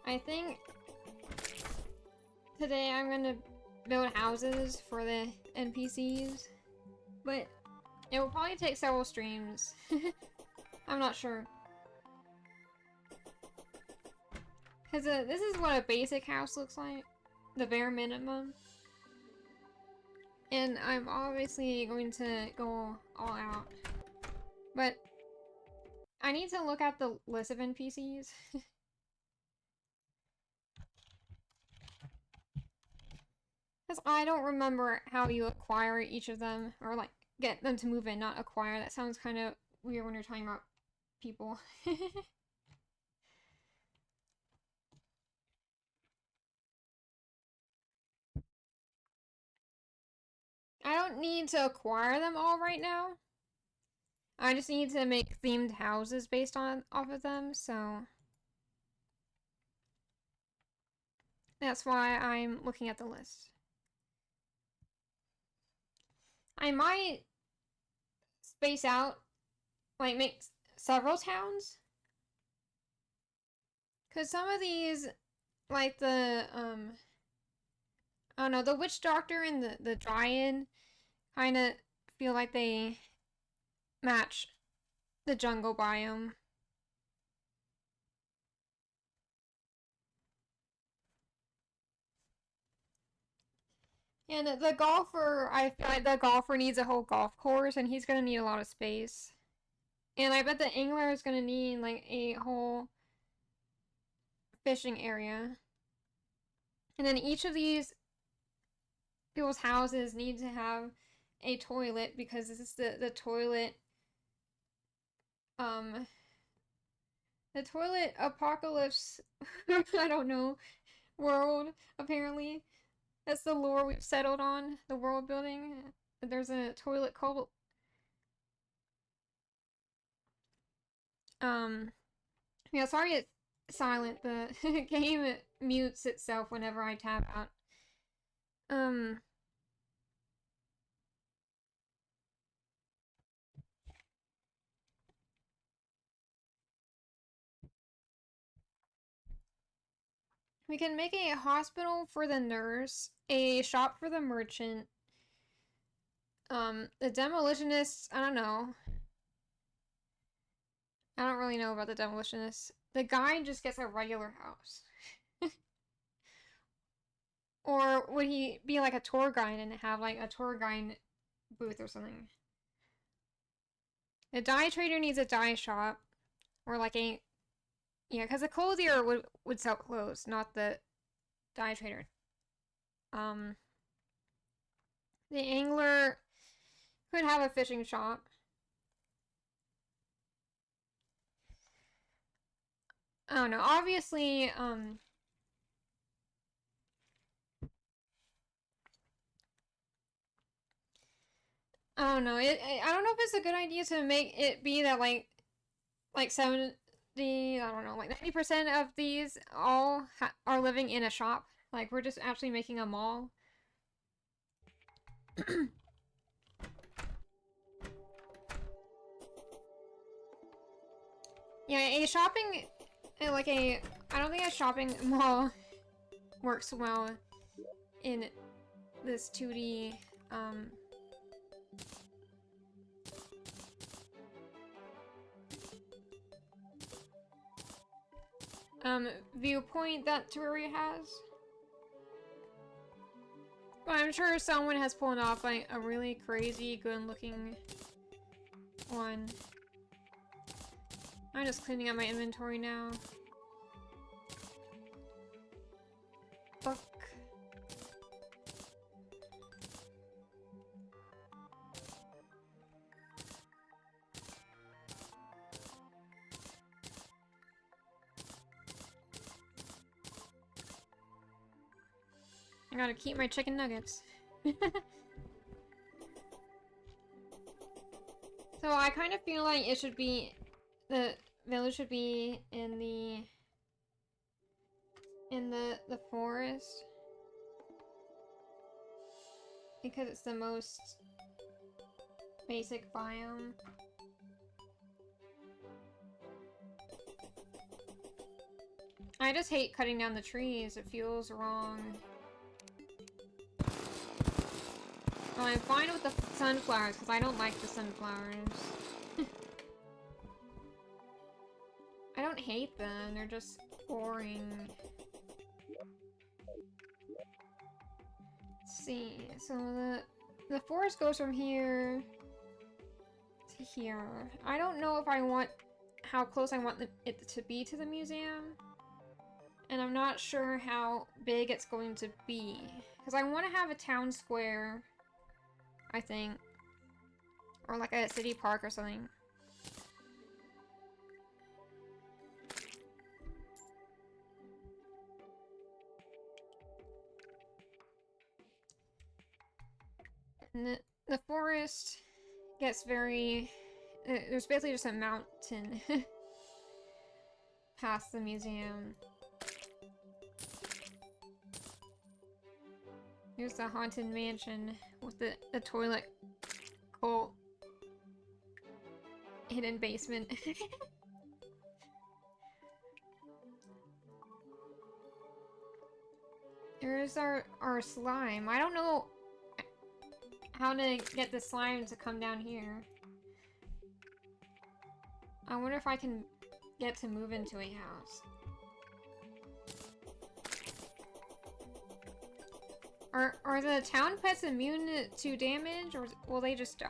I think today I'm gonna build houses for the NPCs, but it will probably take several streams. I'm not sure. Because this is what a basic house looks like. The bare minimum. And I'm obviously going to go all out. But I need to look at the list of NPCs. Because I don't remember how you acquire each of them. Or like, get them to move in, not acquire. That sounds kind of weird when you're talking about people. I don't need to acquire them all right now. I just need to make themed houses based on off of them, so that's why I'm looking at the list. I might space out, like make several towns. Cause some of these, like the, I don't know, the witch doctor and the dryad kinda feel like they match the jungle biome. And the golfer, I feel like the golfer needs a whole golf course and he's gonna need a lot of space. And I bet the angler is gonna need like a whole fishing area. And then each of these people's houses need to have a toilet because this is the toilet the toilet apocalypse I don't know world apparently. That's the lore we've settled on, the world building. There's a toilet called yeah, sorry it's silent. The game mutes itself whenever I tap out. We can make a hospital for the nurse, a shop for the merchant. The demolitionists, I don't know. I don't really know about the demolitionists. The guy just gets a regular house. Or would he be like a tour guide and have like a tour guide booth or something? The dye trader needs a dye shop. Or like a... Yeah, because a clothier would sell clothes, not the dye trader. The angler could have a fishing shop. I don't know. Obviously, I don't know. I don't know if it's a good idea to make it be that like 70, I don't know, like 90% of these all are living in a shop. Like we're just actually making a mall. Yeah, a shopping, like a, I don't think a shopping mall works well in this 2D, viewpoint that Terraria has. But I'm sure someone has pulled off like a really crazy good looking one. I'm just cleaning up my inventory now. Fuck. I gotta keep my chicken nuggets. So I kind of feel like it should be, the village should be in the forest. Because it's the most basic biome. I just hate cutting down the trees. It feels wrong. Well, I'm fine with the sunflowers because I don't like the sunflowers. I don't hate them. They're just boring. Let's see. So the forest goes from here to here. I don't know if I want how close I want it to be to the museum. And I'm not sure how big it's going to be. Because I want to have a town square, I think. Or like a city park or something. And the forest gets very... There's basically just a mountain past the museum. Here's the haunted mansion with the toilet cult hidden basement. There's our slime. I don't know how to get the slime to come down here. I wonder if I can get to move into a house. Are the town pets immune to damage, or will they just die?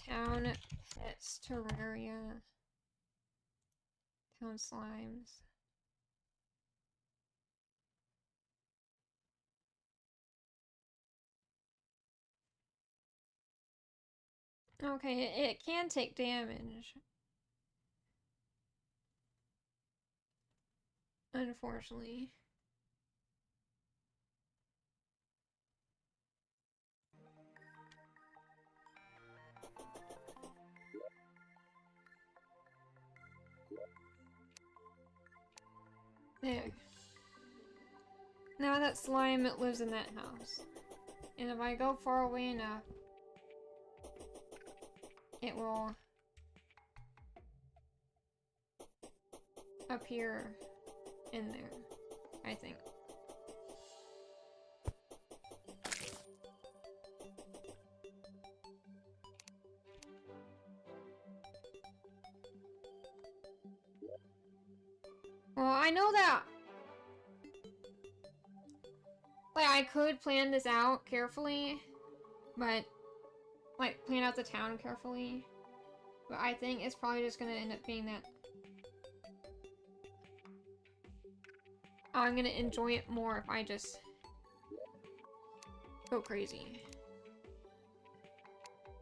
Town pets, Terraria. Town slimes. Okay, it can take damage. Unfortunately. There. Now that slime lives in that house. And if I go far away enough, it will appear in there, I think. Well, I know that like I could plan this out carefully, but like plan out the town carefully. But I think it's probably just gonna end up being that I'm gonna enjoy it more if I just go crazy.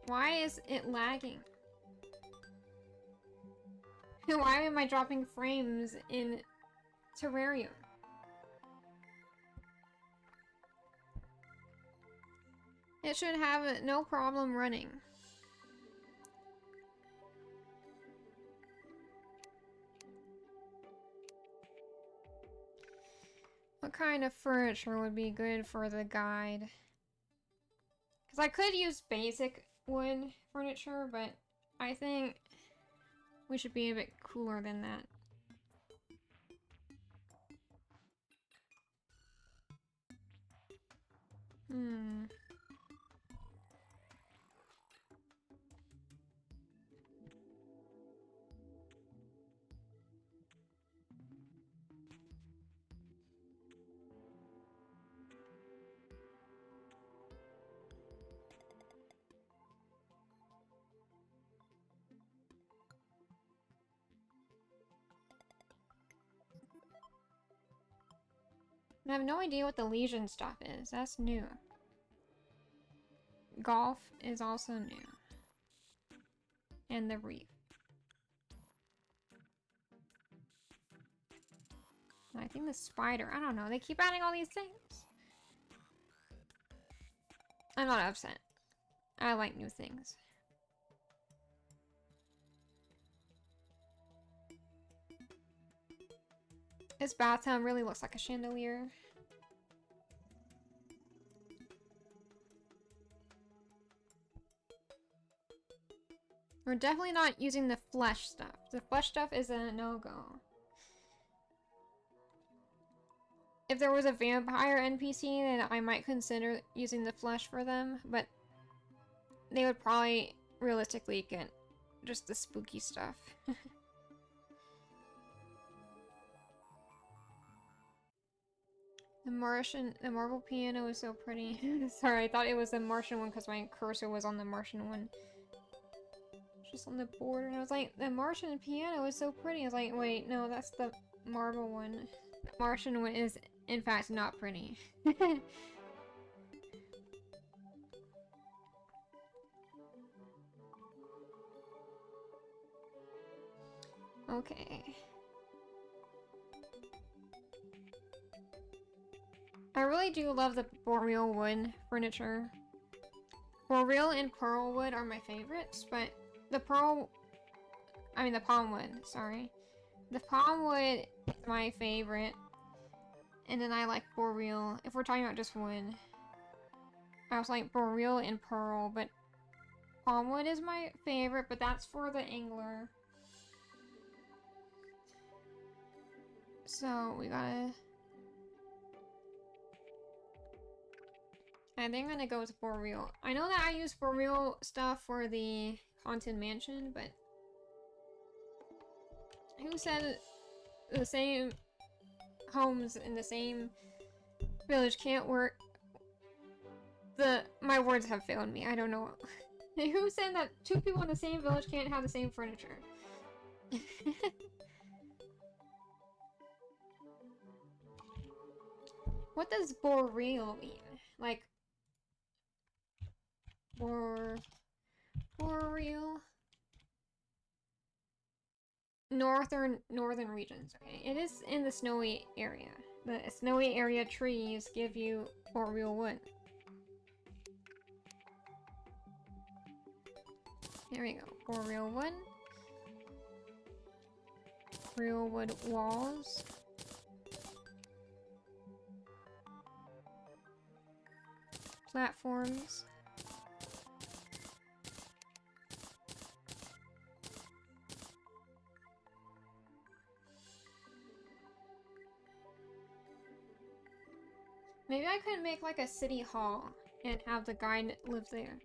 Why is it lagging? Why am I dropping frames in Terraria? It should have no problem running. What kind of furniture would be good for the guide? Because I could use basic wood furniture, but I think we should be a bit cooler than that. I have no idea what the Legion stuff is. That's new. Golf is also new. And the Reef. I think the Spider. I don't know. They keep adding all these things. I'm not upset. I like new things. This bathtub really looks like a chandelier. We're definitely not using the flesh stuff. The flesh stuff is a no-go. If there was a vampire NPC, then I might consider using the flesh for them, but they would probably realistically get just the spooky stuff. The marble piano is so pretty. Sorry, I thought it was the Martian one because my cursor was on the Martian one. Just on the border, and I was like, the Martian piano is so pretty. I was like, wait, no, that's the marble one. The Martian one is, in fact, not pretty. Okay. I really do love the boreal wood furniture. Boreal and pearl wood are my favorites, but the palm wood, sorry. The palm wood is my favorite. And then I like boreal, if we're talking about just wood. I was like boreal and pearl, but palm wood is my favorite, but that's for the angler. So we gotta... I think I'm gonna go with boreal. I know that I use boreal stuff for the Haunted Mansion, but... Who said the same homes in the same village can't work? My words have failed me, I don't know. Who said that two people in the same village can't have the same furniture? What does boreal mean? Like... Boreal? Northern regions, okay. It is in the snowy area. The snowy area trees give you boreal wood. Here we go. Boreal wood. Boreal wood walls. Platforms. Maybe I could make like a city hall and have the guide live there.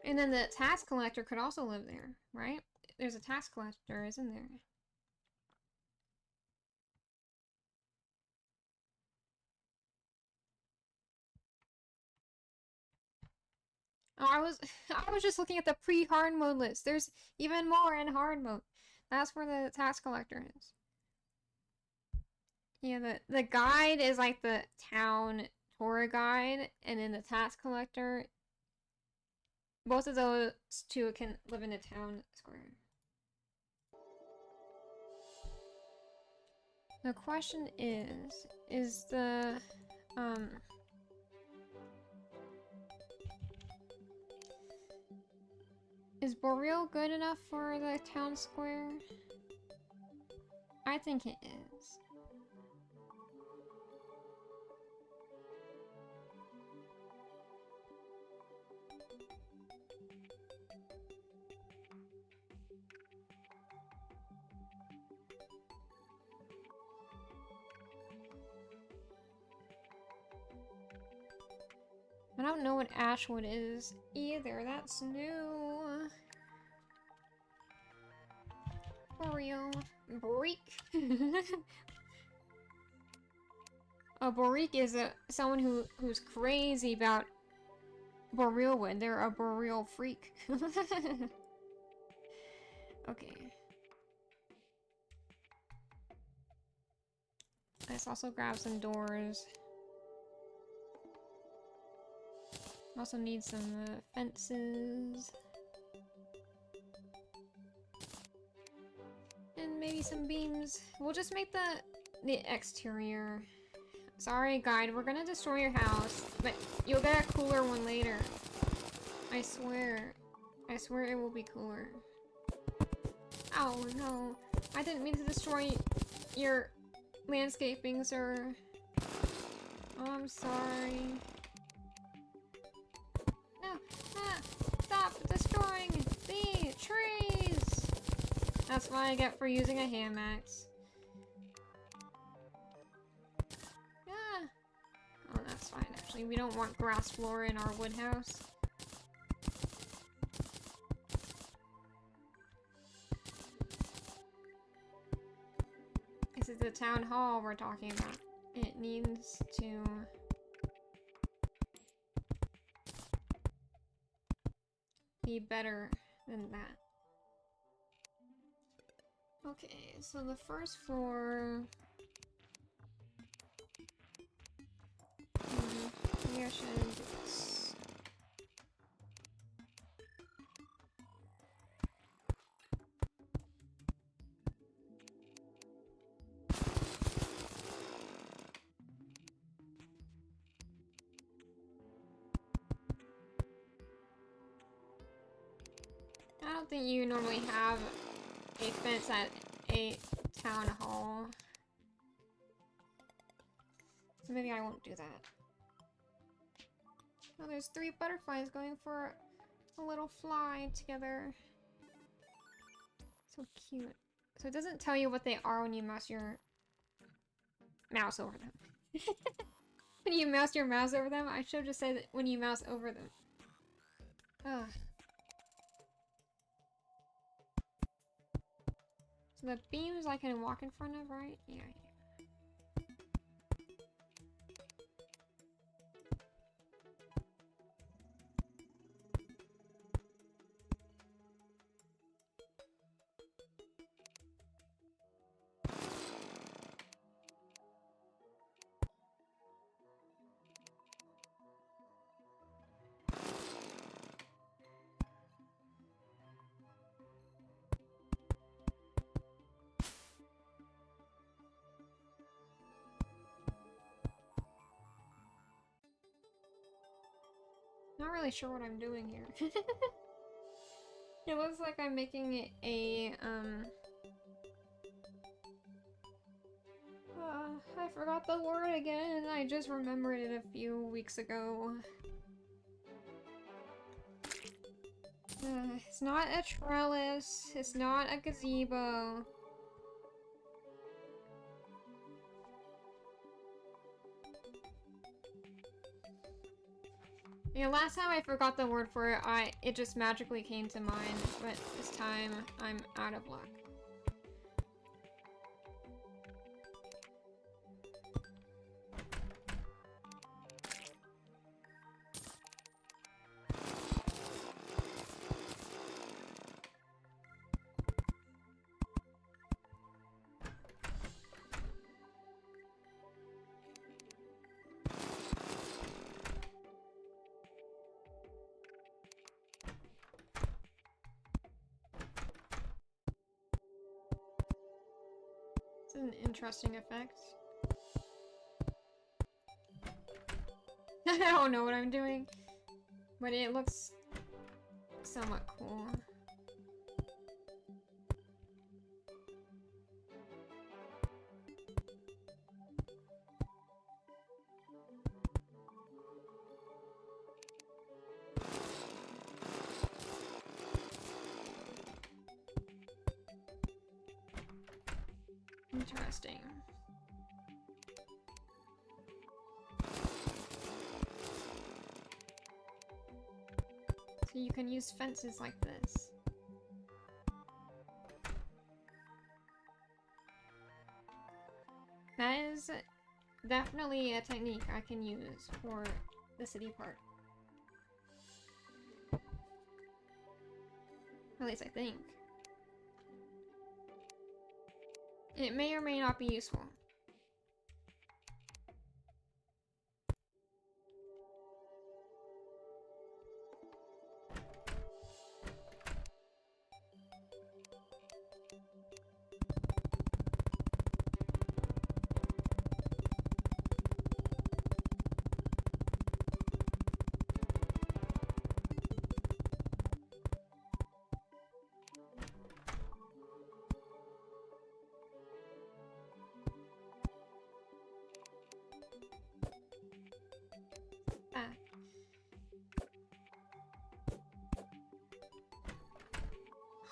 And then the tax collector could also live there, right? There's a tax collector, isn't there? Oh, I was just looking at the pre-hard mode list. There's even more in hard mode. That's where the tax collector is. Yeah, the guide is like the town tour guide, and then the tax collector, both of those two can live in a town square. The question is the, is boreal good enough for the town square? I think it is. I don't know what ashwood is either. That's new. Boreal. Boreek. A boreek is someone who's crazy about boreal wood. They're a boreal freak. Okay. Let's also grab some doors. Also need some fences. And maybe some beams. We'll just make the exterior. Sorry, guide, we're gonna destroy your house, but you'll get a cooler one later. I swear. I swear it will be cooler. Oh no. I didn't mean to destroy your landscaping, sir. Oh, I'm sorry. what I get for using a hand axe. Yeah. Oh, that's fine, actually. We don't want grass floor in our wood house. This is the town hall we're talking about. It needs to... be better than that. Okay, so the first floor... maybe I should do this. I don't think you normally have a fence at a town hall. So maybe I won't do that. Oh, there's 3 butterflies going for a little fly together. So cute. So it doesn't tell you what they are when you mouse your mouse over them. When you mouse your mouse over them, I should just say that when you mouse over them. Ugh. So the beams I can walk in front of, right? Yeah. Not really sure what I'm doing here. It looks like I'm making I forgot the word again. I just remembered it a few weeks ago. It's not a trellis. It's not a gazebo. Yeah, last time I forgot the word for it, it just magically came to mind, but this time I'm out of luck. An interesting effect. I don't know what I'm doing, but it looks somewhat cool. Interesting. So you can use fences like this. That is definitely a technique I can use for the city part. At least I think. It may or may not be useful.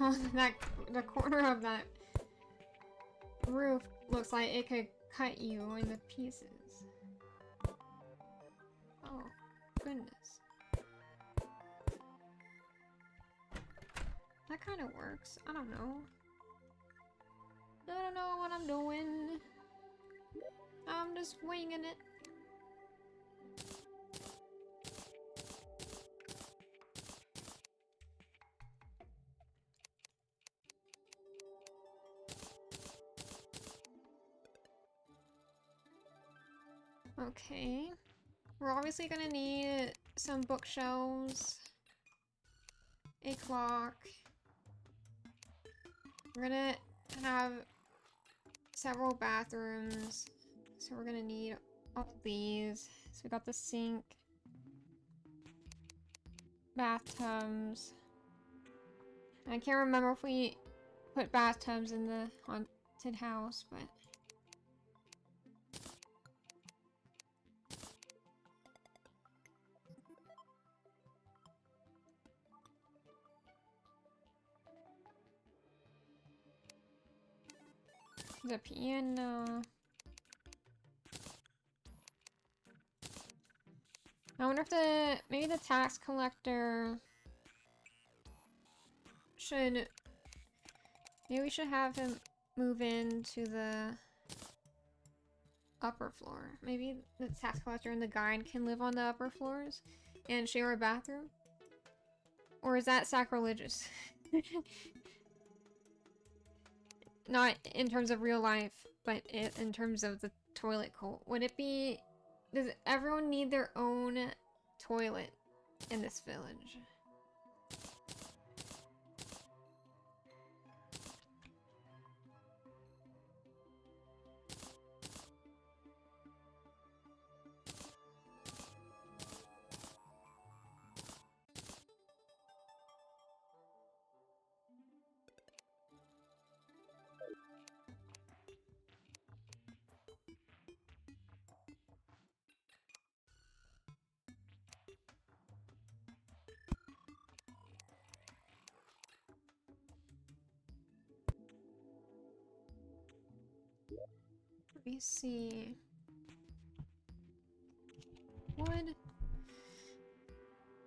Oh, that the corner of that roof looks like it could cut you into pieces. Oh, goodness. That kind of works. I don't know. I don't know what I'm doing. I'm just winging it. Okay. We're obviously gonna need some bookshelves, a clock. We're gonna have several bathrooms, so we're gonna need all these. So we got the sink, bathtubs. I can't remember if we put bathtubs in the haunted house, but the piano. I wonder if maybe the tax collector should, maybe we should have him move into the upper floor. Maybe the tax collector and the guide can live on the upper floors and share a bathroom? Or is that sacrilegious? Not in terms of real life, but in terms of the toilet cult. Would it be... Does everyone need their own toilet in this village? Let me see. Wood.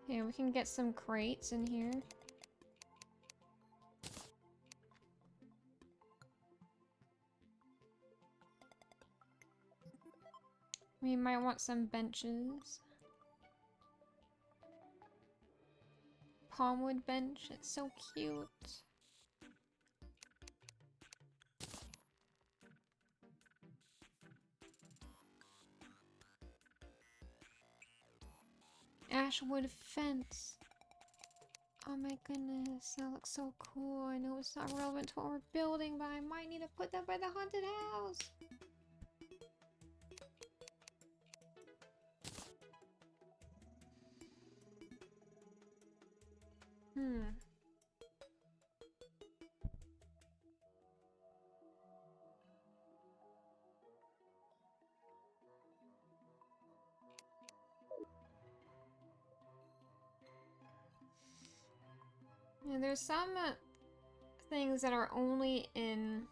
Yeah, we can get some crates in here. We might want some benches. Palmwood bench, it's so cute. Ashwood fence. Oh my goodness, that looks so cool. I know it's not relevant to what we're building, but I might need to put that by the haunted house. Yeah, there's some things that are only in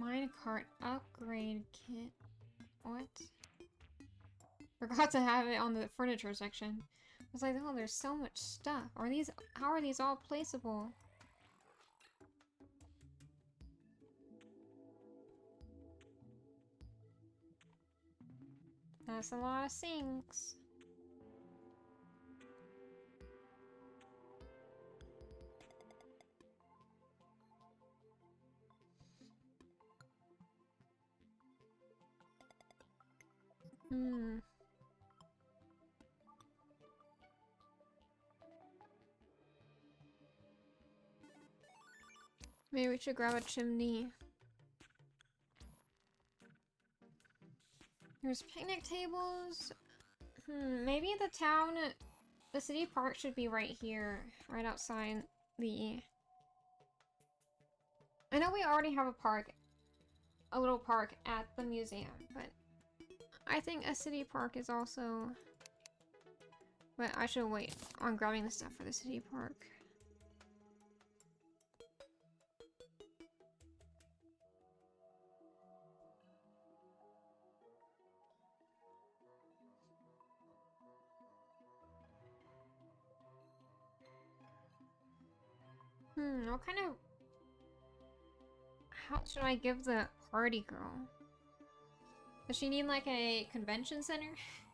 minecart upgrade kit. What? Forgot to have it on the furniture section. I was like, oh, there's so much stuff. How are these all placeable? That's a lot of sinks. Maybe we should grab a chimney. There's picnic tables. Maybe the city park should be right here, right outside the... I know we already have a little park at the museum, but I think a city park is also... But I should wait on grabbing the stuff for the city park. What kind of... How should I give the party girl? Does she need like a convention center?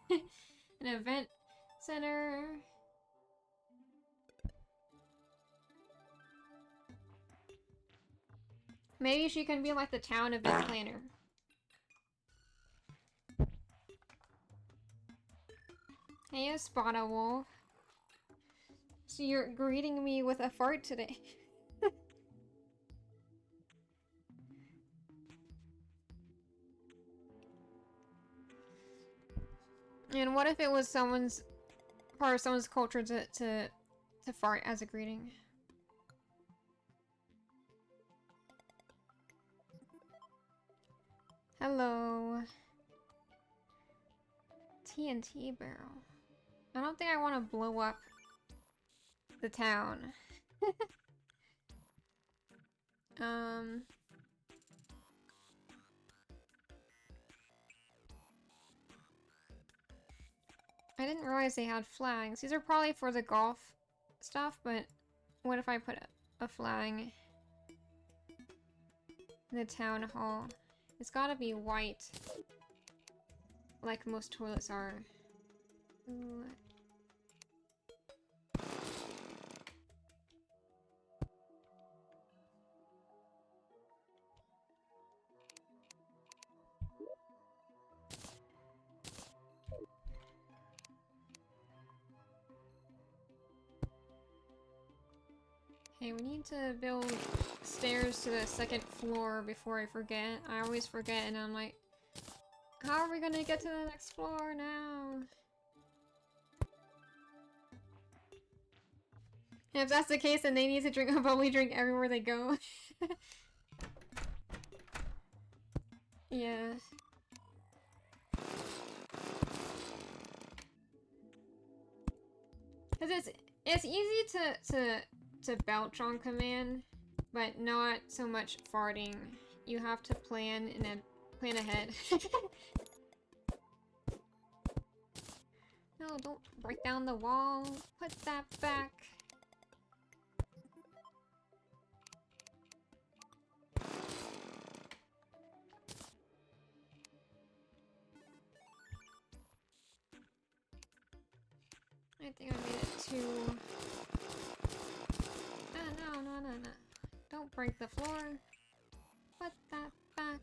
An event center? Maybe she can be like the town event planner. Hey, Spotted Wolf. So you're greeting me with a fart today. And what if it was someone's part of someone's culture to fart as a greeting? Hello. TNT barrel. I don't think I want to blow up the town. I didn't realize they had flags. These are probably for the golf stuff, but what if I put a flag in the town hall? It's gotta be white, like most toilets are. Ooh. Hey, we need to build stairs to the second floor before I forget. I always forget and I'm like, how are we gonna get to the next floor now? And if that's the case, then they need to drink a bubbly drink everywhere they go. Yeah. Cause it's easy to belch on command, but not so much farting. You have to plan ahead. No, don't break down the wall. Put that back. I think I made it too... No. Don't break the floor. Put that back.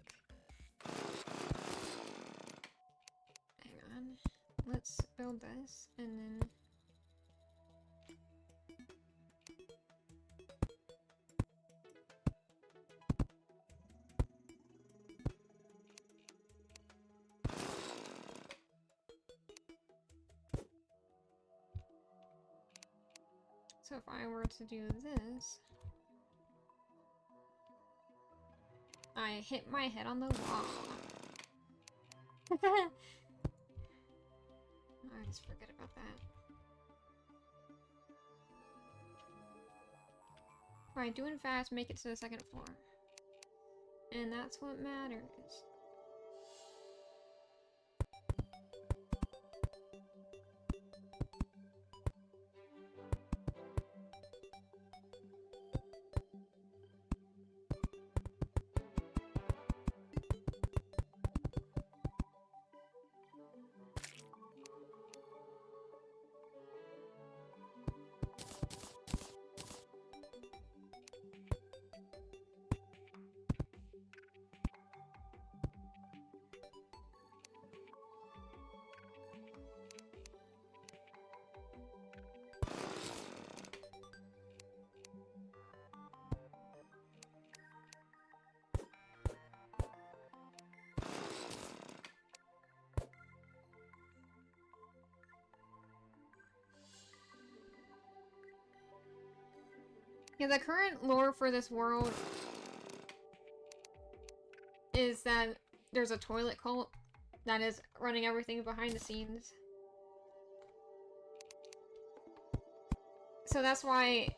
Hang on. Let's build this, and then... So if I were to do this... I hit my head on the wall. I just forget about that. I do in fact make it to the second floor. And that's what matters. Yeah, the current lore for this world is that there's a toilet cult that is running everything behind the scenes. So that's why,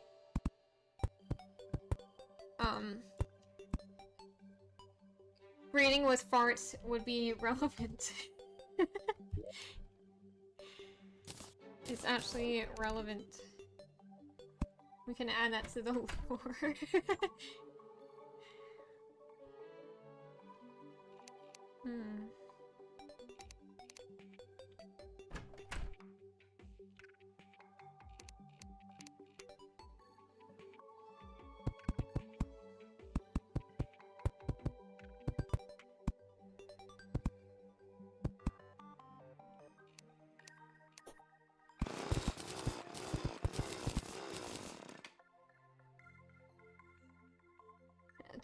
breeding with farts would be relevant. It's actually relevant. We can add that to the lore.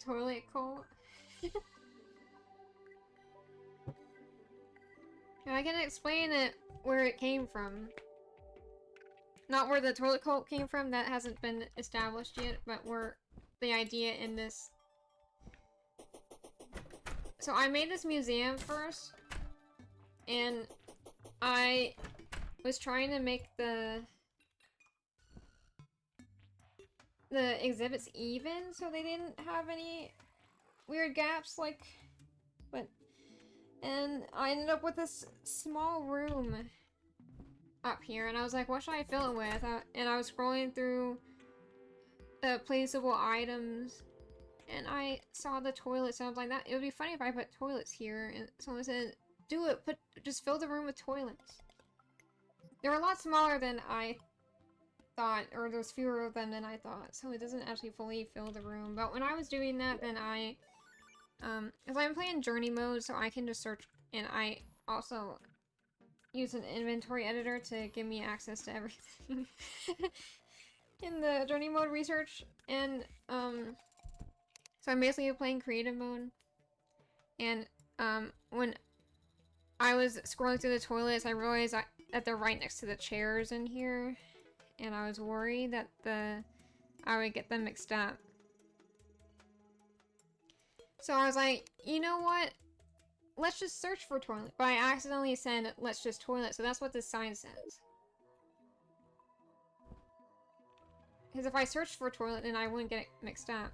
Toilet cult. And I can explain it where it came from. Not where the toilet cult came from, that hasn't been established yet, but where the idea in this. So I made this museum first, and I was trying to make the exhibits even, so they didn't have any weird gaps, like, and I ended up with this small room up here, and I was like, what should I fill it with? And I was scrolling through the placeable items, and I saw the toilet, so I was like, it would be funny if I put toilets here, and someone said, do it, just fill the room with toilets. They're a lot smaller than I thought, or there's fewer of them than I thought, so it doesn't actually fully fill the room. But when I was doing that, then I, because I'm playing journey mode, so I can just search, and I also use an inventory editor to give me access to everything in the journey mode research, and, so I'm basically playing creative mode, and, when I was scrolling through the toilets, I realized that they're right next to the chairs in here, and I was worried that I would get them mixed up. So I was like, you know what? Let's just search for toilet. But I accidentally said, let's just toilet, so that's what this sign says. Because if I searched for toilet, then I wouldn't get it mixed up.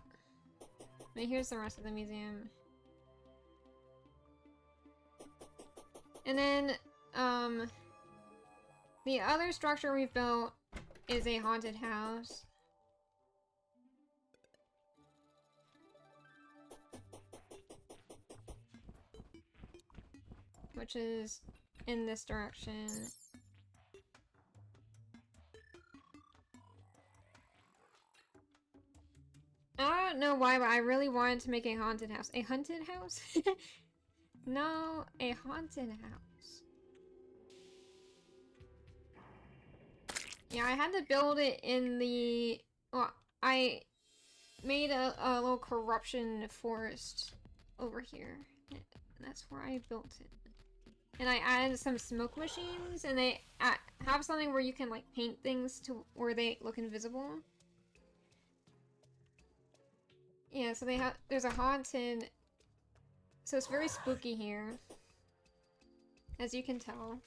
And here's the rest of the museum. And then, the other structure we've built is a haunted house. Which is in this direction. I don't know why, but I really wanted to make a haunted house. A haunted house? No, a haunted house. Yeah, I had to build it in the... Well, I made a little corruption forest over here. That's where I built it. And I added some smoke machines, and they have something where you can, like, paint things to where they look invisible. Yeah, so there's a haunted... So it's very spooky here. As you can tell.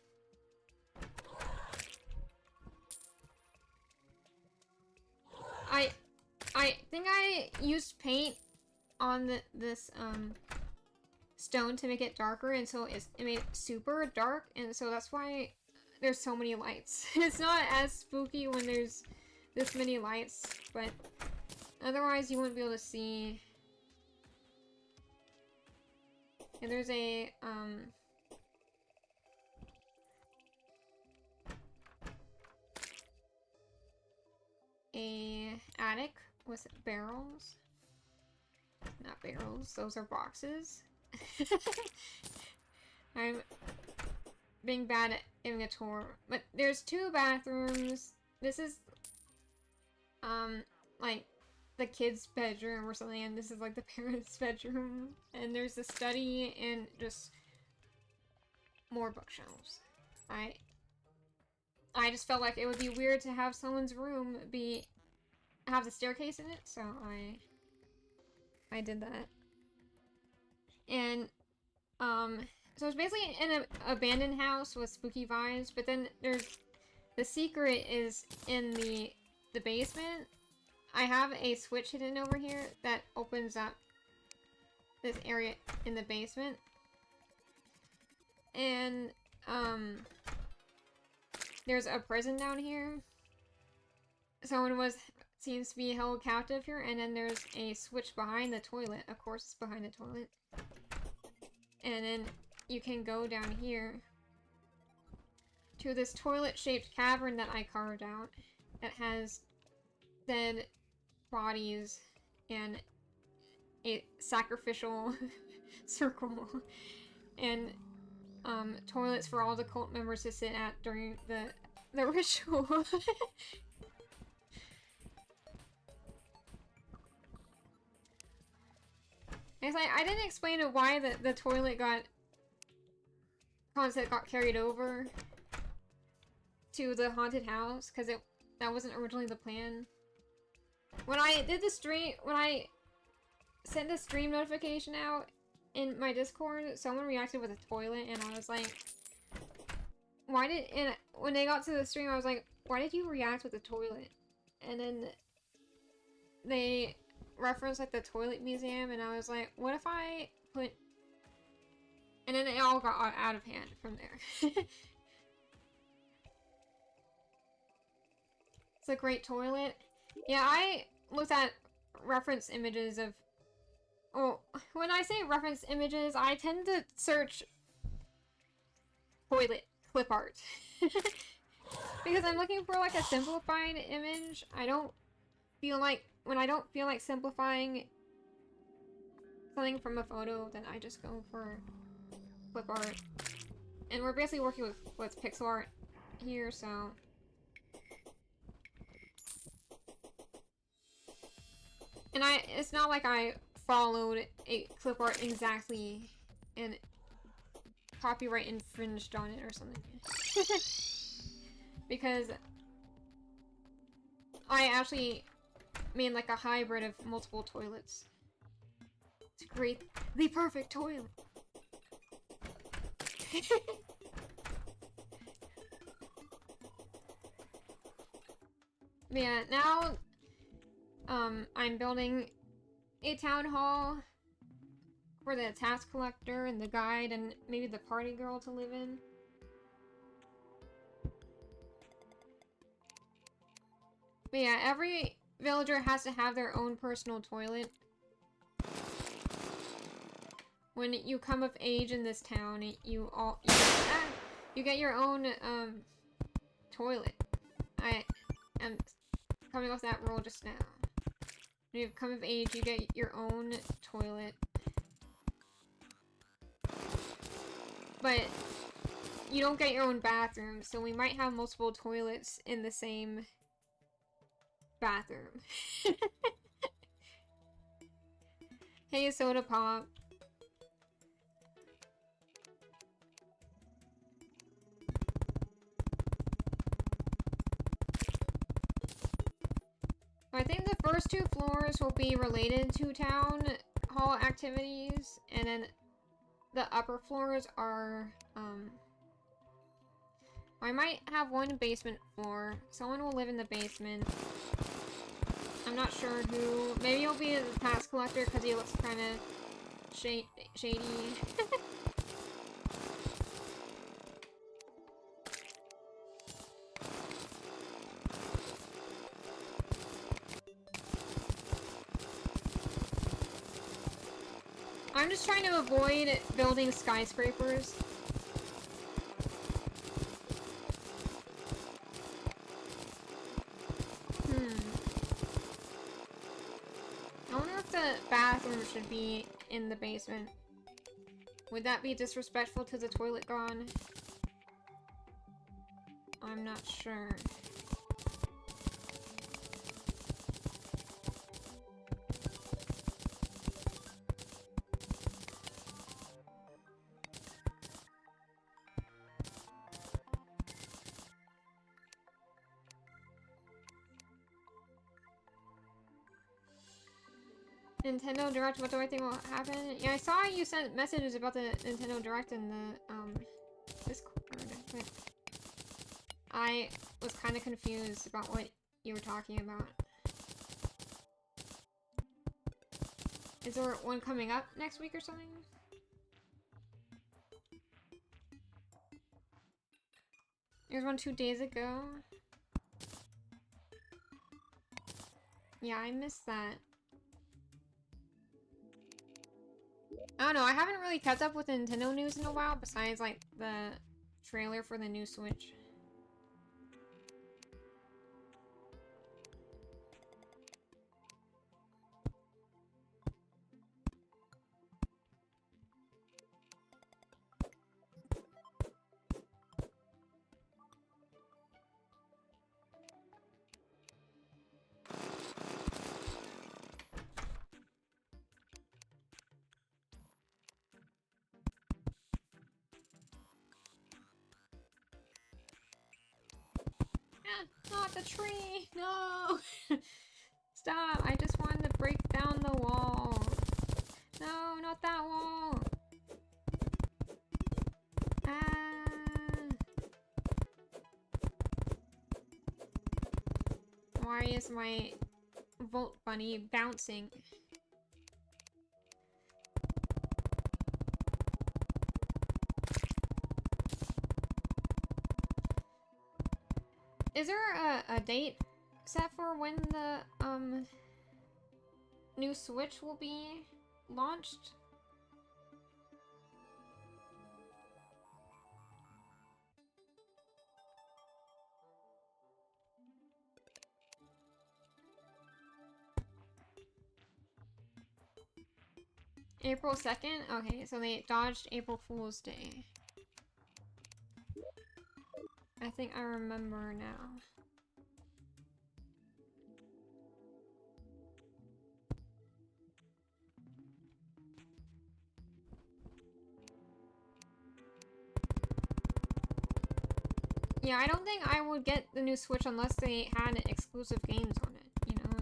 I think I used paint on this stone to make it darker, and so it made it super dark, and so that's why there's so many lights. It's not as spooky when there's this many lights, but otherwise you wouldn't be able to see. And there's a attic with barrels. Not barrels, those are boxes. I'm being bad at giving a tour. But there's 2 bathrooms. This is like the kids' bedroom or something, and this is like the parents' bedroom. And there's a study and just more bookshelves. I just felt like it would be weird to have someone's room have the staircase in it, so I did that. And So it's basically in an abandoned house with spooky vibes, but then there's... The secret is in the basement. I have a switch hidden over here that opens up this area in the basement. And, there's a prison down here. Someone seems to be held captive here, and then there's a switch behind the toilet. Of course, it's behind the toilet. And then you can go down here to this toilet-shaped cavern that I carved out. That has dead bodies and a sacrificial circle. And toilets for all the cult members to sit at during the ritual. It's like, I didn't explain why the toilet concept got carried over to the haunted house, because that wasn't originally the plan. When I did the stream, when I sent the stream notification out in my Discord, someone reacted with a toilet, and I was like, and when they got to the stream, I was like, why did you react with a toilet? And then they referenced like the toilet museum, and I was like, what if I put... And then it all got out of hand from there. It's a great toilet. Yeah, I looked at reference images of... Oh, when I say reference images, I tend to search toilet clip art. Because I'm looking for like a simplified image. I don't feel like... When I don't feel like simplifying something from a photo, then I just go for clip art. And we're basically working with pixel art here, so... And it's not like I followed a clip art exactly and copyright infringed on it or something. Because I actually made like a hybrid of multiple toilets to create the perfect toilet. Yeah, now I'm building a town hall for the tax collector and the guide and maybe the party girl to live in. But yeah, every villager has to have their own personal toilet. When you come of age in this town, you get your own toilet. I am coming off that rule just now. When you come of age, you get your own toilet. But you don't get your own bathroom, so we might have multiple toilets in the same bathroom. Hey, Soda Pop. I think the first two floors will be related to town hall activities, and then the upper floors are, I might have one basement floor. Someone will live in the basement. I'm not sure who. Maybe he'll be the tax collector because he looks kind of shady. I'm just trying to avoid building skyscrapers. I wonder if the bathroom should be in the basement. Would that be disrespectful to the toilet gone? I'm not sure. Nintendo Direct, what do I think will happen? Yeah, I saw you sent messages about the Nintendo Direct in the, Discord, but I was kind of confused about what you were talking about. Is there one coming up next week or something? There's one 2 days ago. Yeah, I missed that. I don't know, I haven't really kept up with Nintendo news in a while, besides, like, the trailer for the new Switch. Not the tree! No! Stop! I just wanted to break down the wall. No, not that wall! Ah! Why is my Volt Bunny bouncing? Is there a date set for when the new Switch will be launched? April 2nd? Okay, so they dodged April Fool's Day. I think I remember now. Yeah, I don't think I would get the new Switch unless they had exclusive games on it, you know?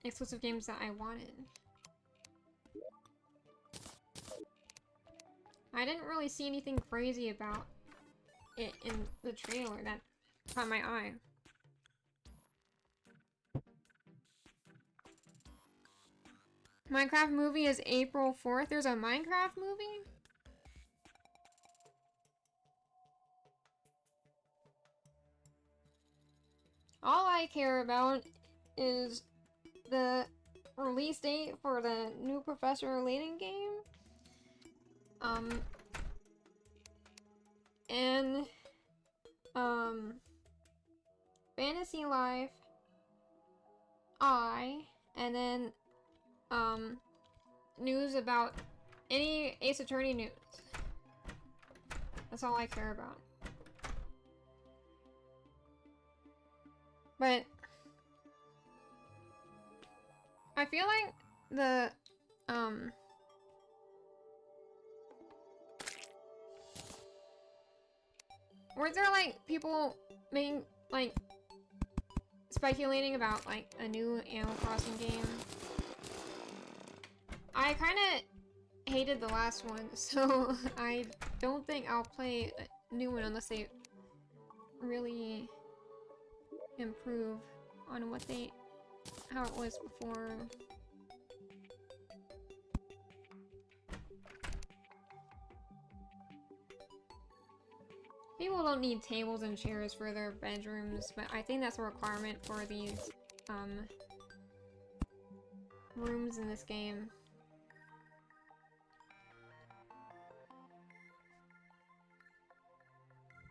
Exclusive games that I wanted. I didn't really see anything crazy about it in the trailer that caught my eye. Minecraft movie is April 4th. There's a Minecraft movie? All I care about is the release date for the new Professor Layton game. And Fantasy Life and then news about any Ace Attorney news. That's all I care about. But I feel like the weren't there like people making like speculating about like a new Animal Crossing game? I kind of hated the last one, so I don't think I'll play a new one unless they really improve on how it was before. People don't need tables and chairs for their bedrooms, but I think that's a requirement for these rooms in this game.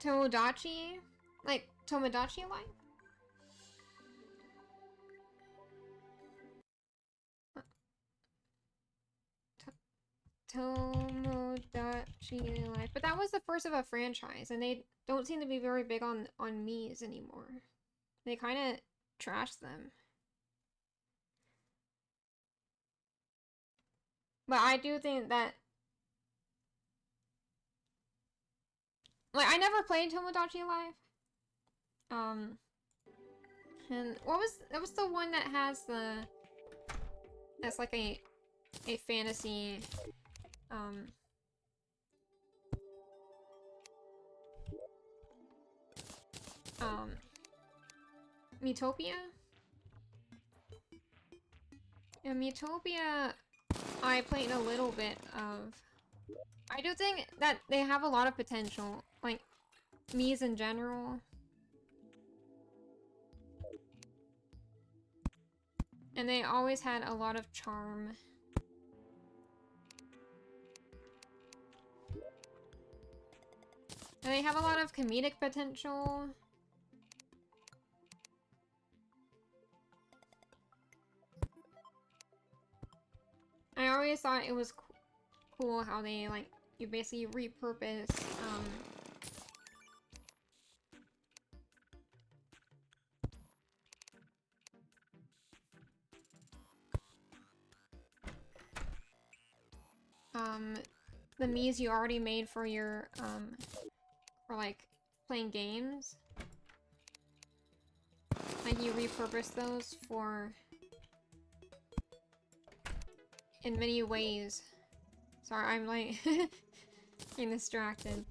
Tomodachi? Like, Tomodachi Life? Tomodachi Life. But that was the first of a franchise, and they don't seem to be very big on Miis anymore. They kind of trashed them. But I do think that... Like, I never played Tomodachi Life. And that was the one that has that's like a fantasy Metopia? Yeah, Metopia I played a little bit of. I do think that they have a lot of potential, like Mii's in general. And they always had a lot of charm. And they have a lot of comedic potential. I always thought it was cool how they, like, you basically repurpose, the Miis you already made for your, for, like, playing games. Like, you repurpose those for... in many ways. Sorry, I'm, like, getting distracted.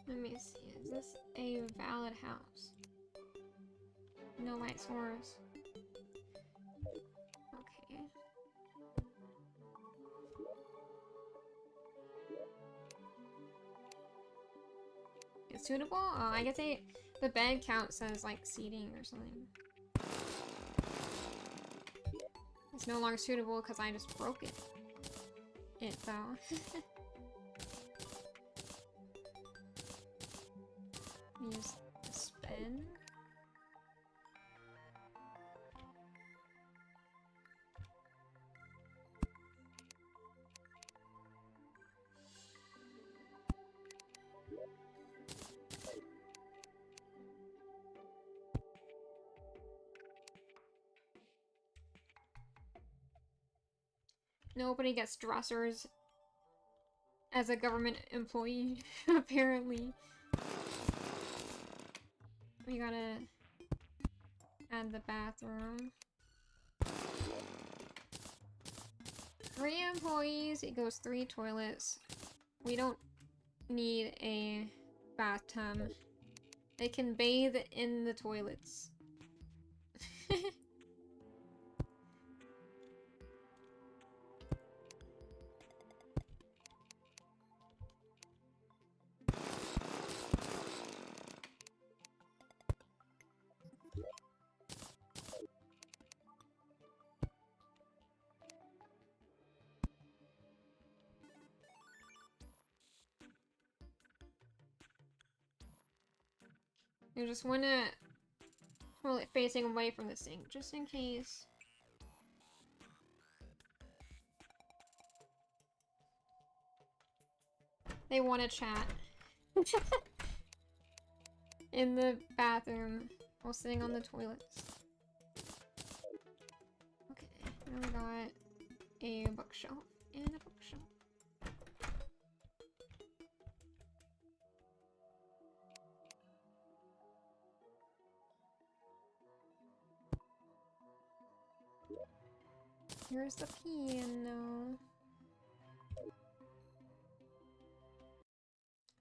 Let me see, is this a valid house? No light source. Okay. It's suitable? Oh, I guess the bed counts as like seating or something. It's no longer suitable because I just broke it. Though. Use a spin. Nobody gets dressers as a government employee, apparently. We gotta add the bathroom. 3 employees equals 3 toilets. We don't need a bathtub. They can bathe in the toilets. You just want to hold it facing away from the sink, just in case. They want to chat. In the bathroom while sitting on the toilets. Okay, now we got a bookshelf and a bookshelf. Here's the piano.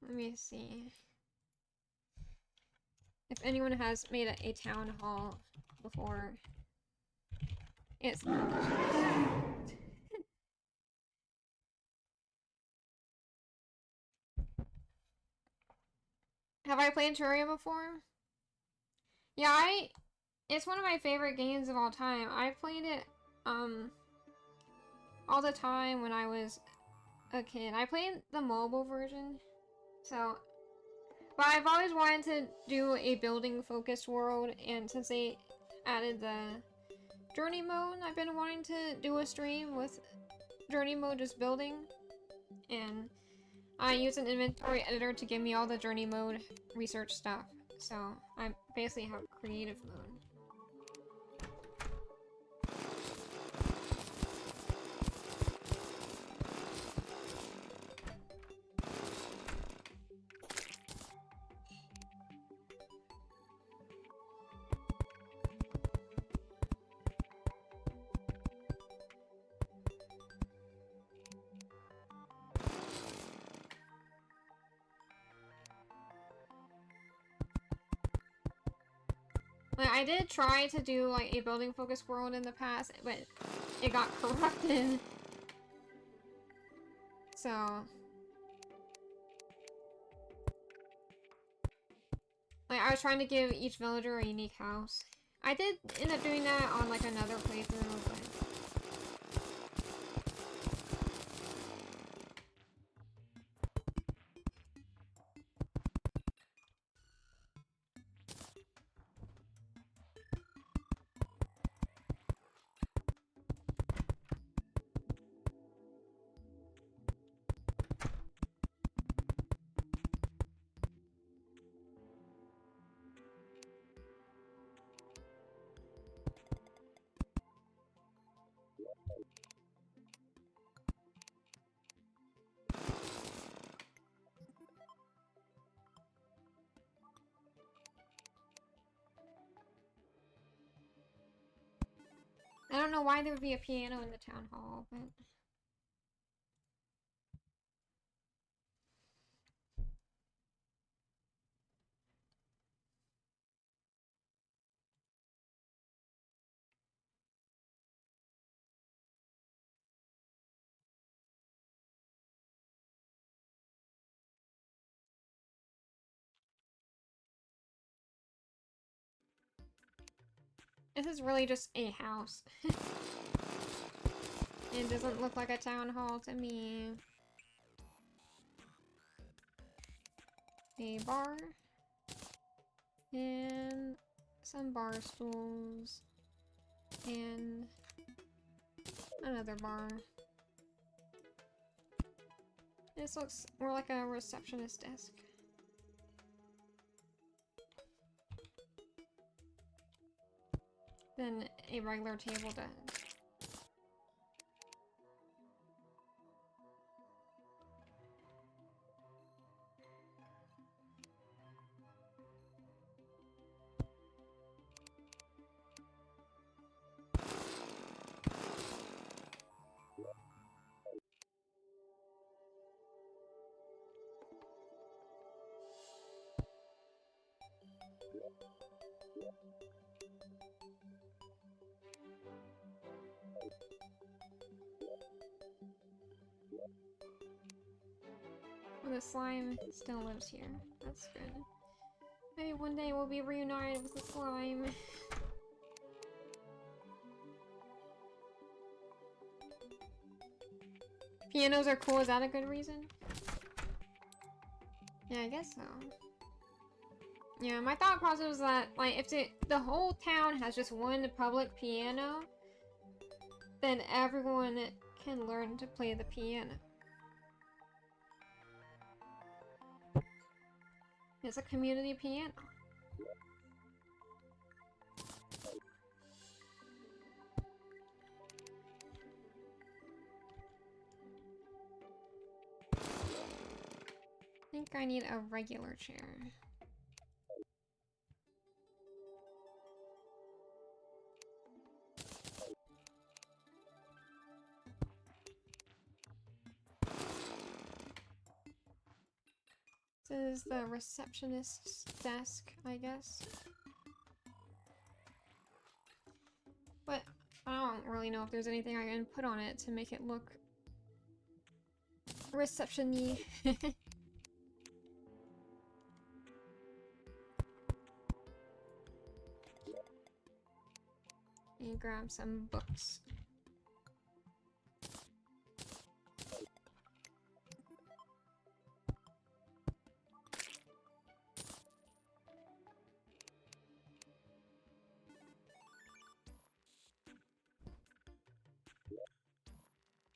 Let me see if anyone has made a town hall before. It's have I played Terraria before? Yeah, it's one of my favorite games of all time. I played it all the time when I was a kid. I played the mobile version, so... But I've always wanted to do a building-focused world, and since they added the journey mode, I've been wanting to do a stream with journey mode just building, and I use an inventory editor to give me all the journey mode research stuff, so I basically have creative mode. Like, I did try to do like a building focused world in the past, but it got corrupted. So like I was trying to give each villager a unique house. I did end up doing that on like another playthrough, but I don't know why there would be a piano in the town hall, but this is really just a house. It doesn't look like a town hall to me. A bar. And some bar stools. And another bar. This looks more like a receptionist desk. Than a regular table does. The slime still lives here. That's good. Maybe one day we'll be reunited with the slime. Pianos are cool, is that a good reason? Yeah, I guess so. Yeah, my thought process was that, like, if the whole town has just one public piano, then everyone can learn to play the piano. It's a community piano. I think I need a regular chair. This is the receptionist's desk, I guess. But I don't really know if there's anything I can put on it to make it look reception-y. And grab some books.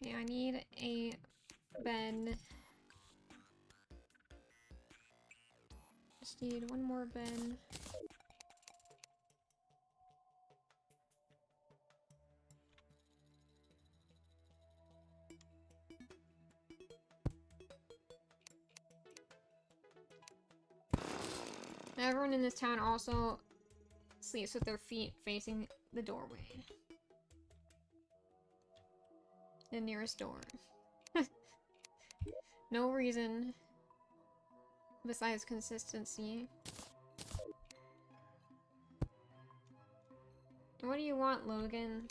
Okay, I need a bed. Just need one more bed. Everyone in this town also sleeps with their feet facing the doorway. The nearest door. No reason besides consistency. What do you want, Logan?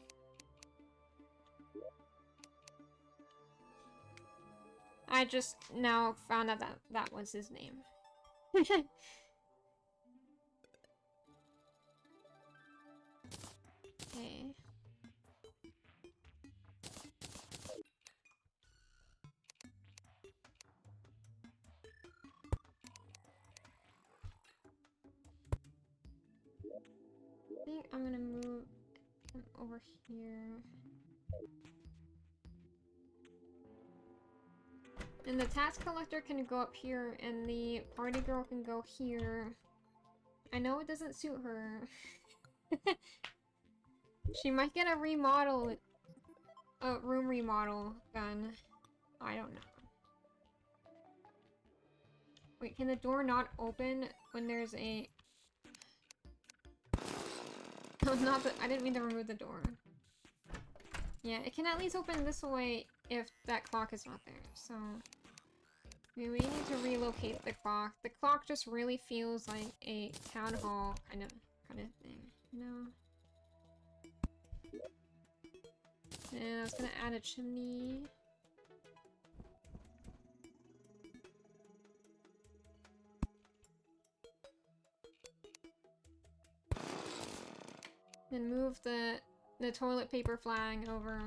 I just now found out that that was his name. Okay. I think I'm gonna move him over here. And the tax collector can go up here, and the party girl can go here. I know it doesn't suit her. She might get a remodel, a room remodel gun. I don't know. Wait, can the door not open when there's a... Oh, not the... I didn't mean to remove the door. Yeah, it can at least open this way if that clock is not there, so... I mean, we need to relocate the clock. The clock just really feels like a town hall kind of thing, you know? And I was gonna add a chimney. Then move the toilet paper flag over.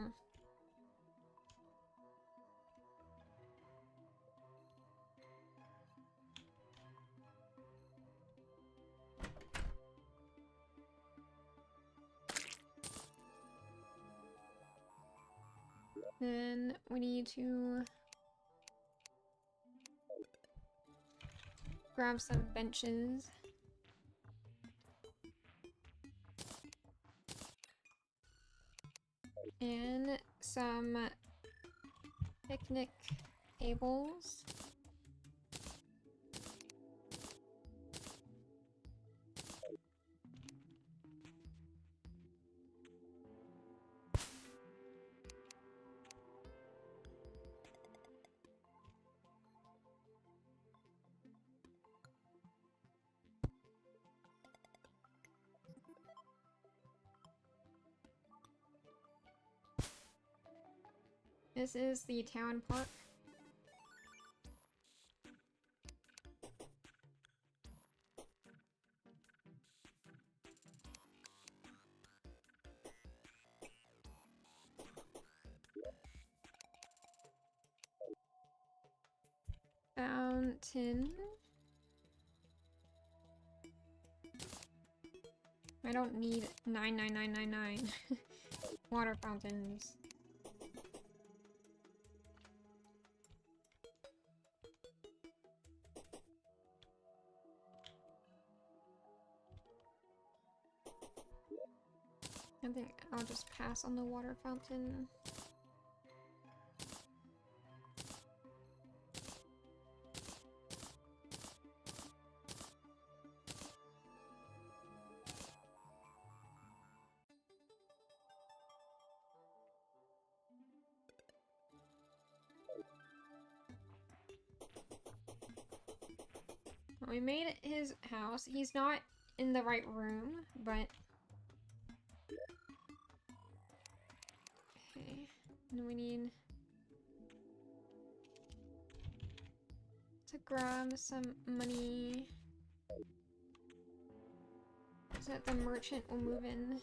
Then we need to grab some benches. And some picnic tables. This is the town park. Fountain. I don't need 99999 water fountains. I think I'll just pass on the water fountain. We made his house. He's not in the right room, but... Okay. And we need to grab some money so that the merchant will move in.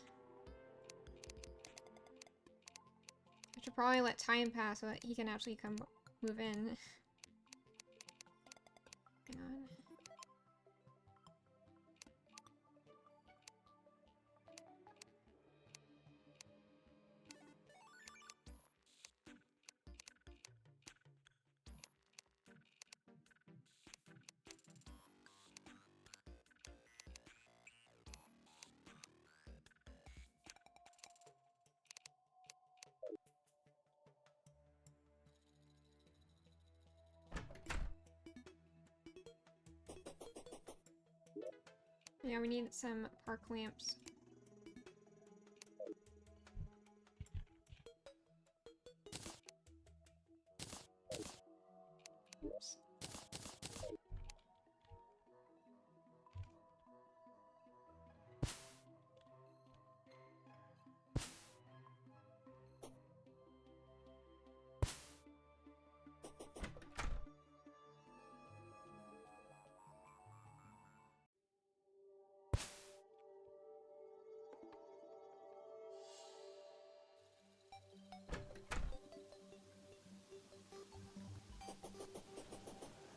I should probably let time pass so that he can actually come move in. Hang on. Yeah, we need some park lamps. Oops.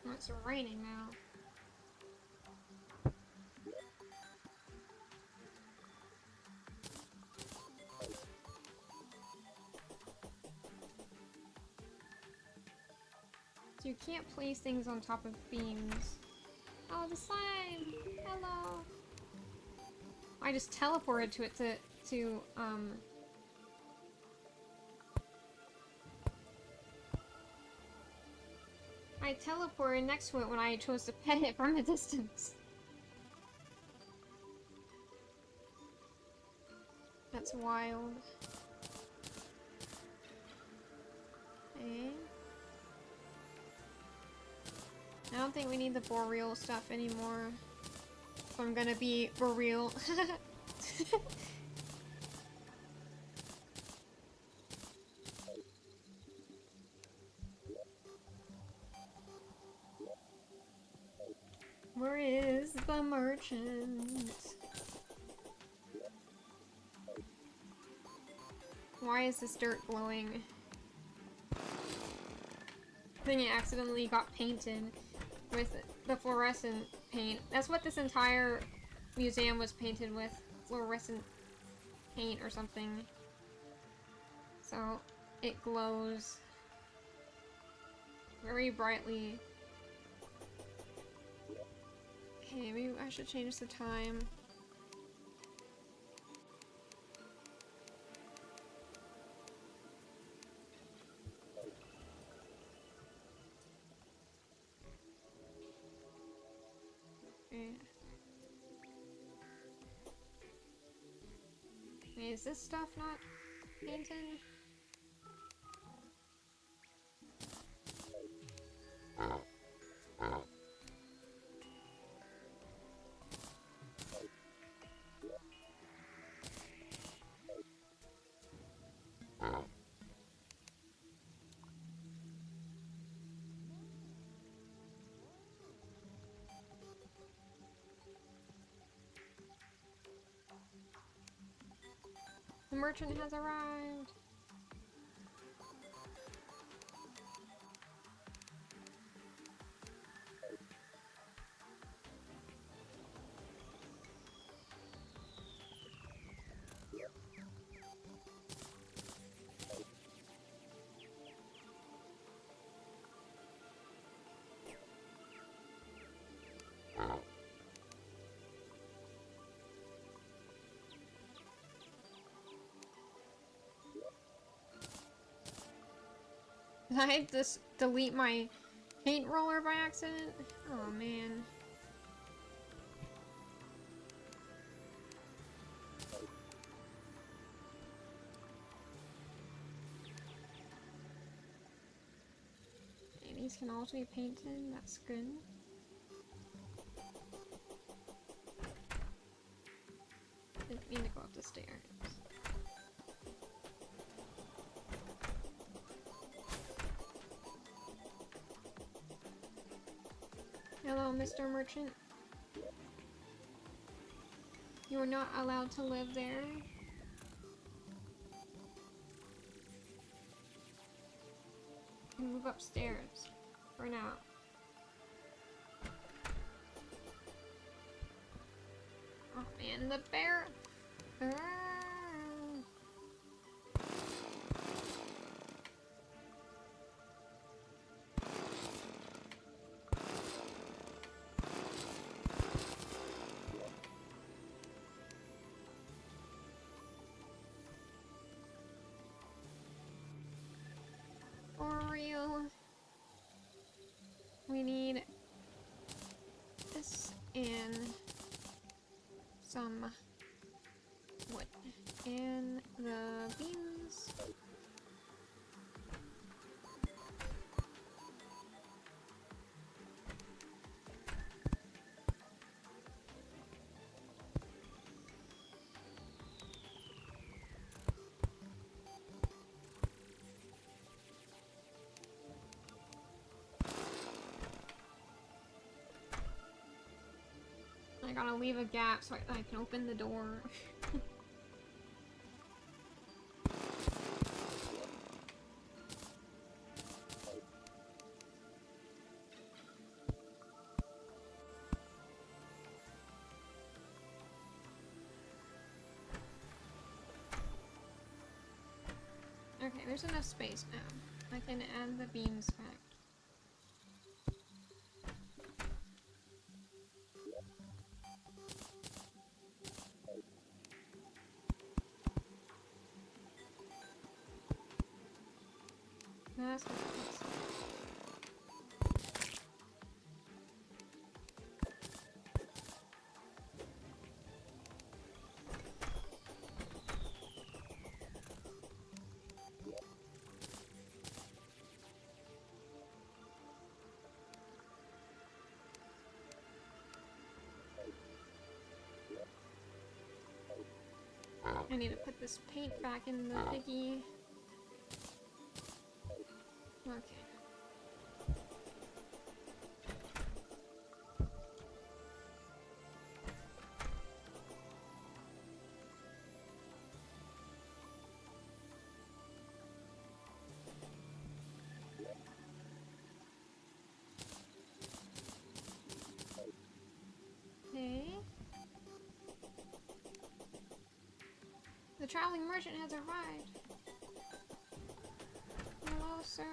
Oh, it's raining now. So you can't place things on top of beams. Oh, the slime! Hello! I just teleported to it to I teleported next to it when I chose to pet it from a distance. That's wild. Okay. I don't think we need the boreal stuff anymore. If I'm gonna be for real. Where is the merchant? Why is this dirt glowing? I think it accidentally got painted with the fluorescent paint. That's what this entire museum was painted with. Fluorescent paint or something. So it glows very brightly. Okay, maybe I should change the time. Okay. Wait, is this stuff not painted? The merchant has arrived! Did I just delete my paint roller by accident? Oh man. Okay, these can also be painted, that's good. Didn't mean to go up the stairs. Hello, Mr. Merchant. You are not allowed to live there. You can move upstairs for now. Oh man, the bear! Ah. For real. We need this and some wood and the beams. I gotta leave a gap so I can open the door. Okay, there's enough space now. I can add the beams back. That's what it is. I need to put this paint back in the piggy. Okay. Okay. The traveling merchant has arrived. Hello, sir.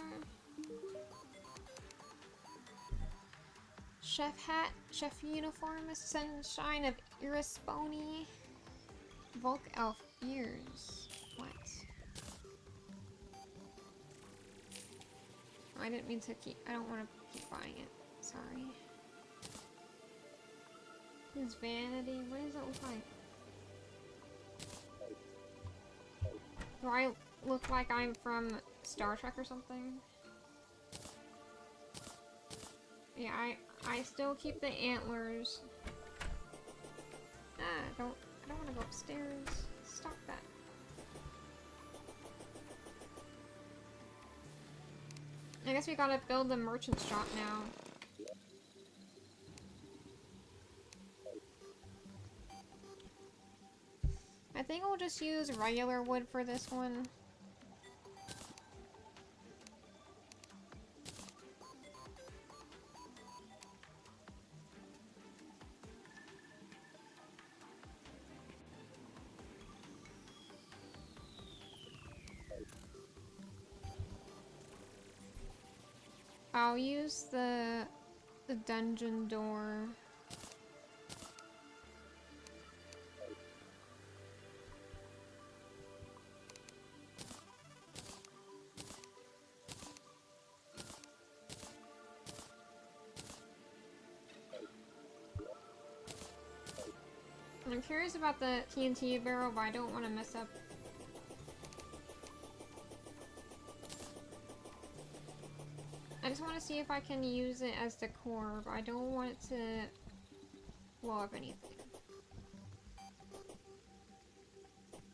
Chef hat, chef uniform, sunshine of Irisponi, Volk elf ears. What? Oh, I didn't mean to keep. I don't want to keep buying it. Sorry. His vanity. What does it look like? Do I look like I'm from Star Trek or something? Yeah, I still keep the antlers. I don't want to go upstairs. Stop that. I guess we gotta build the merchant shop now. I think I'll just use regular wood for this one. I'll use the dungeon door. I'm curious about the TNT barrel, but I don't want to mess up. I just want to see if I can use it as decor, but I don't want it to blow up anything.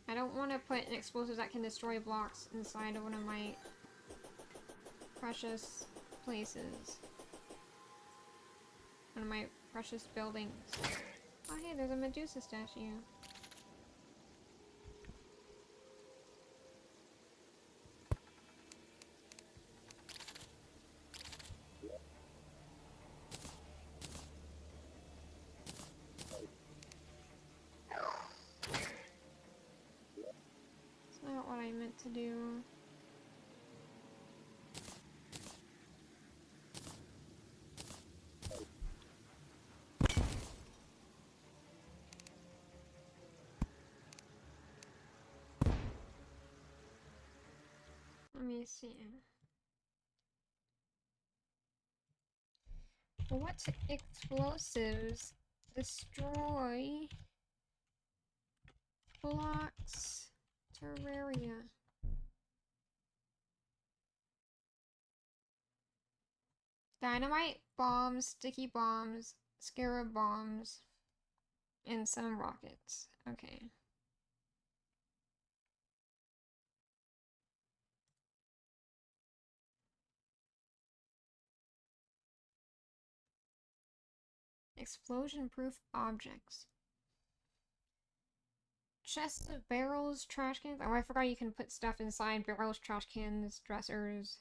I don't want to put an explosive that can destroy blocks inside of one of my precious places. One of my precious buildings. Oh hey, there's a Medusa statue. It's not what I meant to do. Let me see. What explosives destroy Blocks. Terraria. Dynamite, bombs, sticky bombs, scarab bombs, and some rockets. Okay. Explosion-proof objects. Chests of barrels, trash cans. Oh, I forgot you can put stuff inside barrels, trash cans, dressers,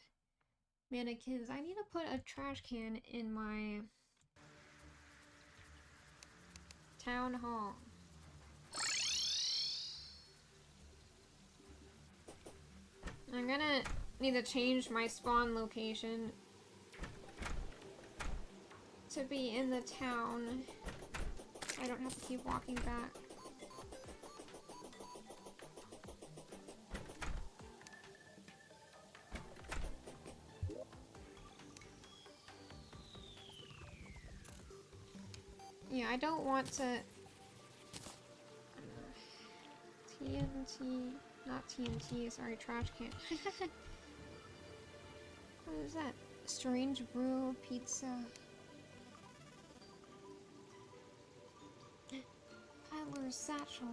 mannequins. I need to put a trash can in my town hall. I'm gonna need to change my spawn location to be in the town. I don't have to keep walking back. Yeah, I don't want to... TNT... Not TNT, sorry, trash can. What is that? Strange brew, pizza... Peddler's satchel.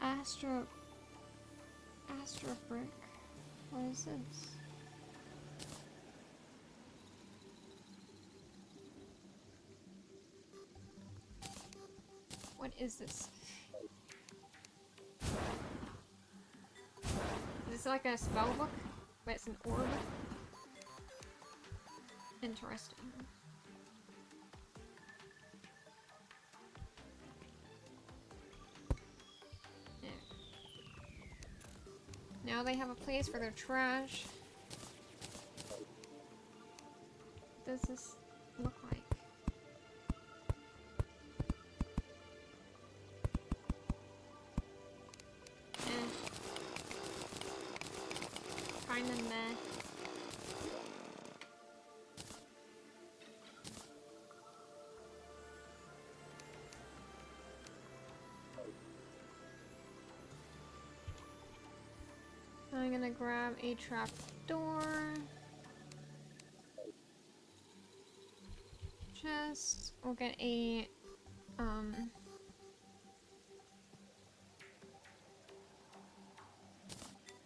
Astra brick. What is this? What is this? Is this like a spell book? But it's an orb? Interesting. Yeah. Now they have a place for their trash. What does this look like? Kinda meh. I'm gonna grab a trap door. Chest. We'll get a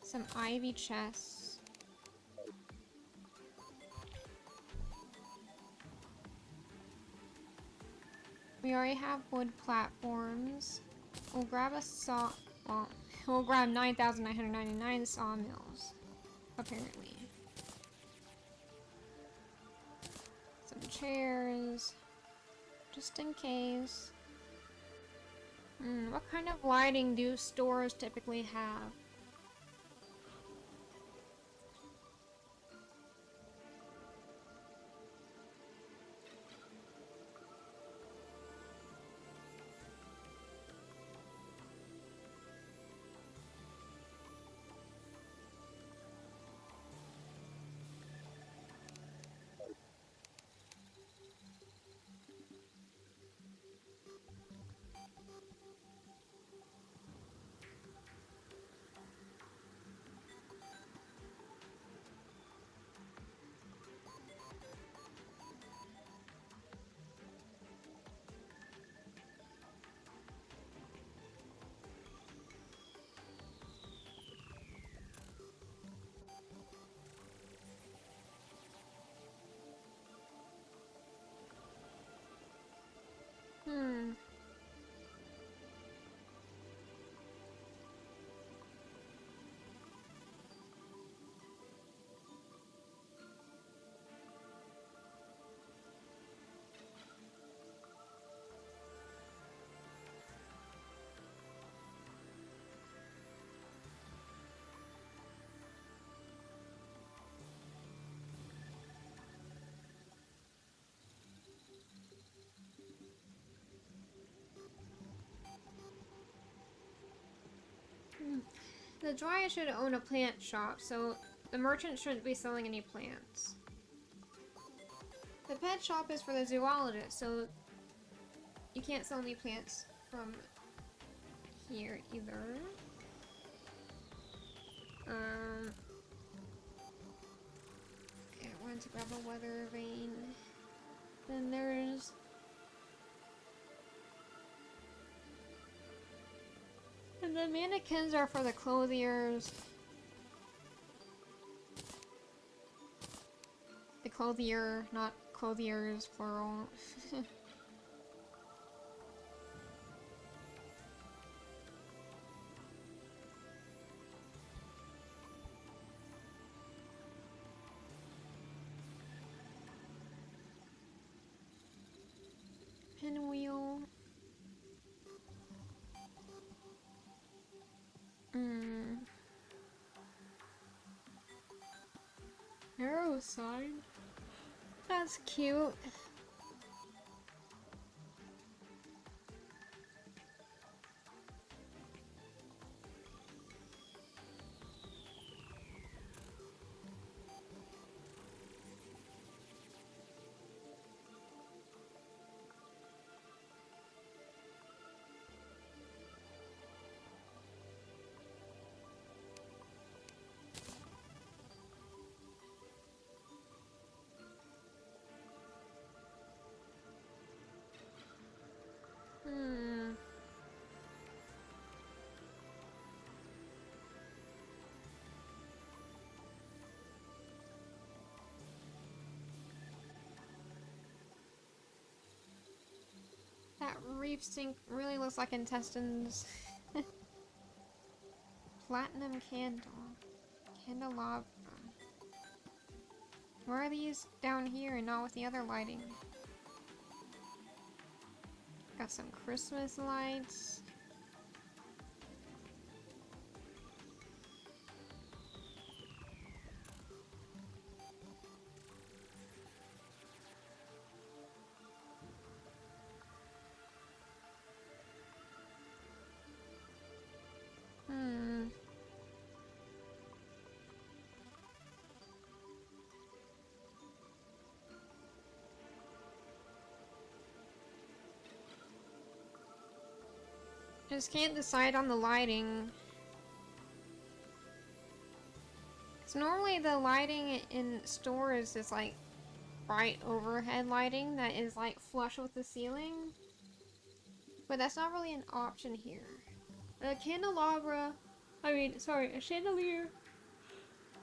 some ivy chests. We already have wood platforms. We'll grab a saw. Well, we'll grab 9,999 sawmills, apparently. Some chairs, just in case. What kind of lighting do stores typically have? The Dryad should own a plant shop, so the merchant shouldn't be selling any plants. The pet shop is for the zoologist, so you can't sell any plants from here either. Okay, I wanted to grab a weather vane. Then there's and the mannequins are for the clothiers. The clothier, not clothiers, plural. Pinwheel. Arrow sign. That's cute. That reef sink really looks like intestines. Platinum candle. Candelabra. Why are these down here and not with the other lighting? Got some Christmas lights. Just can't decide on the lighting. Cause normally the lighting in stores is like bright overhead lighting that is like flush with the ceiling. But that's not really an option here. A candelabra, a chandelier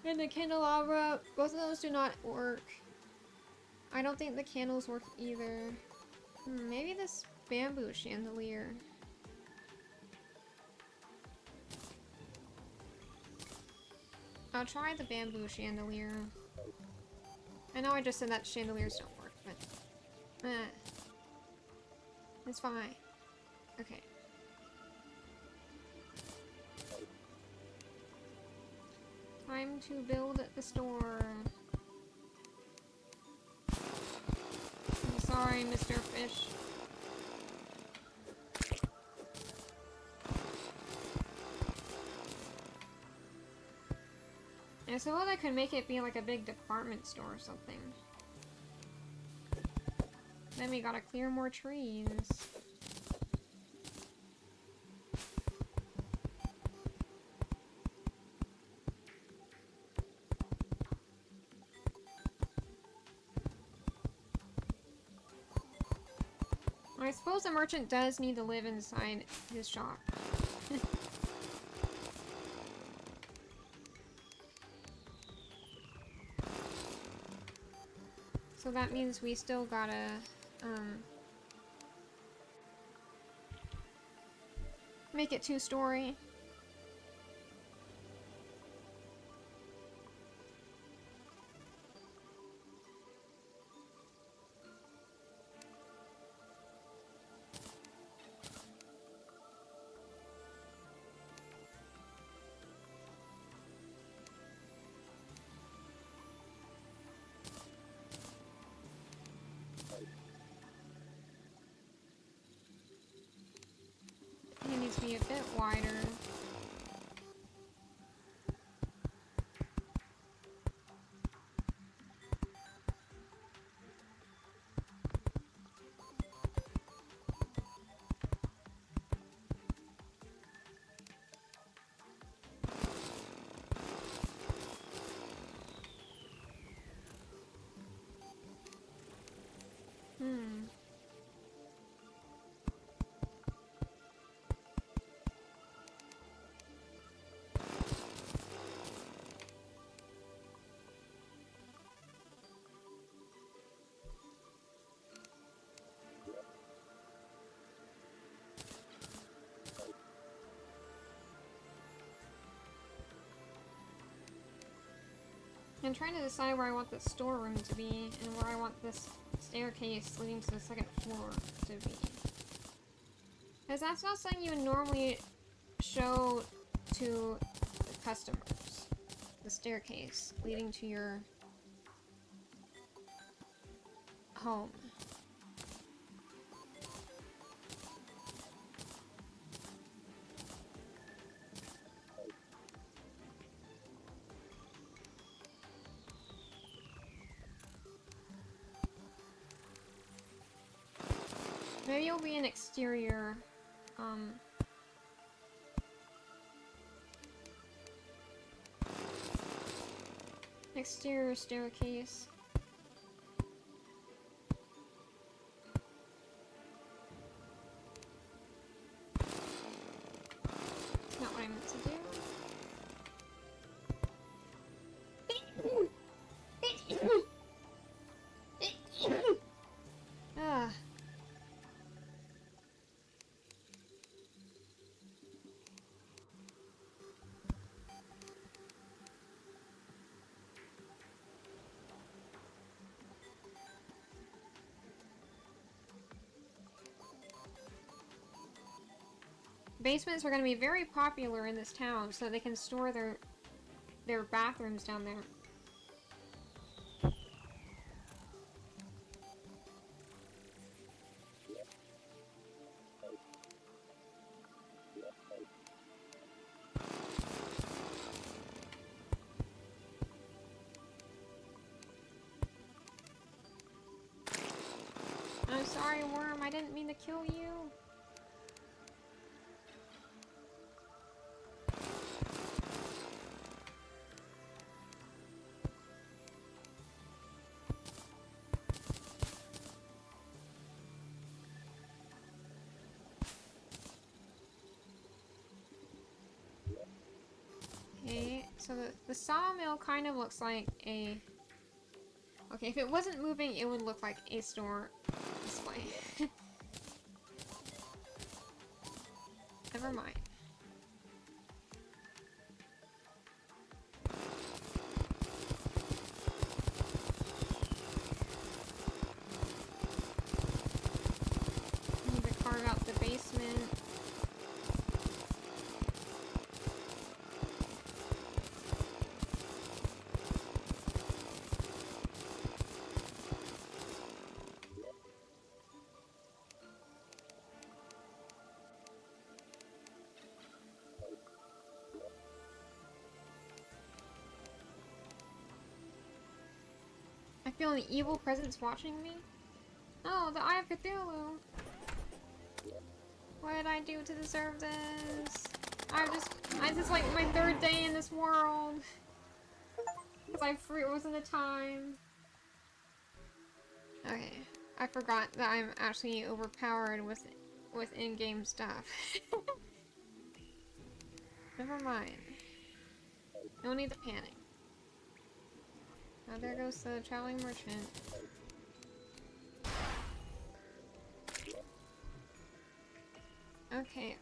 and the candelabra, both of those do not work. I don't think the candles work either. Maybe this bamboo chandelier. I'll try the bamboo chandelier. I know I just said that chandeliers don't work, but it's fine. Okay. Time to build the store. I'm sorry, Mr. Fish. I suppose I could make it be like a big department store or something. Then we gotta clear more trees. I suppose the merchant does need to live inside his shop. So that means we still gotta, make it 2-story. It needs to be a bit wider. I'm trying to decide where I want the storeroom to be and where I want this staircase leading to the second floor to be. Because that's not something you would normally show to the customers. The staircase leading to your home. Maybe it'll be an exterior, exterior staircase. It's not what I meant to do. Ugh. Basements are going to be very popular in this town, so they can store their bathrooms down there. I'm sorry, worm. I didn't mean to kill you. Okay, so the sawmill kind of looks like a... Okay, if it wasn't moving, it would look like a store display. Never mind. Need to carve out the basement. I feel an evil presence watching me. Oh, the Eye of Cthulhu. What did I do to deserve this? I just like my third day in this world. Because I froze in the time. Okay, I forgot that I'm actually overpowered with in-game stuff. Never mind. No need to panic. Oh, there goes the traveling merchant. Okay.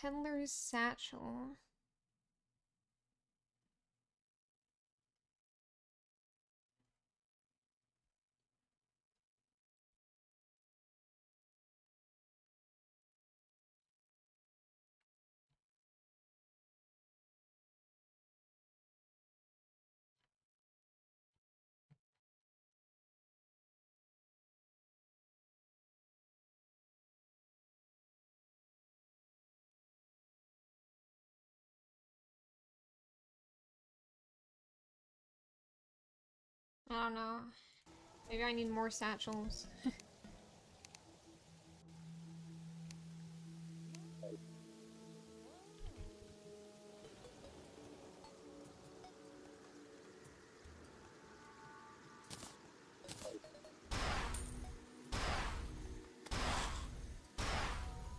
Peddler's satchel. I don't know. Maybe I need more satchels.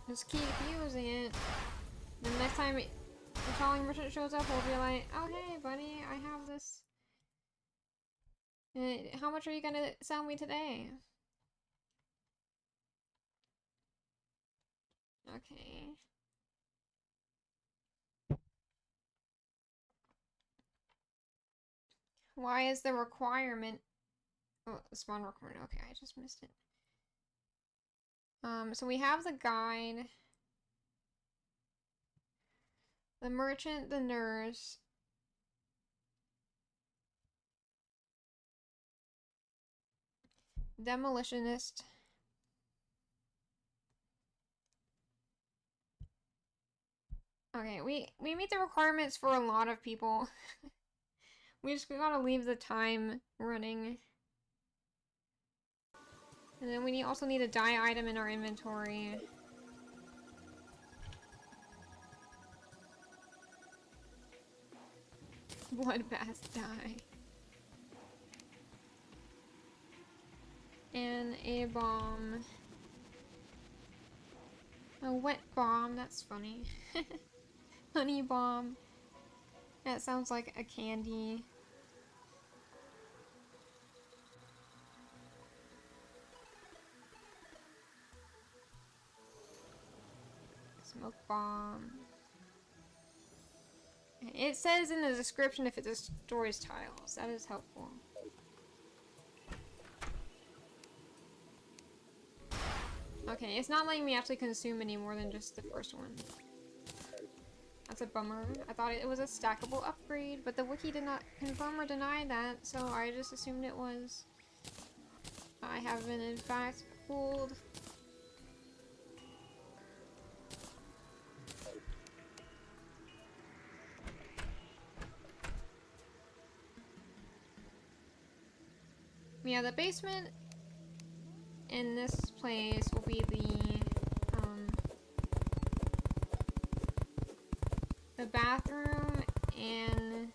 Just keep using it. The next time the traveling merchant shows up, we'll be like, oh hey buddy, I have this. How much are you gonna sell me today? Okay. Why is the requirement? Oh, the spawn requirement. Okay, I just missed it. So we have the guide, the merchant, the nurse. Demolitionist. Okay, we meet the requirements for a lot of people. We just gotta leave the time running. And then we also need a dye item in our inventory. Bloodbath dye. And a bomb. A wet bomb, that's funny. Honey bomb. That sounds like a candy. Smoke bomb. It says in the description if it destroys tiles. That is helpful. Okay, it's not letting me actually consume any more than just the first one. That's a bummer. I thought it was a stackable upgrade, but the wiki did not confirm or deny that, so I just assumed it was. I have been in fact fooled. Yeah, the basement in this place will be the bathroom and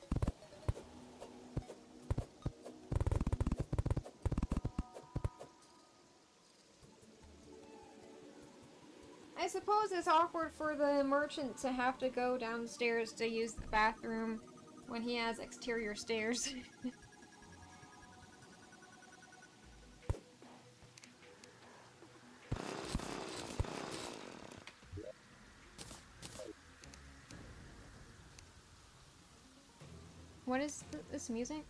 I suppose it's awkward for the merchant to have to go downstairs to use the bathroom when he has exterior stairs. What is this music?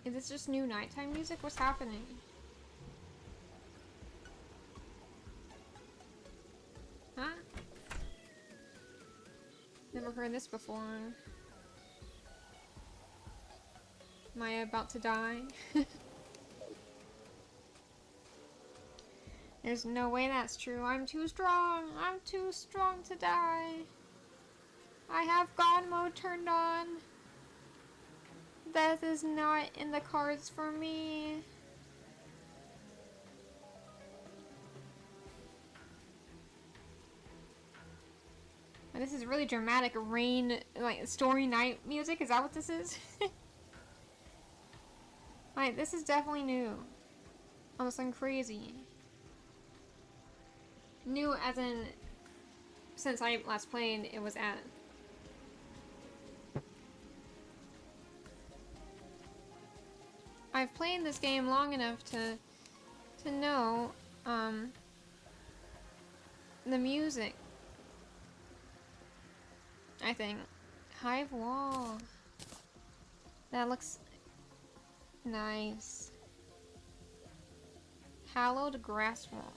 Is this just new nighttime music? What's happening? Huh? Never heard this before. Am I about to die? There's no way that's true. I'm too strong. I'm too strong to die. I have God mode turned on. Death is not in the cards for me. And this is really dramatic rain, like story night music. Is that what this is? Like, this is definitely new. Almost like crazy. New as in, since I last played, it was at. I've played this game long enough to know, the music. I think. Hive wall. That looks nice. Hallowed grass wall.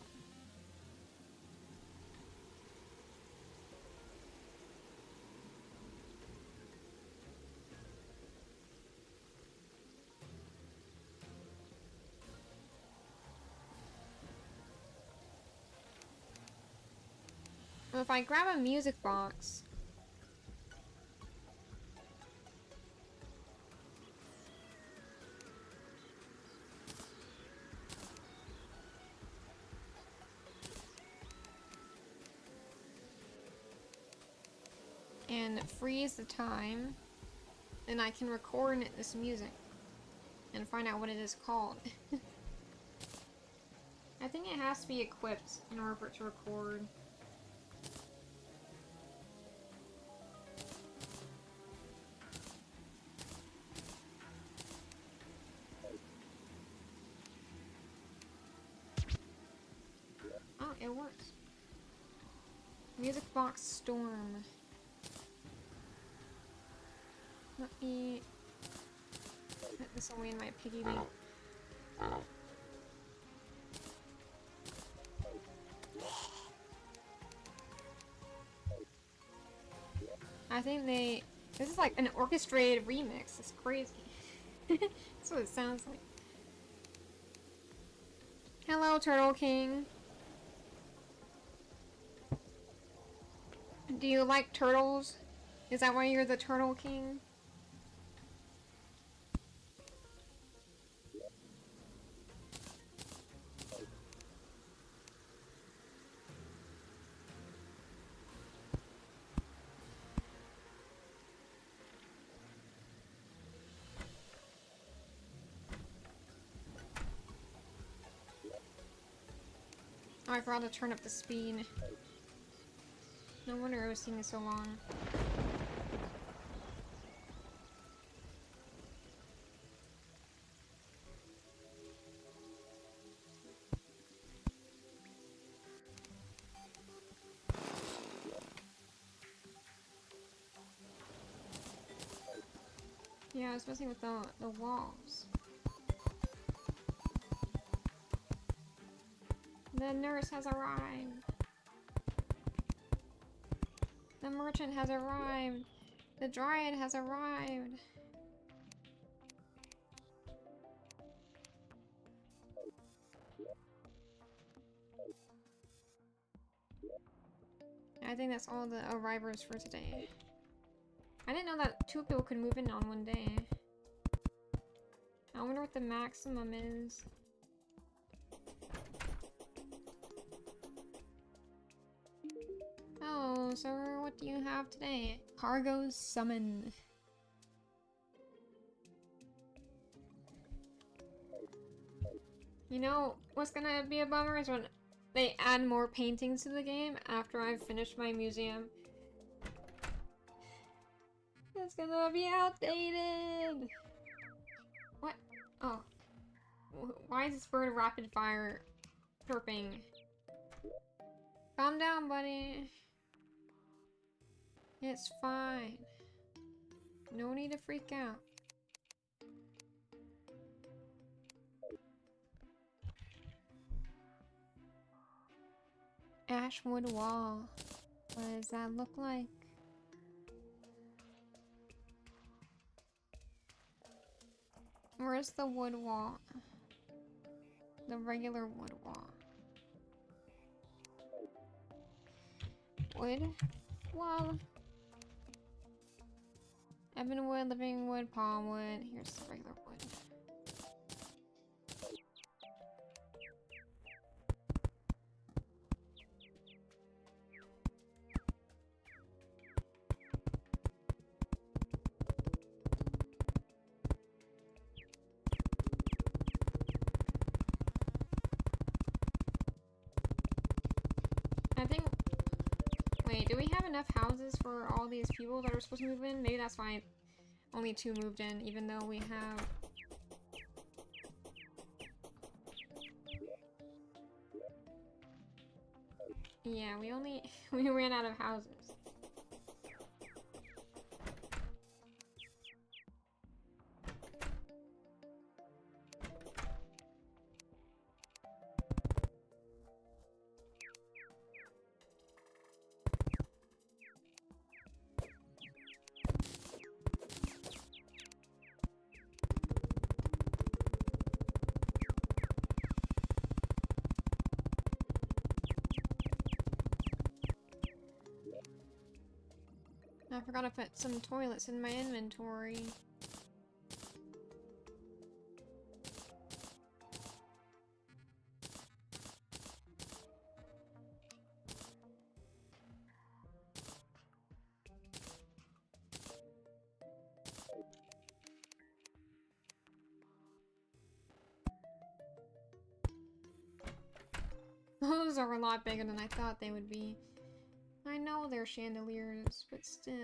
If I grab a music box, and freeze the time, then I can record this music and find out what it is called. I think it has to be equipped in order for it to record. Music box storm. Let me put this away in my piggy bank. I think this is like an orchestrated remix. It's crazy. That's what it sounds like. Hello, Turtle King. Do you like turtles? Is that why you're the Turtle King? Oh, I forgot to turn up the speed. No wonder it was taking so long. Yeah, I was messing with the walls. The nurse has arrived. The merchant has arrived. The dryad has arrived. I think that's all the arrivals for today. I didn't know that 2 people could move in on one day. I wonder what the maximum is. Oh, sir, what do you have today? Cargo summon. You know what's gonna be a bummer is when they add more paintings to the game after I've finished my museum. It's gonna be outdated! What? Oh. Why is this bird rapid fire chirping? Calm down, buddy. It's fine. No need to freak out. Ashwood wall. What does that look like? Where's the wood wall? The regular wood wall. Wood wall. Ebon wood, living wood, palm wood. Here's the regular wood. I think... Wait, do we have enough houses for all these people that are supposed to move in? Maybe that's why only 2 moved in, even though we have... Yeah, we ran out of houses. I forgot to put some toilets in my inventory. Those are a lot bigger than I thought they would be. I know they're chandeliers, but still...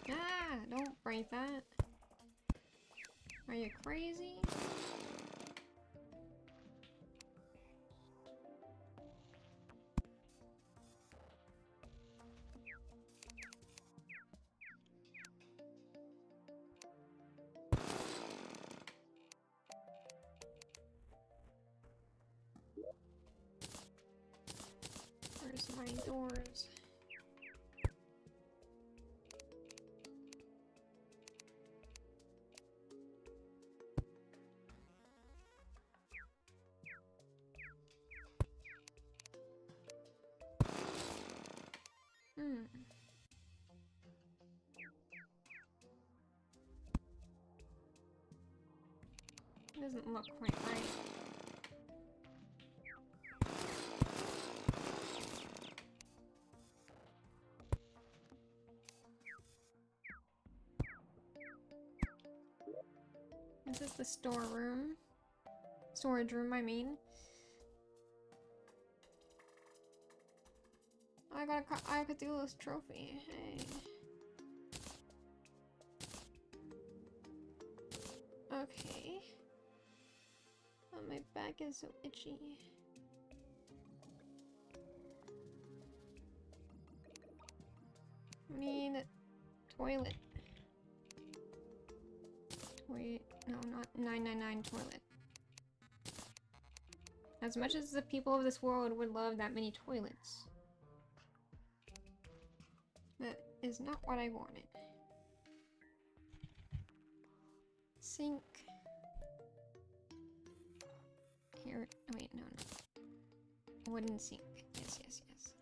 Ah, don't break that. Are you crazy? Where's my doors? Doesn't look quite right. This is the storeroom. Storage room, I mean. I got a Cthulhu's trophy. Hey. Okay. Oh, my back is so itchy. I mean, toilet. Wait, no, not 999 toilet. As much as the people of this world would love that many toilets, that is not what I wanted. Sink. Here, wait, no. Wooden sink. Yes, yes, yes.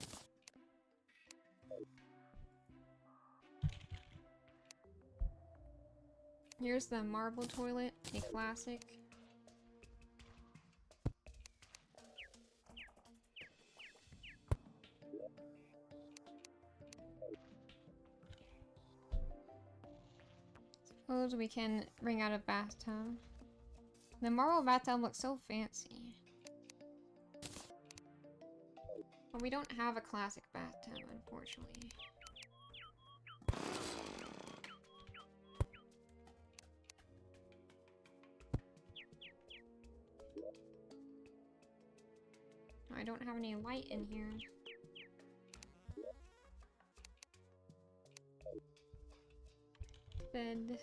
Here's the marble toilet, a classic. Suppose we can bring out a bathtub. The marble bathtub looks so fancy. But we don't have a classic bathtub, unfortunately. I don't have any light in here. Bed.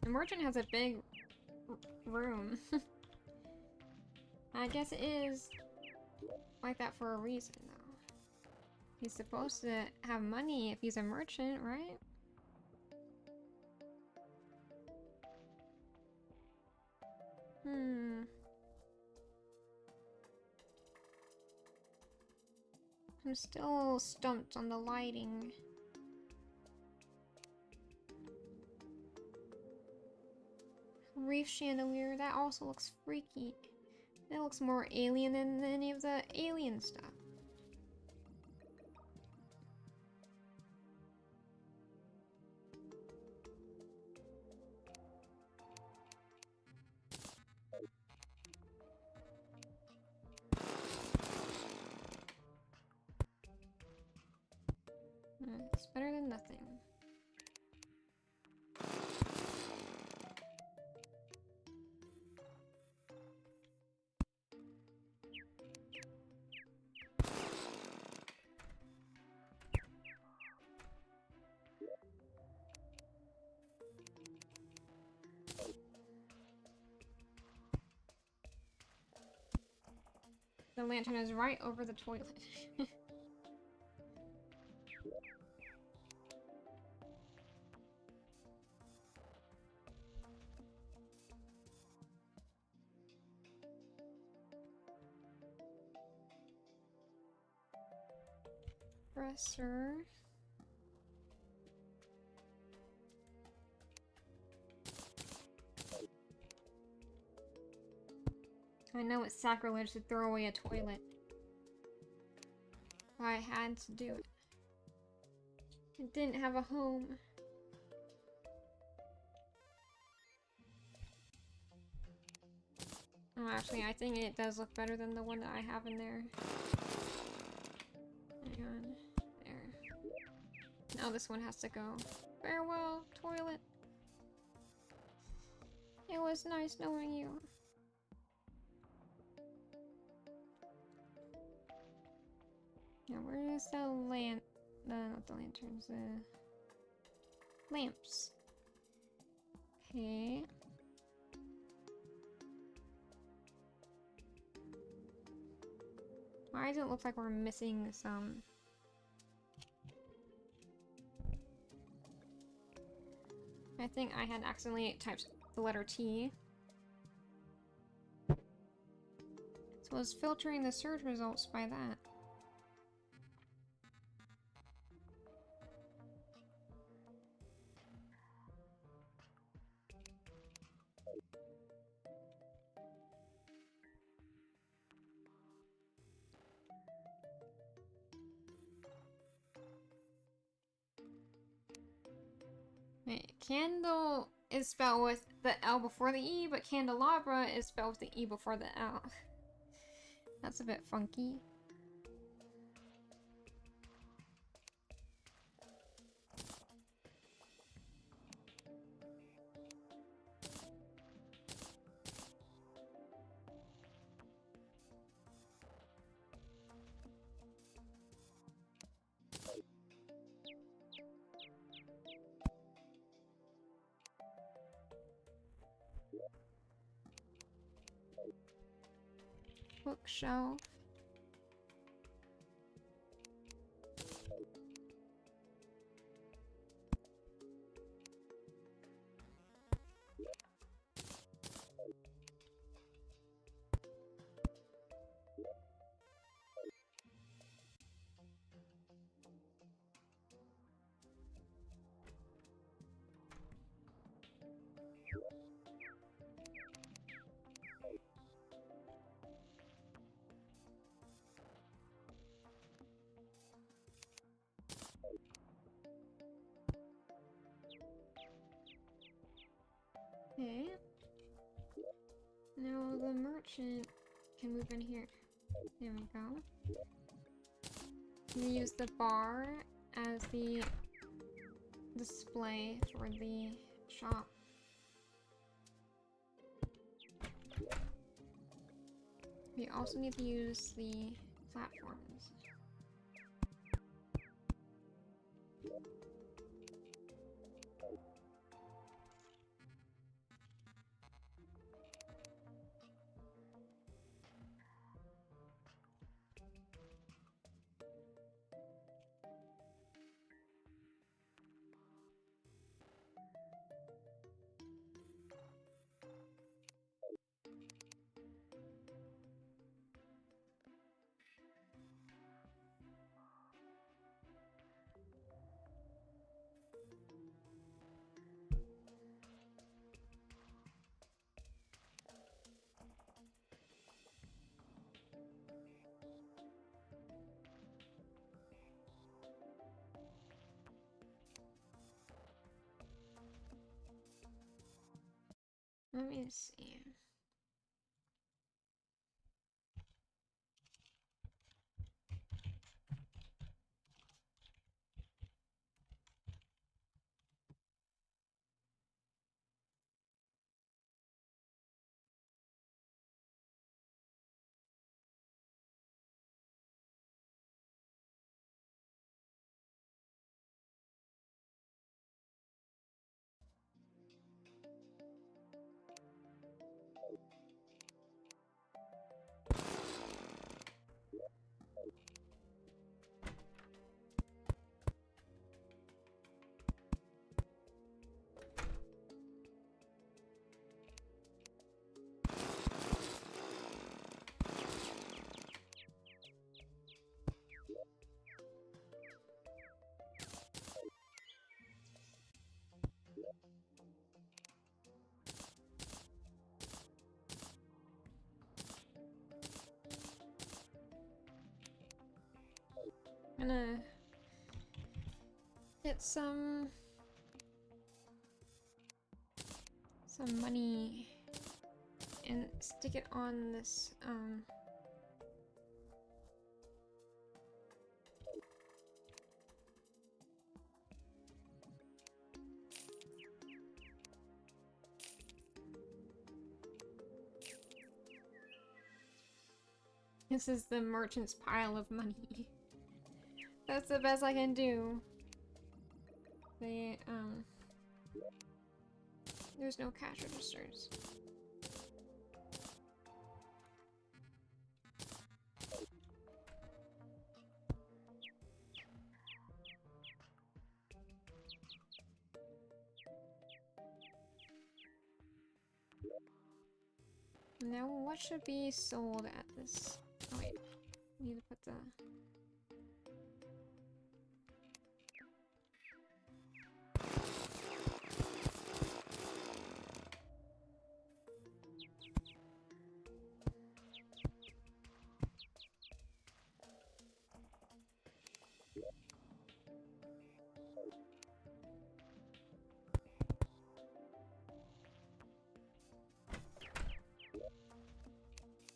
The merchant has a big room. I guess it is like that for a reason, though. He's supposed to have money if he's a merchant, right? I'm still stumped on the lighting. Reef chandelier, that also looks freaky. That looks more alien than any of the alien stuff. It's better than nothing. The lantern is right over the toilet. Dresser. I know it's sacrilege to throw away a toilet. But I had to do it. It didn't have a home. Oh, actually, I think it does look better than the one that I have in there. Oh, this one has to go. Farewell, toilet. It was nice knowing you. Now, where is the not the lanterns, the lamps. Okay. Why does it look like we're missing some? I think I had accidentally typed the letter T. So I was filtering the search results by that. Wait, candle is spelled with the L before the E, but candelabra is spelled with the E before the L. That's a bit funky. Bookshelf. Okay. Now the merchant can move in here. There we go. We use the bar as the display for the shop. We also need to use the platforms. Let me see. I'm gonna get some money and stick it on this This is the merchant's pile of money. That's the best I can do. They, there's no cash registers. Now, what should be sold at this? Oh wait, I need to put the...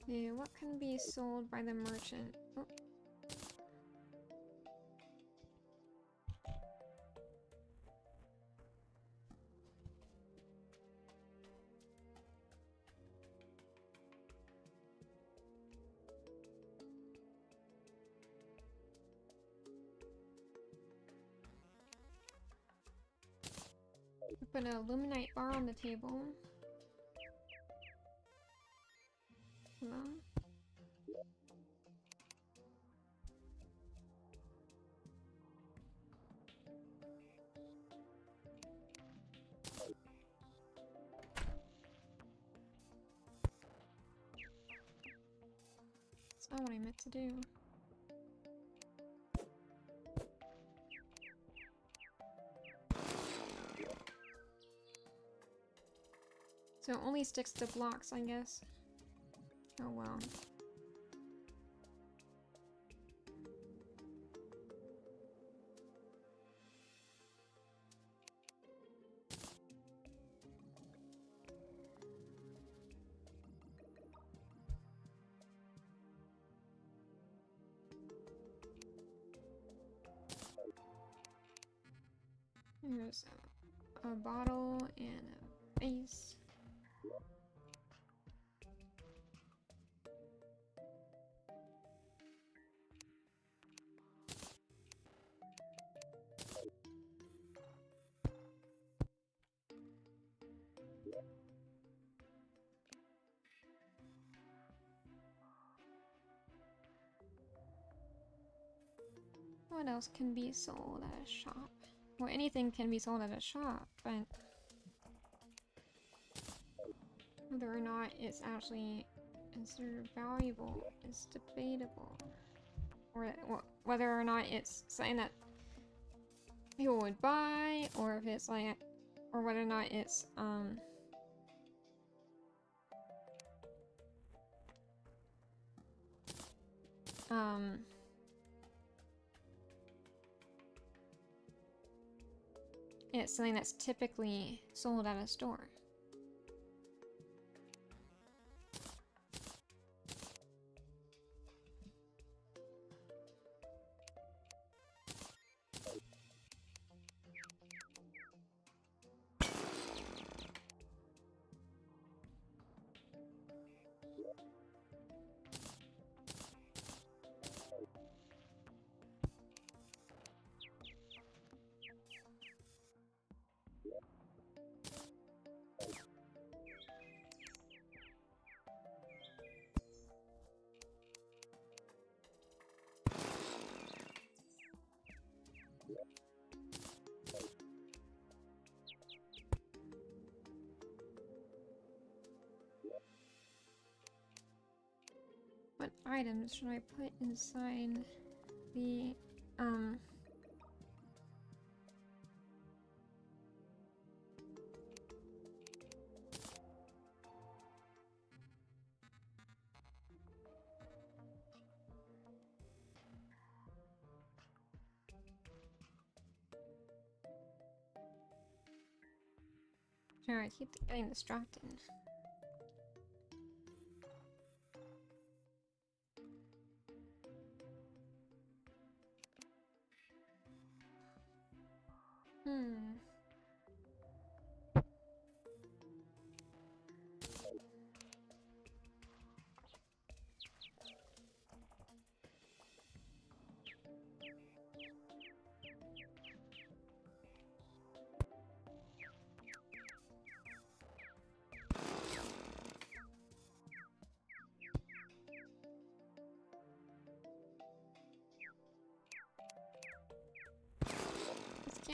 Yeah, what can be sold by the merchant? Oh. Put an illuminite bar on the table. Hello? That's not what I meant to do. So it only sticks to blocks, I guess. Oh well. There's a bottle and a vase. What else can be sold at a shop? Well, anything can be sold at a shop, but whether or not it's actually considered valuable is debatable. Or whether or not it's something that people would buy, or if it's like, or whether or not it's it's something that's typically sold at a store. What items should I put inside the, Sorry, I keep getting distracted. Hmm.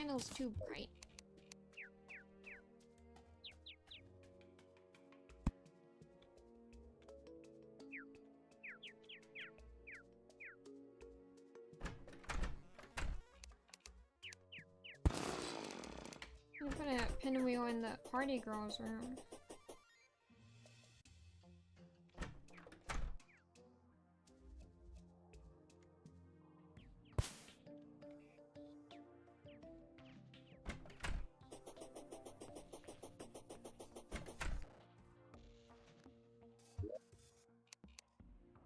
candle's too bright. I'm gonna put a pinwheel in the party girls' room.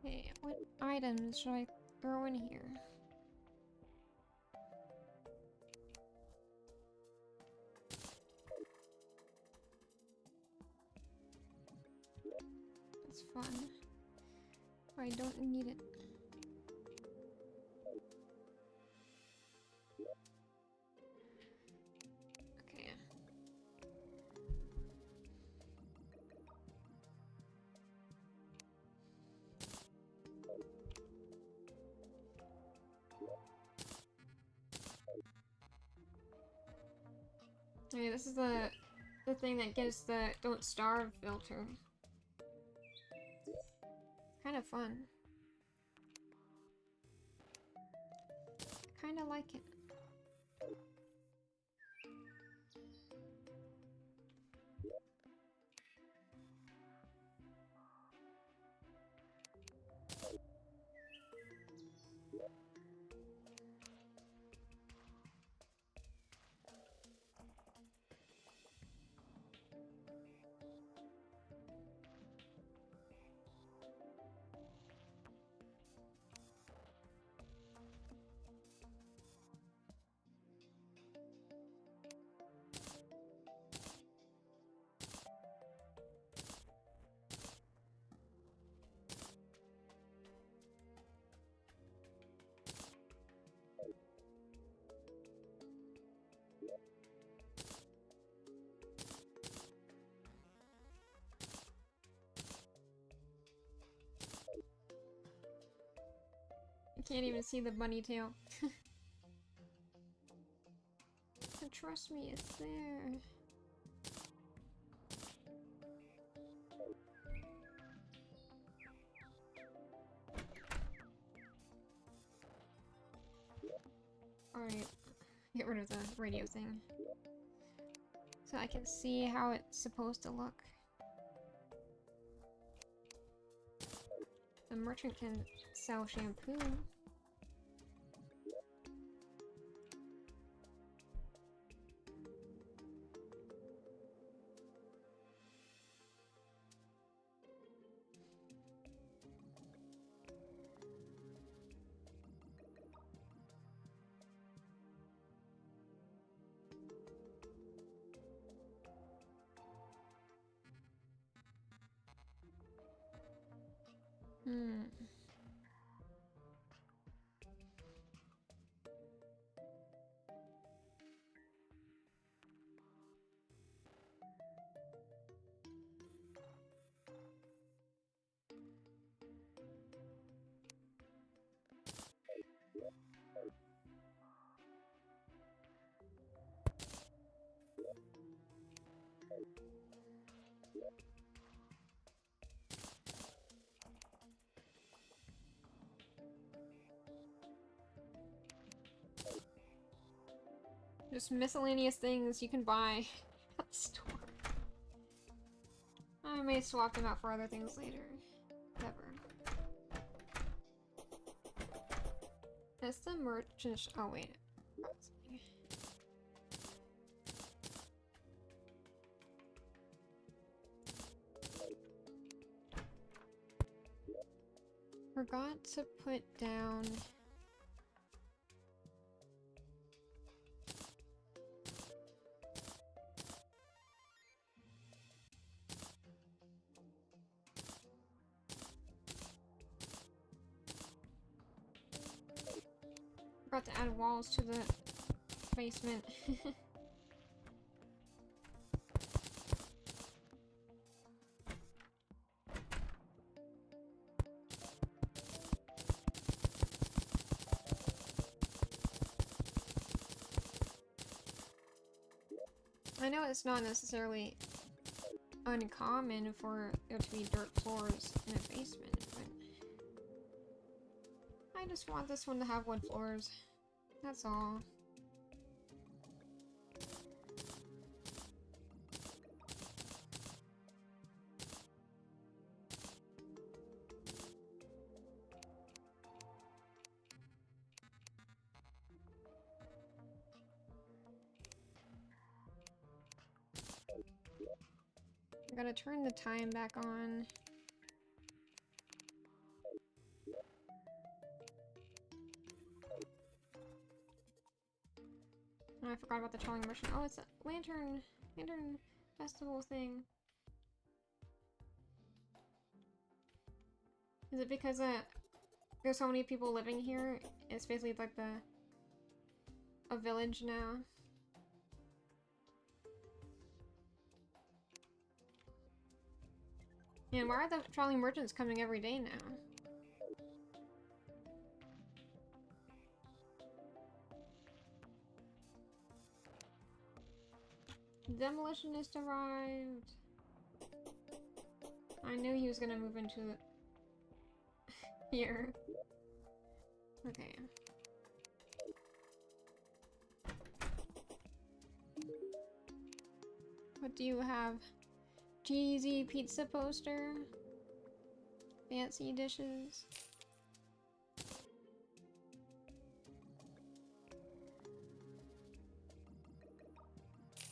Okay, what items should I throw in here? It's fun. I don't need it. Okay. Okay, this is the thing that gives the don't starve filter. Kind of fun. Kind of like it. I can't even see the bunny tail. But trust me, it's there. Alright, get rid of the radio thing. So I can see how it's supposed to look. The merchant can sell shampoo. Just miscellaneous things you can buy at the store. I may swap them out for other things later. Whatever. That's the merchant. Oh, wait. Forgot to put down. Forgot to add walls to the basement. I know it's not necessarily uncommon for there to be dirt floors in a basement, but I just want this one to have wood floors. That's all. I gotta turn the time back on. Oh, I forgot about the trolling merchant. Oh, it's a lantern festival thing. Is it because there's so many people living here? It's basically like a village now. And why are the trolling merchants coming every day now? Demolitionist arrived. I knew he was gonna move into here. Okay. What do you have? Cheesy pizza poster? Fancy dishes?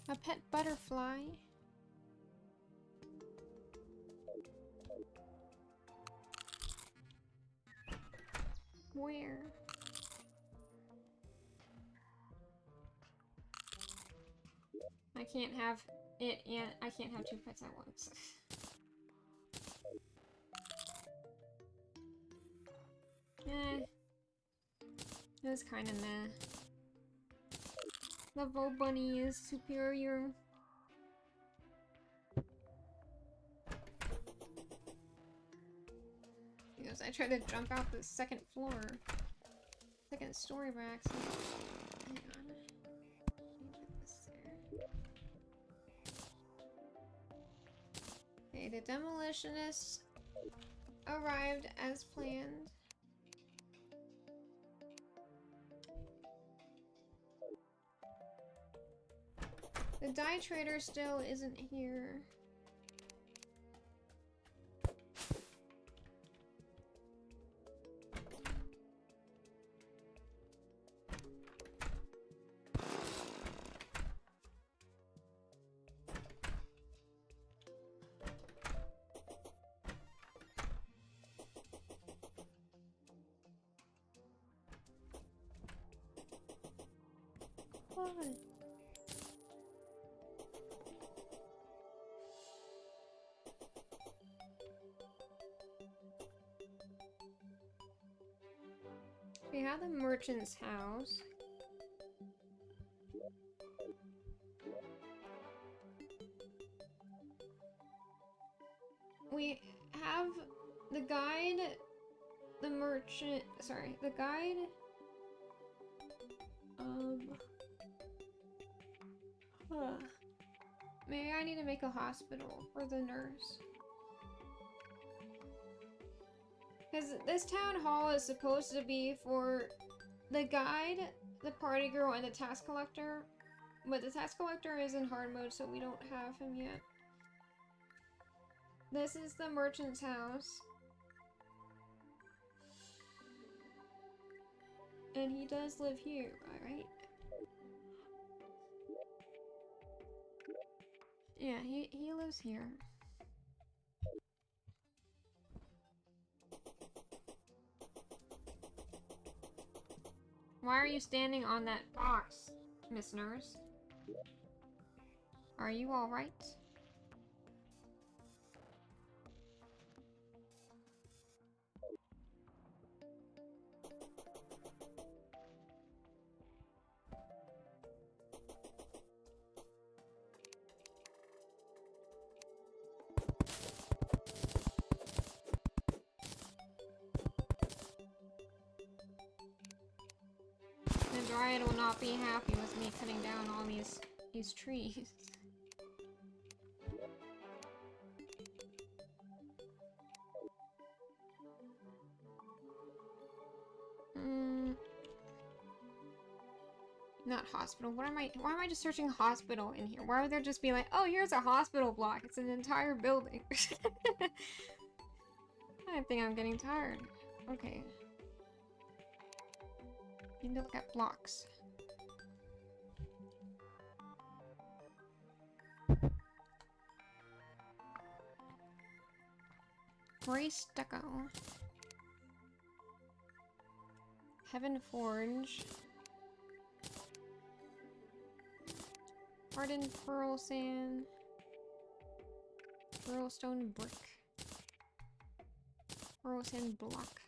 A pet butterfly? Where? I can't have it and I can't have two pets at once. Eh. That's kind of meh. The Vol Bunny is superior. Because I tried to jump out the second floor. Second story by accident. Hang on. Let me put this there. Okay, the demolitionists arrived as planned. The dye trader still isn't here. What? We have the merchant's house. We have the guide, the merchant, sorry, the guide, maybe I need to make a hospital for the nurse. Because this town hall is supposed to be for the guide, the party girl, and the task collector. But the task collector is in hard mode, so we don't have him yet. This is the merchant's house. And he does live here, right? Yeah, he lives here. Why are you standing on that box, Miss Nurse? Are you alright? The Dryad will not be happy with me cutting down all these trees. Not hospital. Why am I just searching hospital in here? Why would there just be like, oh, here's a hospital block? It's an entire building. I think I'm getting tired. Okay. Need to look at blocks. Gray stucco. Heaven Forge. Hardened pearl sand. Pearl stone brick. Pearl sand block.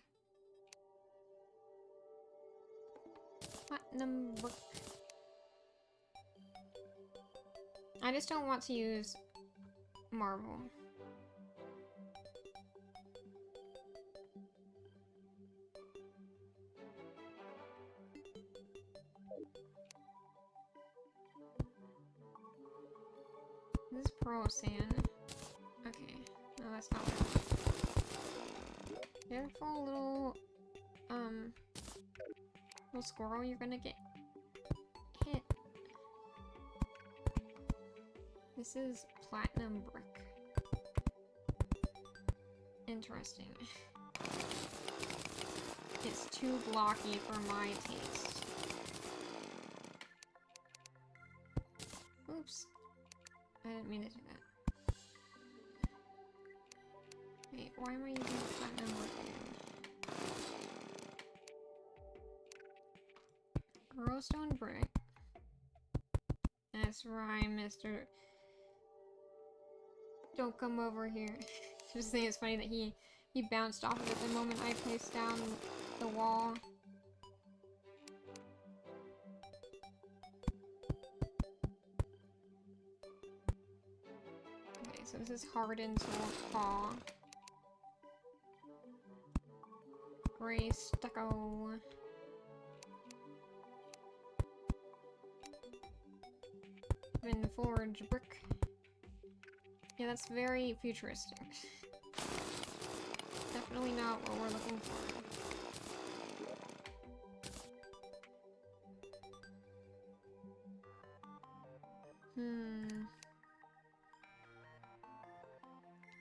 Platinum brick. I just don't want to use marble. This is pearl sand. Okay. No, that's not right. Careful, little squirrel, you're gonna get hit. This is platinum brick. Interesting. It's too blocky for my taste. Oops. I didn't mean to do that. Wait, why am I using platinum brick again? Pearlstone brick. That's right, mister. Don't come over here. Just think it's funny that he bounced off of it the moment I placed down the wall. Okay, so this is hardened paw. Gray stucco. Heaven Forge brick. Yeah, that's very futuristic. Definitely not what we're looking for.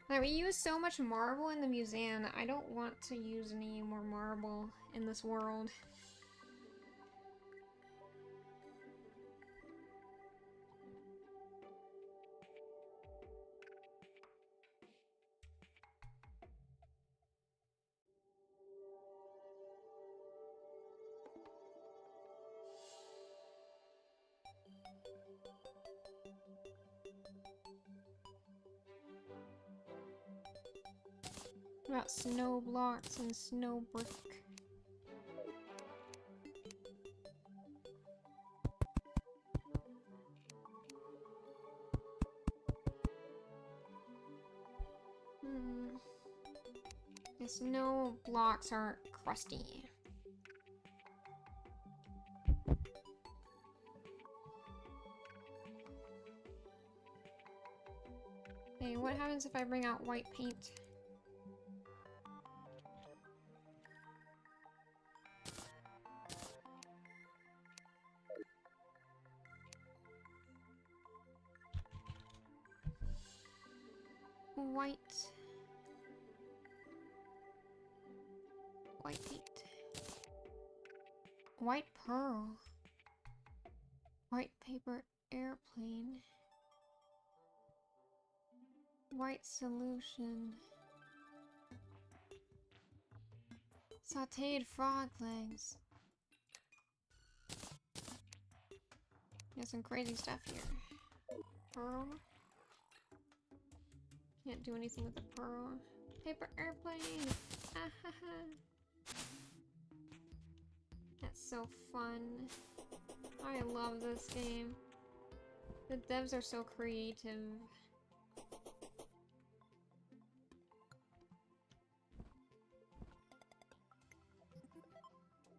Now, we use so much marble in the museum. I don't want to use any more marble in this world. What about snow blocks and snow brick? The snow blocks are crusty. Hey, what happens if I bring out white paint? White paint. White pearl. White paper airplane. White solution. Sauteed frog legs. There's some crazy stuff here. Pearl. Can't do anything with the pearl. Paper airplane. That's so fun. I love this game. The devs are so creative.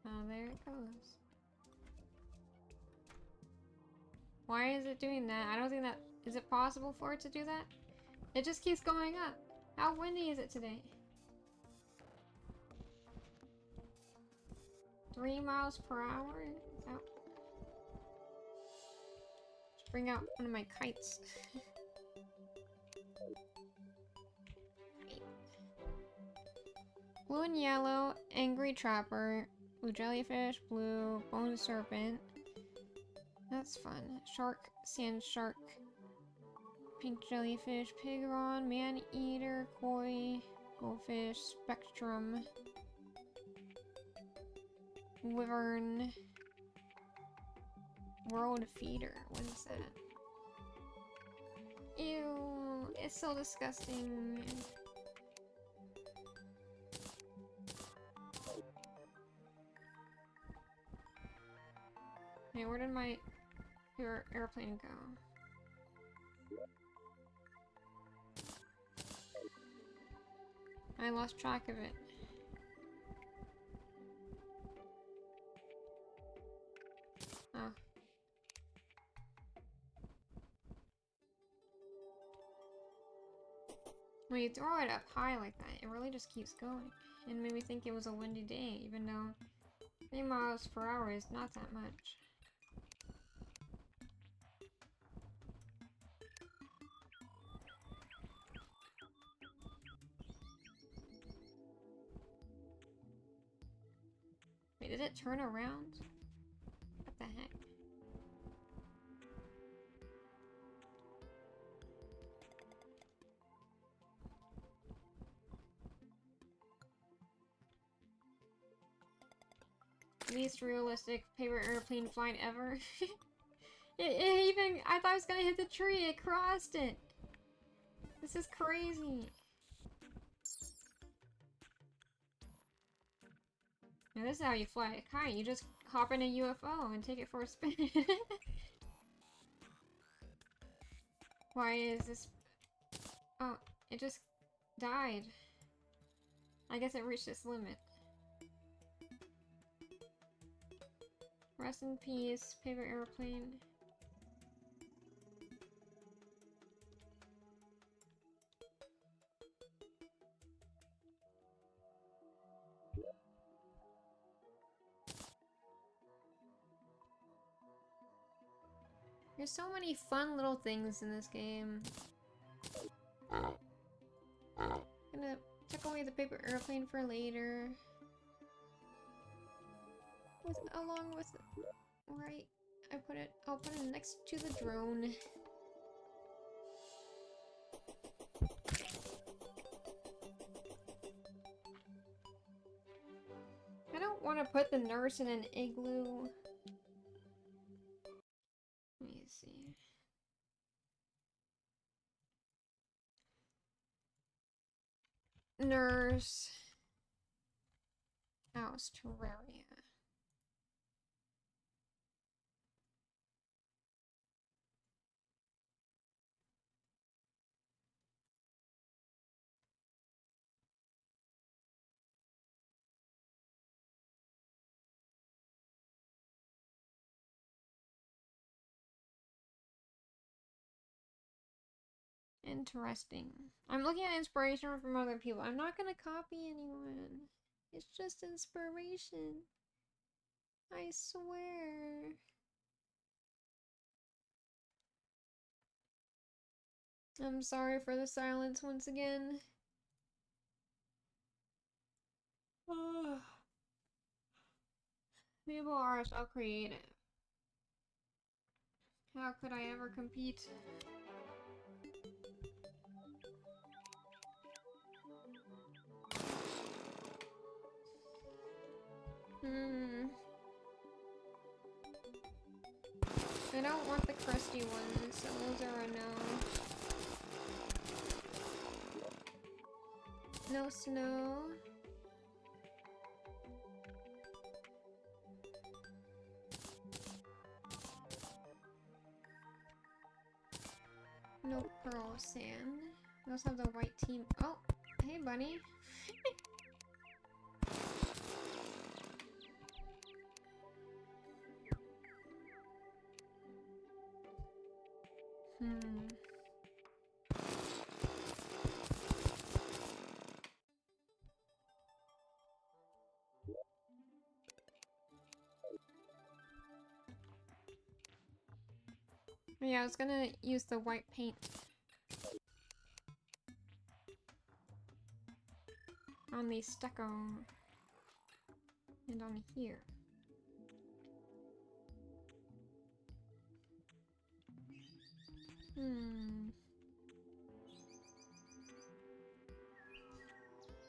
Oh, there it goes. Why is it doing that? I don't think that... Is it possible for it to do that? It just keeps going up. How windy is it today? 3 miles per hour? Is that... bring out one of my kites. Blue and yellow, angry trapper, blue jellyfish, blue bone serpent. That's fun. Shark, sand shark, pink jellyfish, pigron, man eater, koi, goldfish, spectrum, wyvern, world feeder. What is that? Ew, it's so disgusting. Hey, where did my airplane go? I lost track of it. Oh. When you throw it up high like that, it really just keeps going. It made me think it was a windy day, even though 3 miles per hour is not that much. Wait, did it turn around? What the heck? Least realistic paper airplane flight ever. it even, I thought I was gonna hit the tree, it crossed it. This is crazy. Now this is how you fly a kite. You just hop in a UFO and take it for a spin. Why is this... Oh, it just died. I guess it reached its limit. Rest in peace, paper airplane. There's so many fun little things in this game. Gonna tuck away the paper airplane for later. Along with right, I'll put it next to the drone. I don't want to put the nurse in an igloo. Let me see. Nurse. House Terraria. Interesting. I'm looking at inspiration from other people. I'm not gonna copy anyone. It's just inspiration. I swear. I'm sorry for the silence once again. People are so creative. How could I ever compete? I don't want the crusty ones, so those are a no. No snow. No pearl sand. We also have the white team. Oh, hey bunny. Yeah, I was gonna use the white paint on the stucco and on here.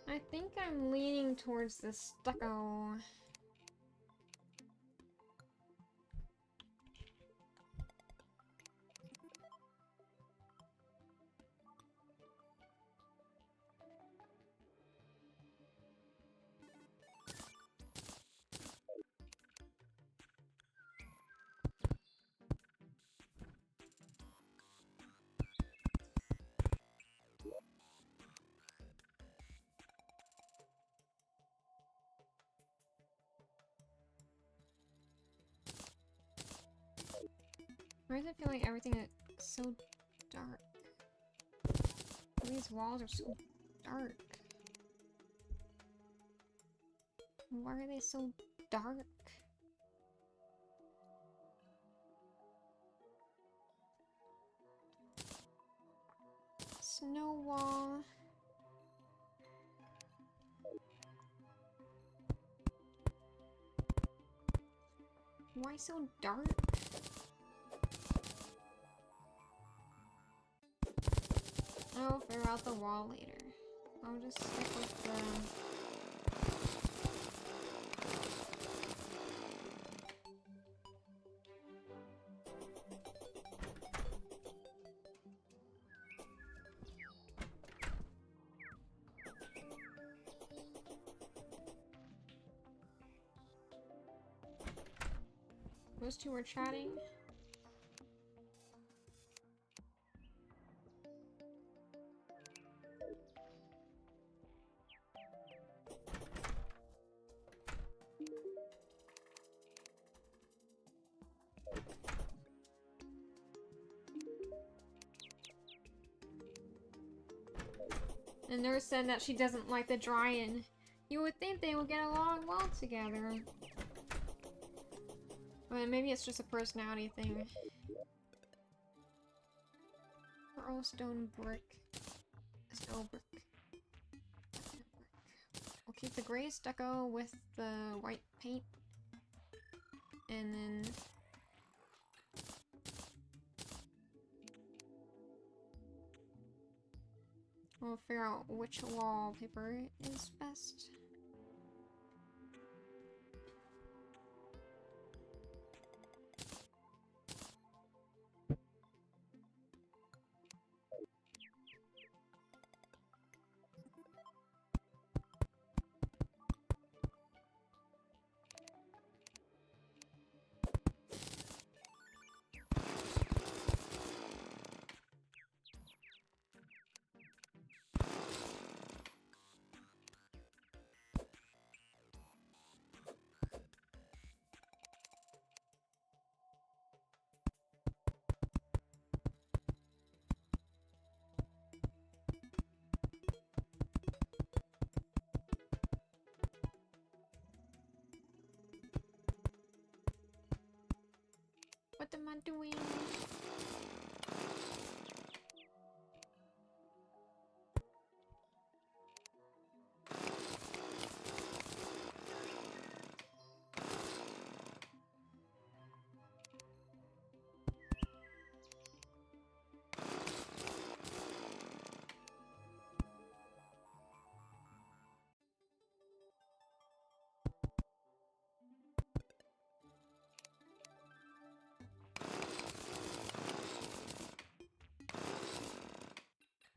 I think I'm leaning towards the stucco. Why does it feel like everything is so dark? These walls are so dark. Why are they so dark? Snow wall. Why so dark? I'll figure out the wall later. I'll just stick with the... Those two were chatting. And Nurse said that she doesn't like the drying. You would think they would get along well together. But maybe it's just a personality thing. Pearl stone brick. Stone brick. We'll keep the gray stucco with the white paint. And then... we'll figure out which wallpaper is best. What am I doing?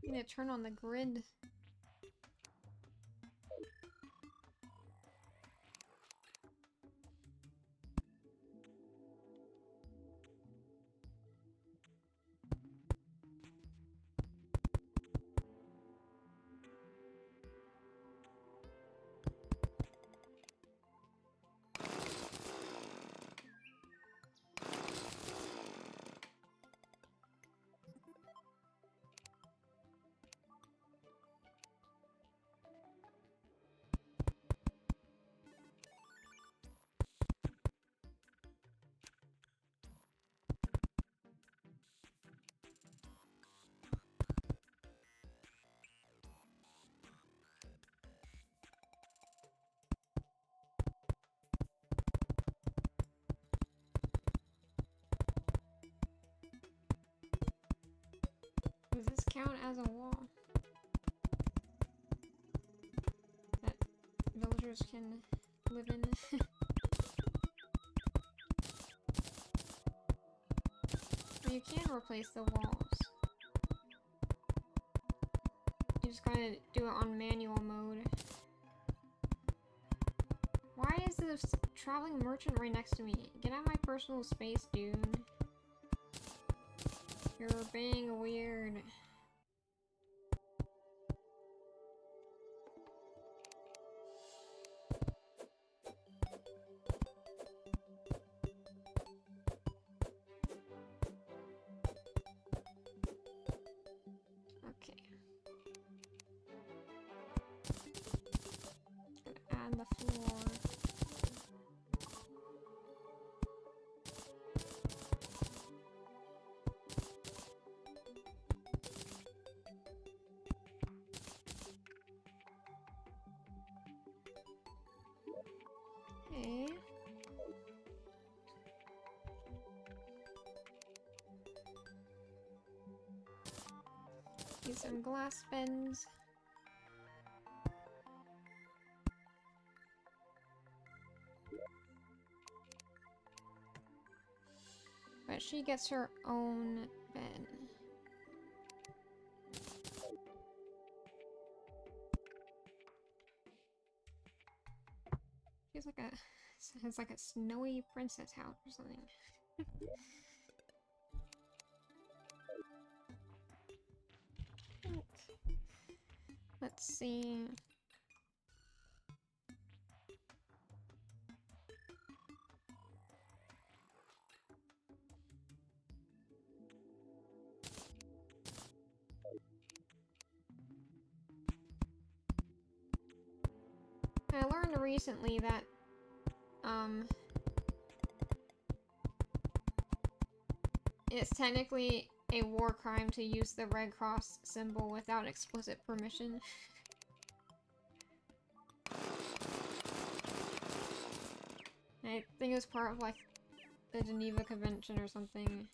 I need to turn on the grid. count as a wall that villagers can live in? You can replace the walls. You just gotta do it on manual mode. Why is this traveling merchant right next to me? Get out of my personal space, dude. You're being weird. Okay. Gonna add the floor. Okay. Use some glass bends. But she gets her own bed. She's like it's like a snowy princess house or something. Let's see. I learned recently that it's technically a war crime to use the Red Cross symbol without explicit permission. I think it was part of like the Geneva Convention or something.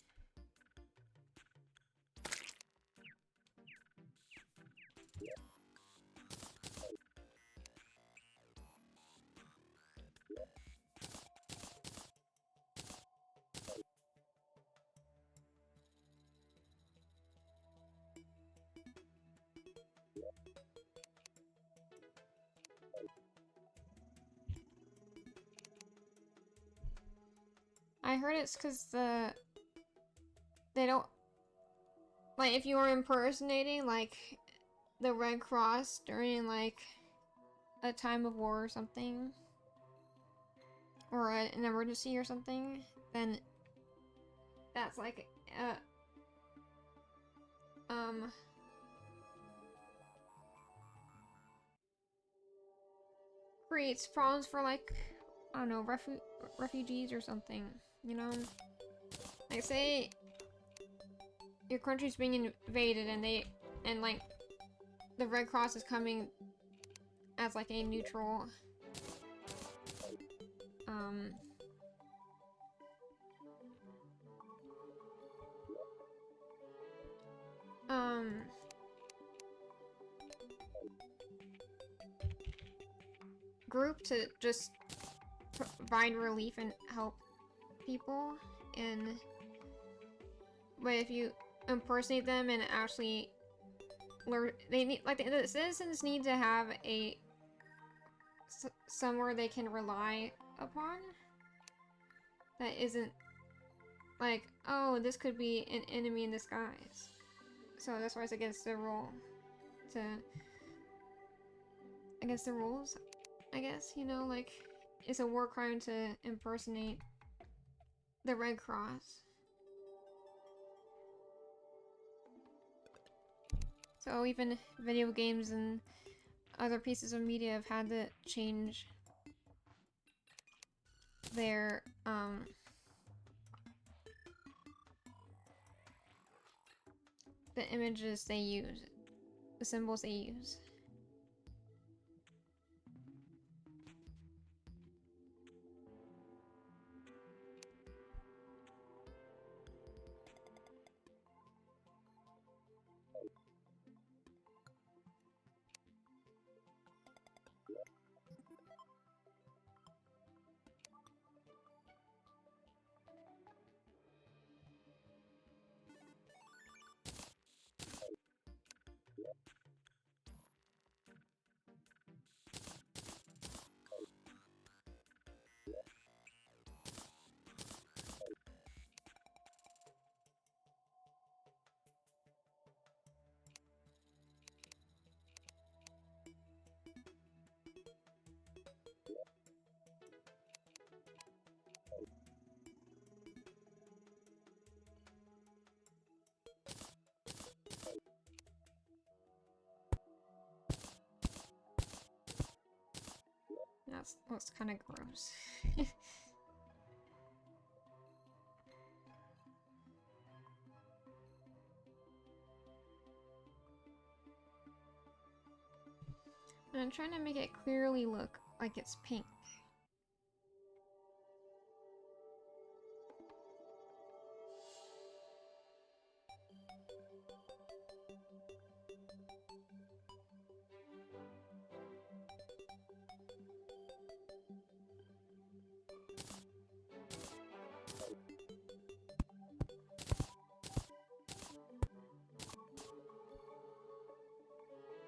I heard it's because they don't, like, if you were impersonating, like, the Red Cross during, like, a time of war or something, or an emergency or something, then that's, like, creates problems for, like, I don't know, refugees or something, you know? Like, say your country's being invaded and like, the Red Cross is coming as, like, a neutral, group to just provide relief and help people, but if you impersonate them and actually learn, they need, like, the citizens need to have somewhere they can rely upon that isn't like, oh, this could be an enemy in disguise. So that's why it's against the rule against the rules, I guess, you know, like, it's a war crime to impersonate the Red Cross. So even video games and other pieces of media have had to change their, the images they use, the symbols they use. that looks kind of gross. And I'm trying to make it clearly look like it's pink.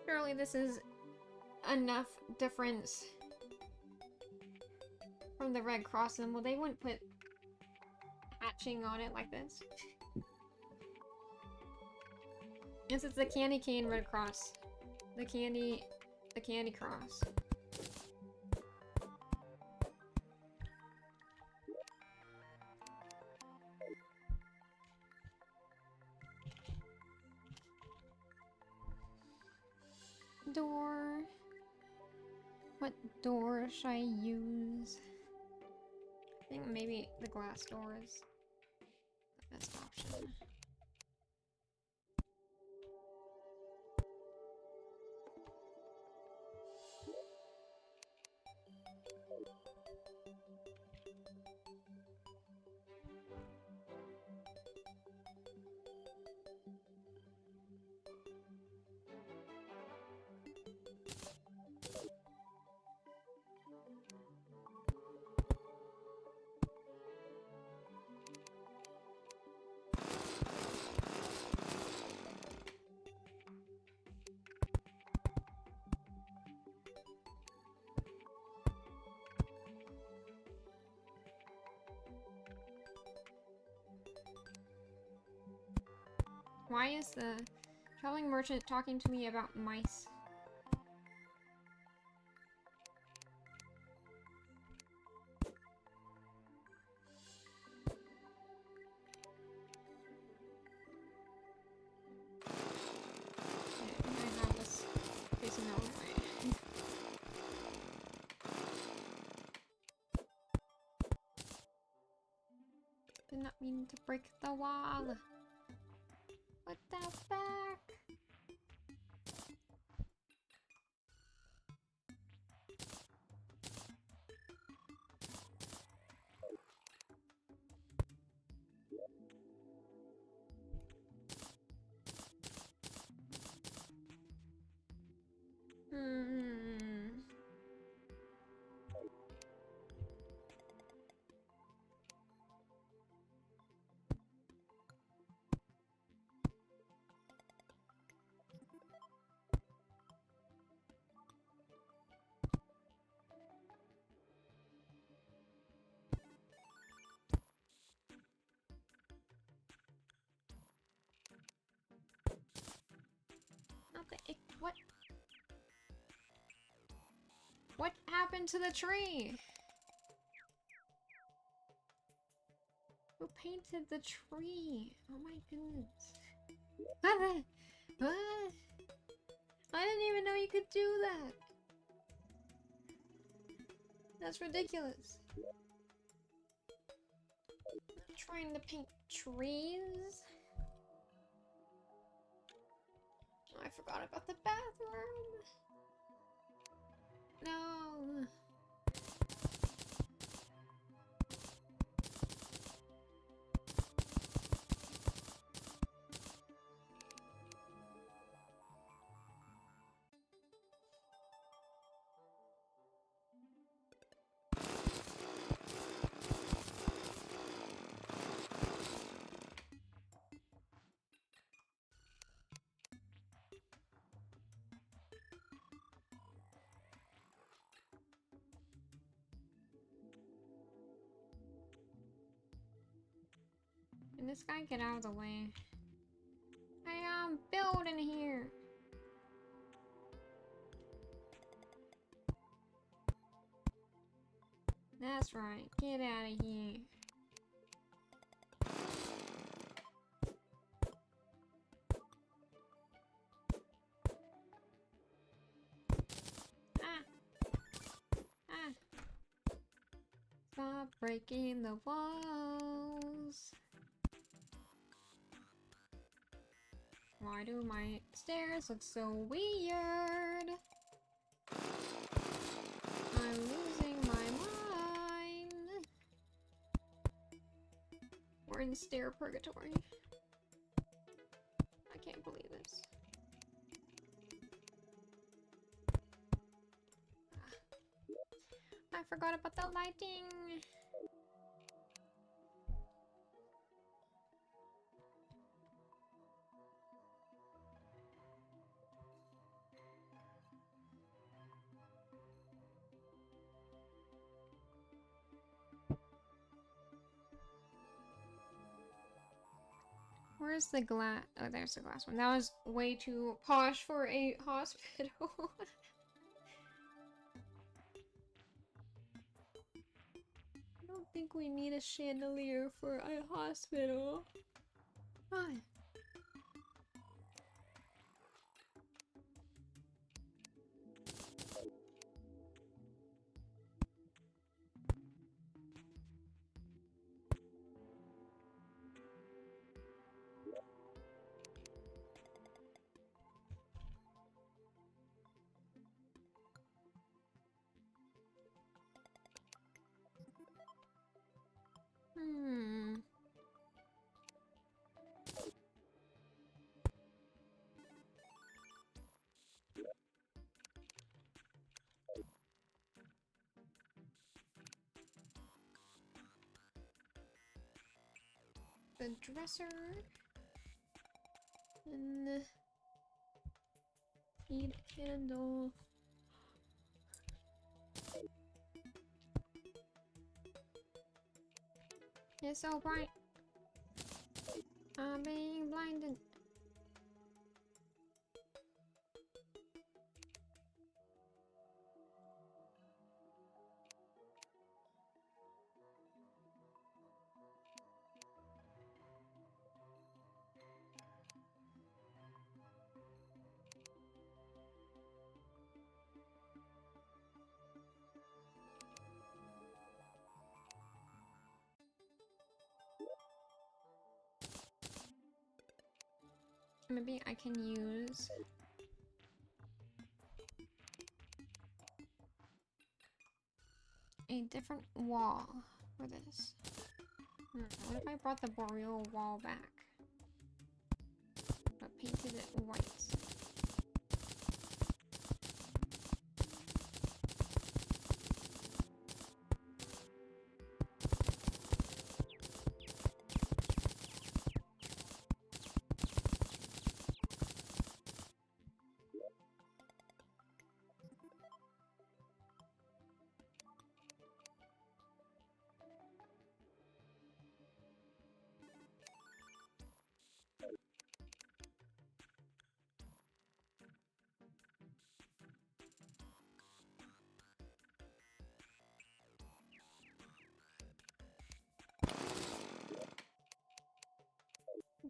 Surely this is enough difference from the Red Cross symbol. They wouldn't put hatching on it like this. This is the candy cane Red Cross. The candy cross. Door. What door should I use? I think maybe the glass door is the best option. Why is the traveling merchant talking to me about mice? I have this facing the wrong way. Did not mean to break the wall. What the fuck? Not the what? What happened to the tree? Who painted the tree? Oh my goodness. What? I didn't even know you could do that. That's ridiculous. I'm trying to paint trees. Oh, I forgot about the bathroom. No. Can this guy get out of the way? I am building here. That's right. Get out of here. Ah. Ah. breaking the walls. Why do my stairs look so weird? I'm losing my mind. We're in stair purgatory. I can't believe this. I forgot about the lighting. Where's the glass? Oh, there's the glass one. That was way too posh for a hospital. I don't think we need a chandelier for a hospital. Why? The dresser. And need a candle. It's so bright. I'm being blinded. Maybe I can use a different wall for this. What if I brought the boreal wall back, but painted it white?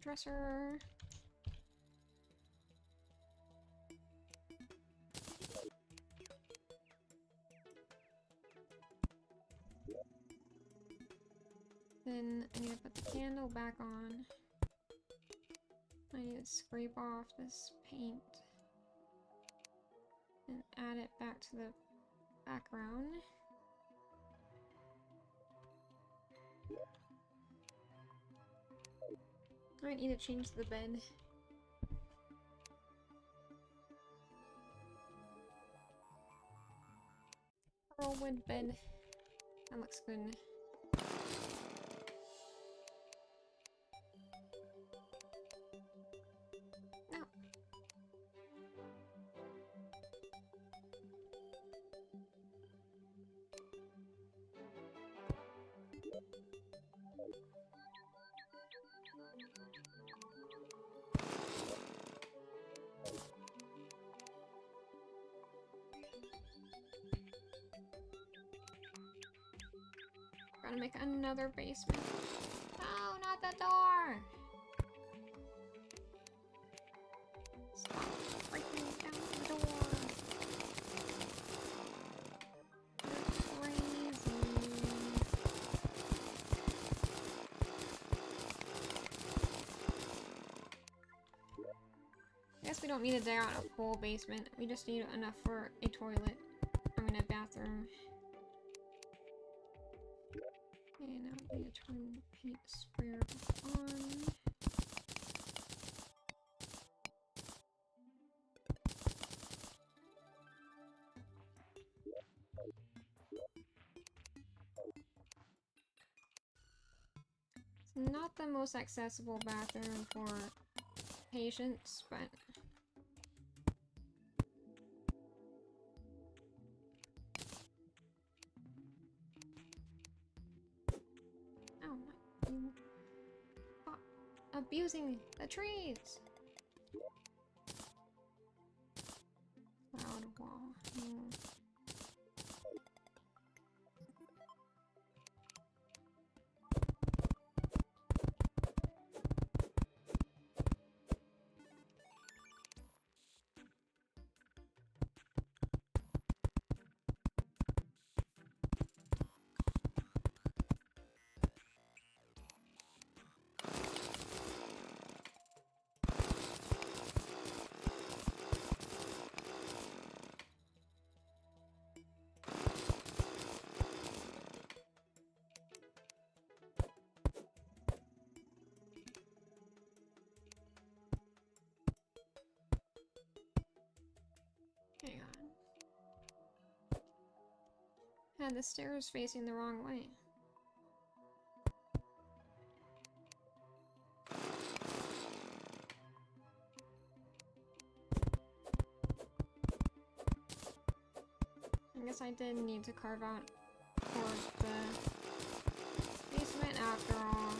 Dresser. Then I need to put the candle back on. I need to scrape off this paint and add it back to the background. I need to change the bed. Pearl wood bed. That looks good. No. Gotta make another basement. Oh, not the door! Stop breaking down the door. You're crazy. We don't need to dig out a full basement. We just need enough for a toilet. I mean, a bathroom. Okay, now we need to turn the paint sprayer back on. It's not the most accessible bathroom for patients, but oh my, you abusing the trees. Cloud wall. Hang on. Had the stairs facing the wrong way. I guess I did need to carve out towards the basement after all.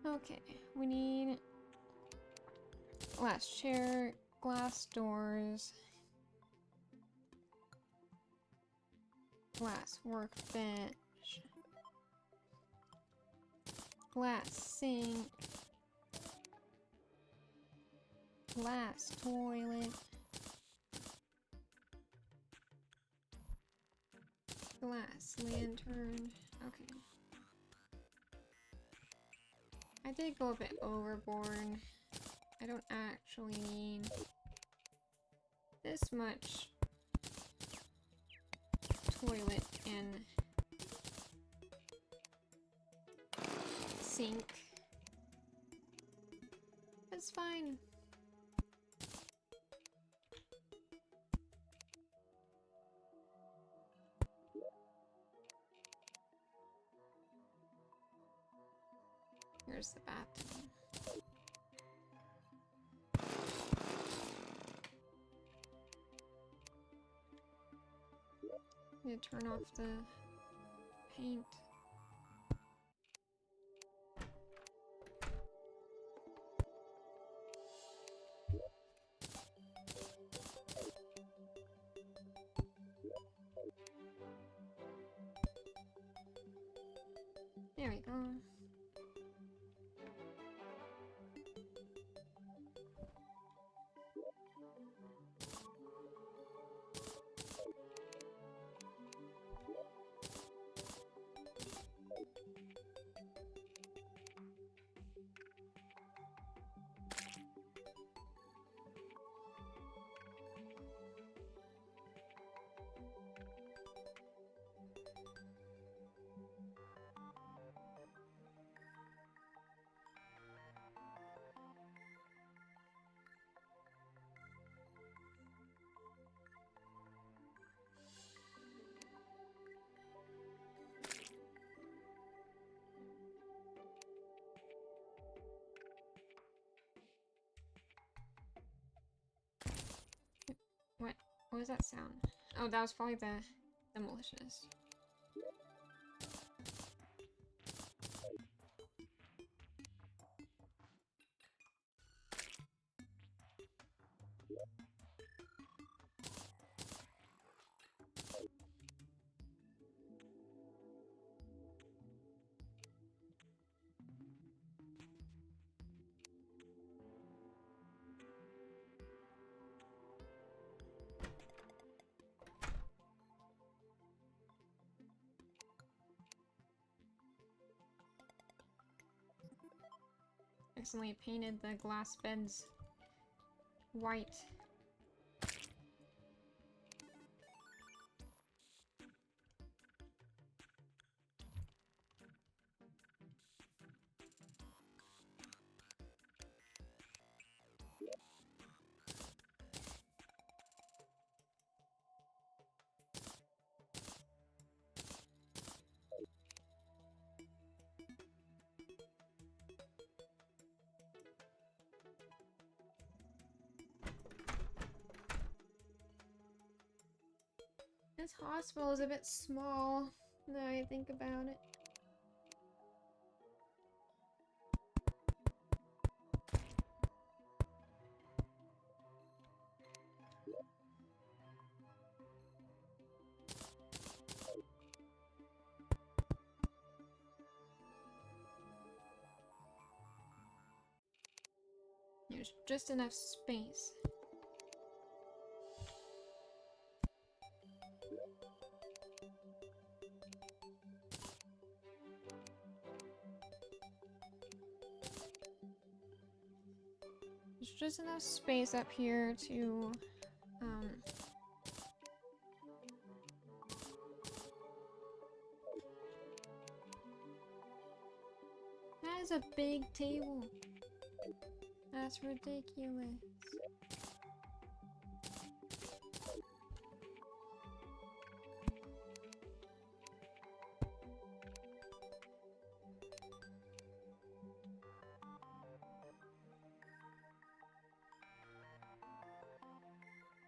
Okay, we need glass chair, glass doors, glass workbench, glass sink, glass toilet, glass lantern. Okay. I did go a bit overboard. I don't actually need this much toilet and sink. It's fine. Here's the bathroom. Need to turn off the paint. There we go. What was that sound? Oh, that was probably the demolitionist. accidentally painted the glass beds white. This hospital is a bit small, now I think about it. There's just enough space. There's just enough space up here to, that is a big table. That's ridiculous.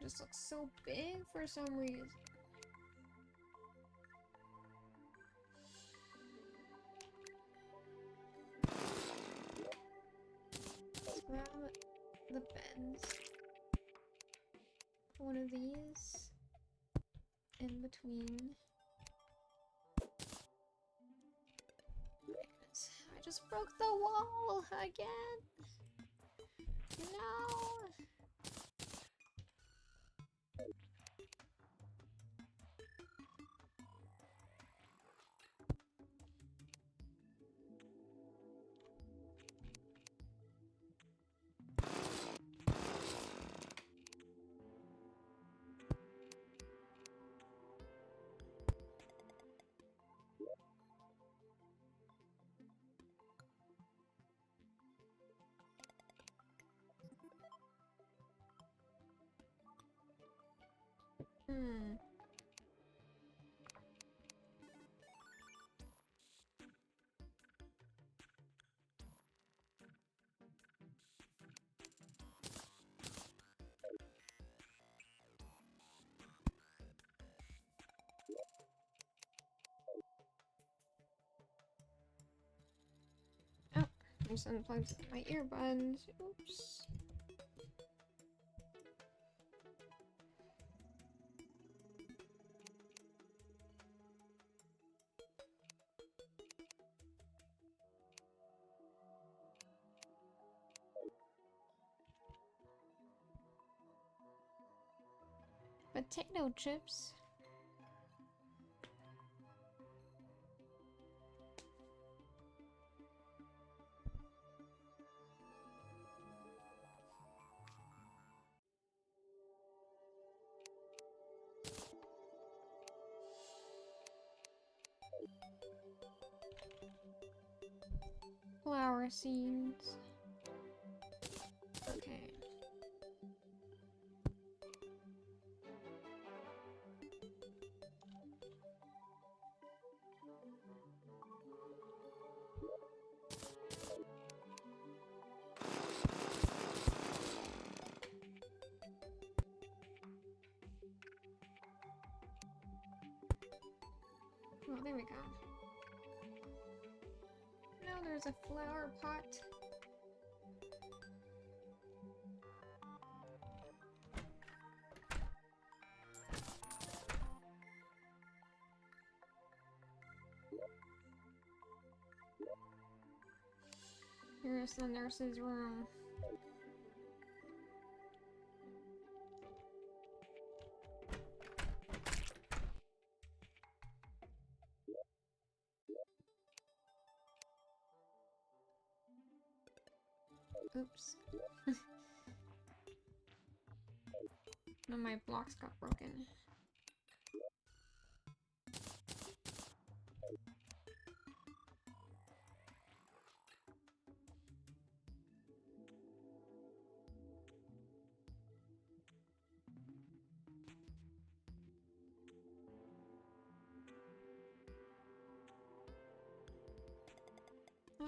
This looks so big for some reason. Let's grab the beds. One of these in between. I just broke the wall again. No. Hmm. Oh, I just unplugged my earbuds. Oops. Potato chips. Flower seeds. Okay. Oh, there we go. No, there's a flower pot. Here's the nurse's room. Oops. One of my blocks got broken.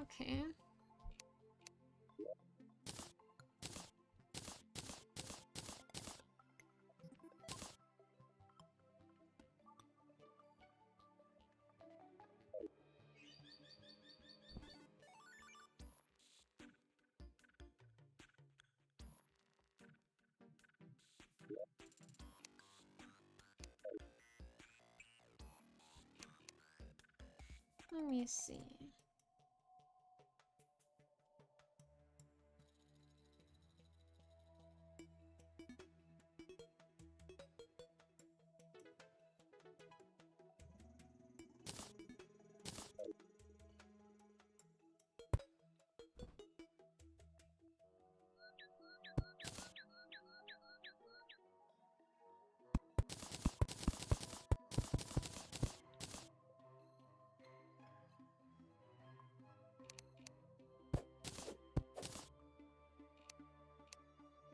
Okay. Let me see.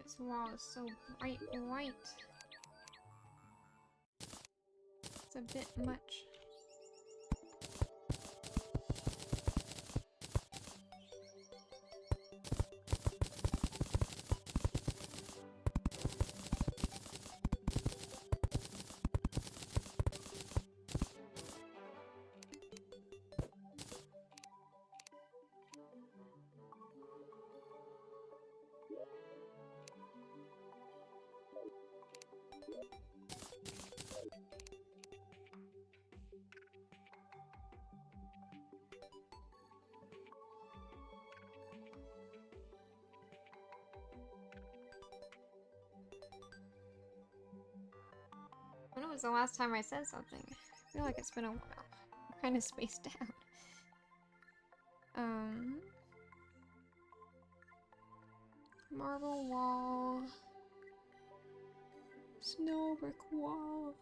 This wall is so bright white. It's a bit much. When was the last time I said something? I feel like it's been a while. I'm kind of spaced out. Marble wall. Snow brick wall.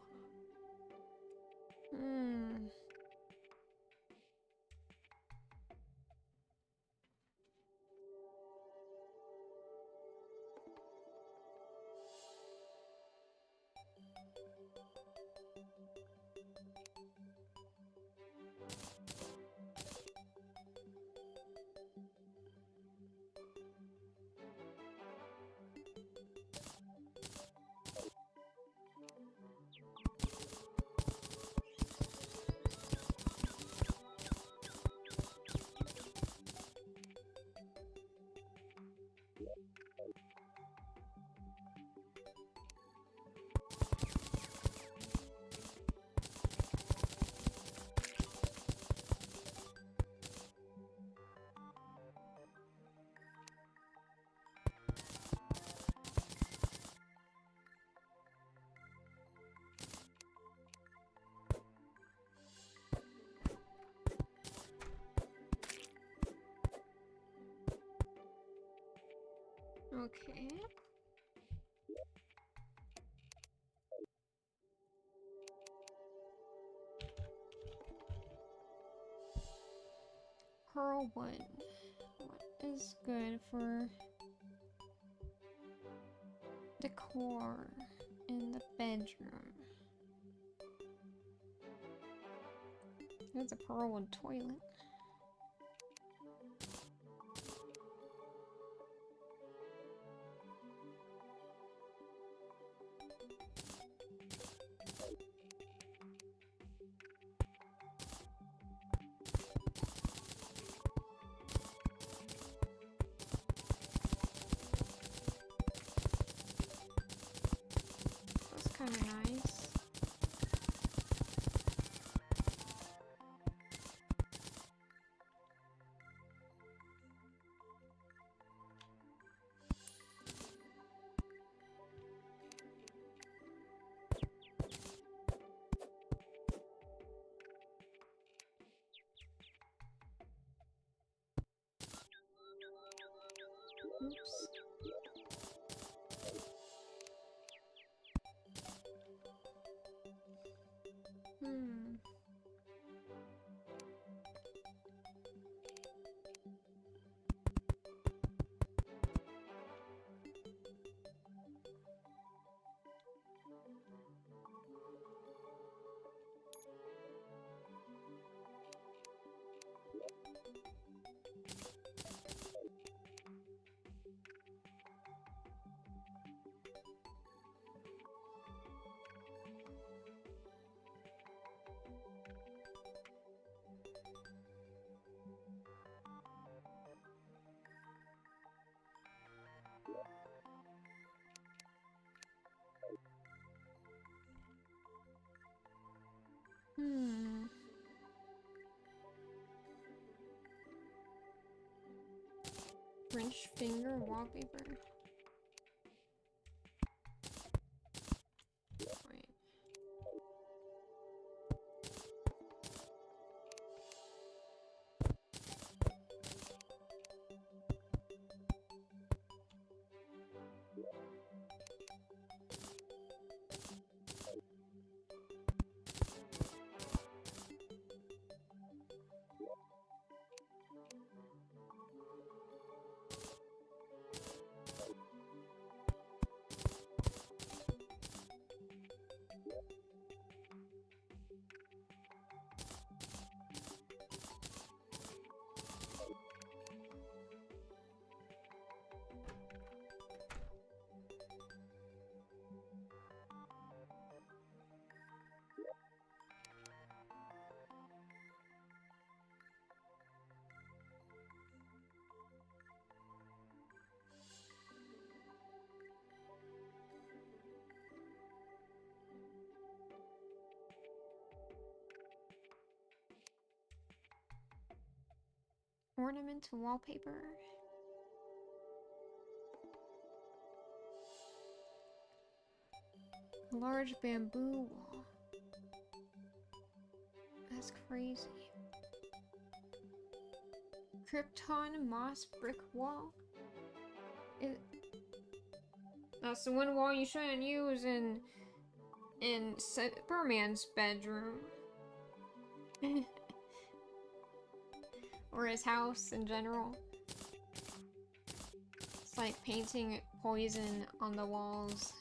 Okay. Pearl wood. What is good for decor in the bedroom? There's a pearl wood toilet. That's kind of nice. Oops. Hmm. Hmm. French finger wallpaper. Wait. Ornament wallpaper. Large bamboo wall. That's crazy. Krypton moss brick wall. That's the one wall you shouldn't use in Superman's bedroom. Or his house in general. It's like painting poison on the walls.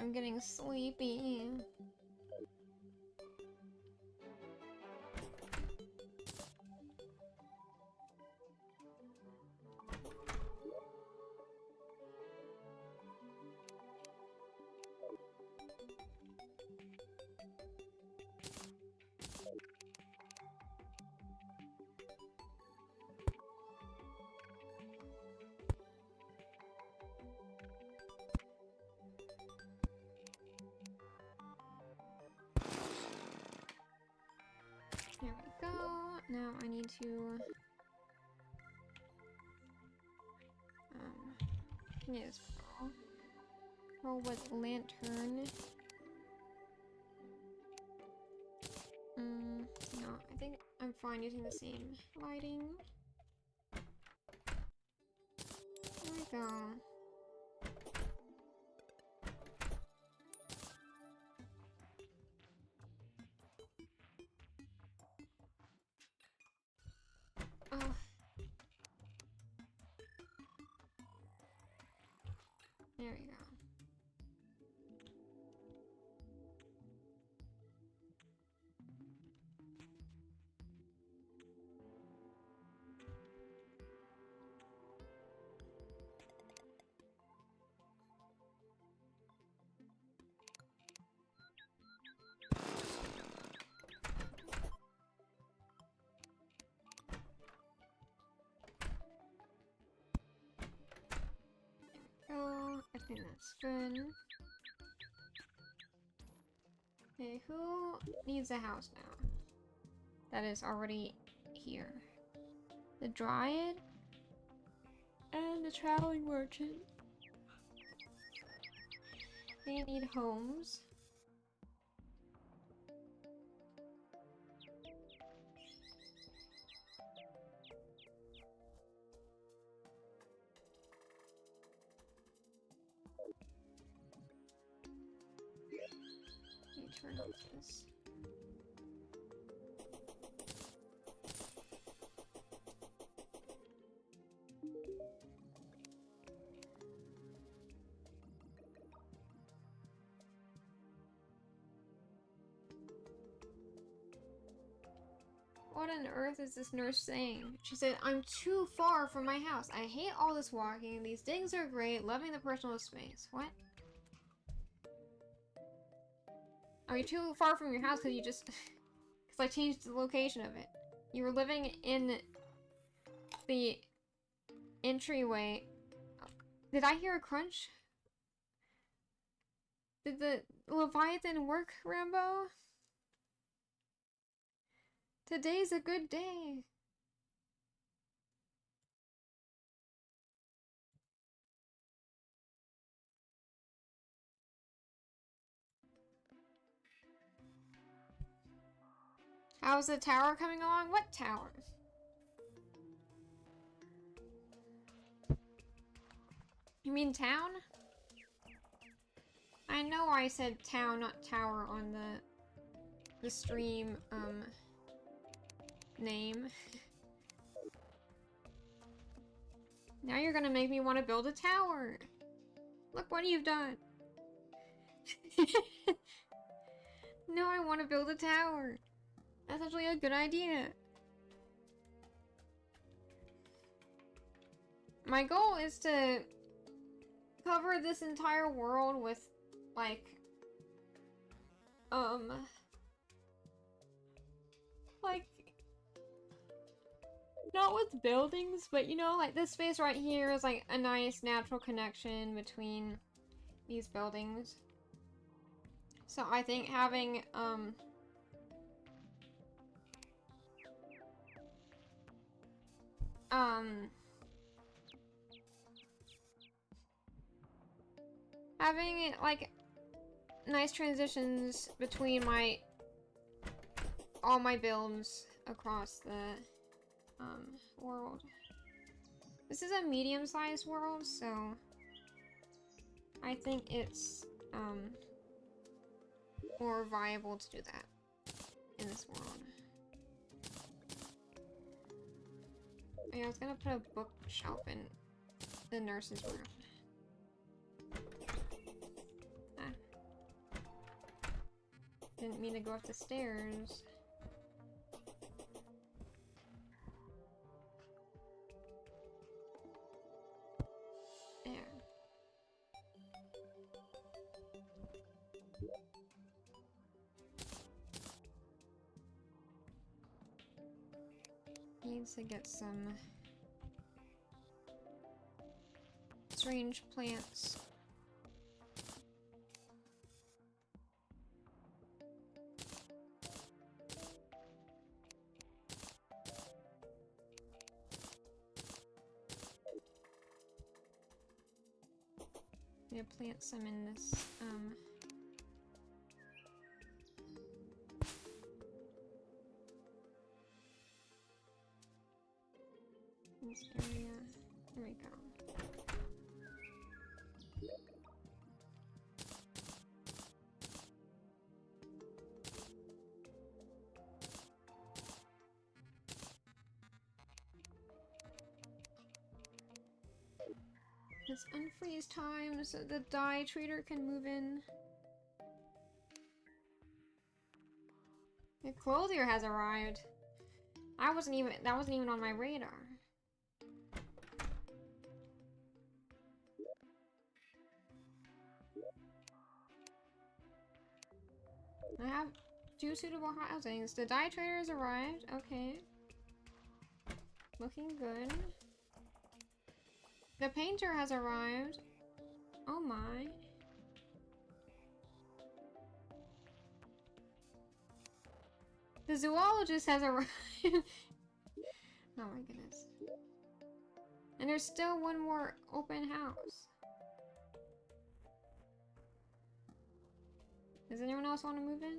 I'm getting sleepy. There we go. Now I need to yes, pearl with lantern. No, I think I'm fine using the same lighting. There we go. Oh. There we go. And that's good. Okay, who needs a house now? That is already here. The Dryad and the Traveling Merchant. They need homes. Let me turn off this. What on earth is this nurse saying? She said, I'm too far from my house. I hate all this walking. These digs are great. Loving the personal space. What? Are you too far from your house because you just... Because I changed the location of it. You were living in the entryway. Did I hear a crunch? Did the Leviathan work, Rambo? Today's a good day. How's the tower coming along? What tower? You mean town? I know I said town, not tower on the stream, name. Now you're gonna make me want to build a tower. Look what you've done. No, I want to build a tower. That's actually a good idea. My goal is to cover this entire world with, like, not with buildings, but you know, like this space right here is like a nice natural connection between these buildings. So I think having, having like nice transitions between all my builds across the world. This is a medium-sized world, so I think it's more viable to do that in this world. Yeah, I was gonna put a bookshelf in the nurse's room. Didn't mean to go up the stairs. There. Needs to get some strange plants. I'm gonna plant some in this, this area. There we go. It's unfreeze time so the dye trader can move in. The clothier has arrived. That wasn't even on my radar. I have 2 suitable housings. The dye trader has arrived. Okay. Looking good. The painter has arrived. Oh my. The zoologist has arrived. Oh my goodness. And there's still one more open house. Does anyone else want to move in?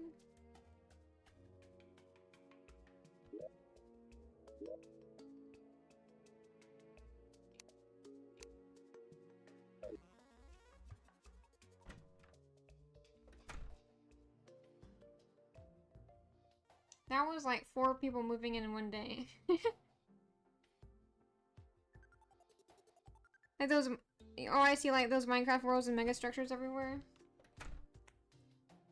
That was like 4 people moving in one day. Like those, oh, I see like those Minecraft worlds and mega structures everywhere.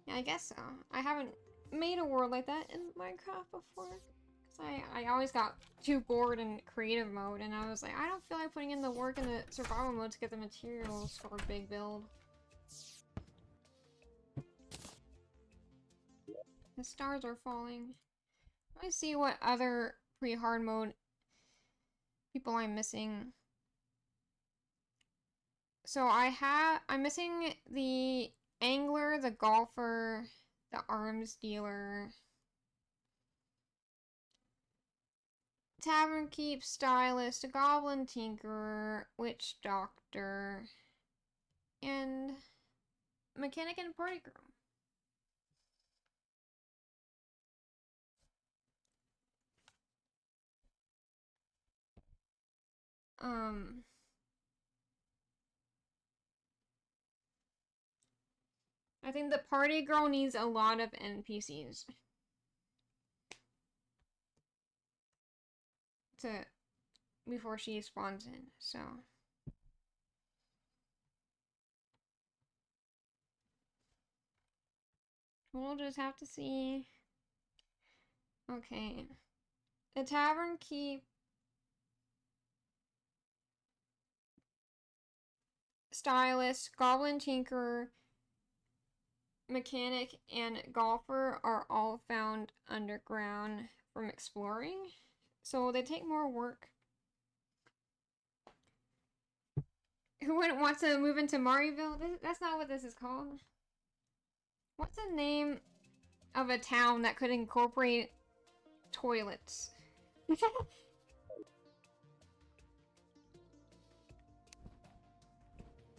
Yeah, I guess so. I haven't made a world like that in Minecraft before. Cause I always got too bored in creative mode, and I was like, I don't feel like putting in the work in the survival mode to get the materials for a big build. The stars are falling. Let me see what other pre-hard mode people I'm missing. So I'm missing the angler, the golfer, the arms dealer, tavern keep, stylist, a goblin tinkerer, witch doctor, and mechanic and party girl. I think the party girl needs a lot of NPCs before she spawns in, so. We'll just have to see. Okay. The tavern keep, stylist, goblin tinkerer, mechanic, and golfer are all found underground from exploring. So they take more work. Who wouldn't want to move into Marieville? That's not what this is called. What's the name of a town that could incorporate toilets?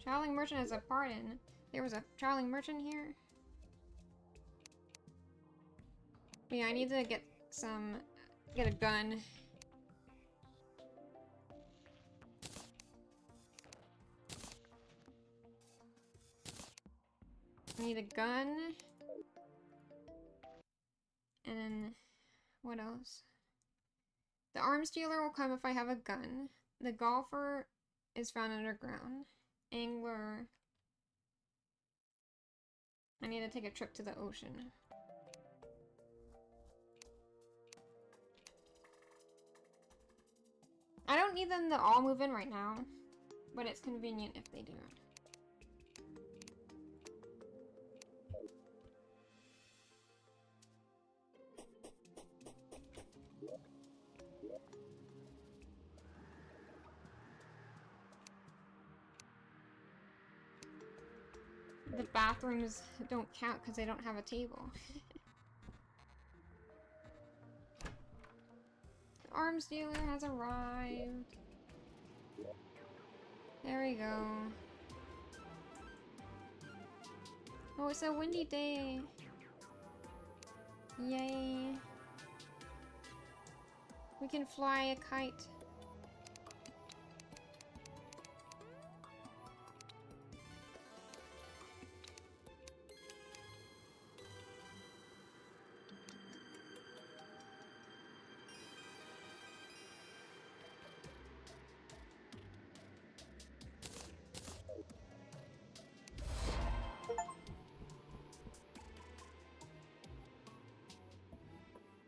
Traveling merchant has a pardon. There was a traveling merchant here. Yeah, I need to get a gun. I need a gun. And then, what else? The arms dealer will come if I have a gun. The golfer is found underground. Angler. I need to take a trip to the ocean. I don't need them to all move in right now, but it's convenient if they do. The bathrooms don't count because they don't have a table. The arms dealer has arrived. There we go. Oh, it's a windy day. Yay. We can fly a kite.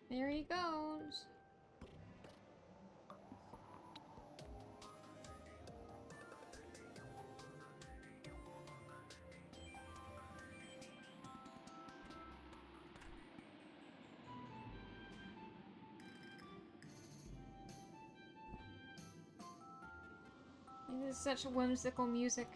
There he goes. This is such whimsical music.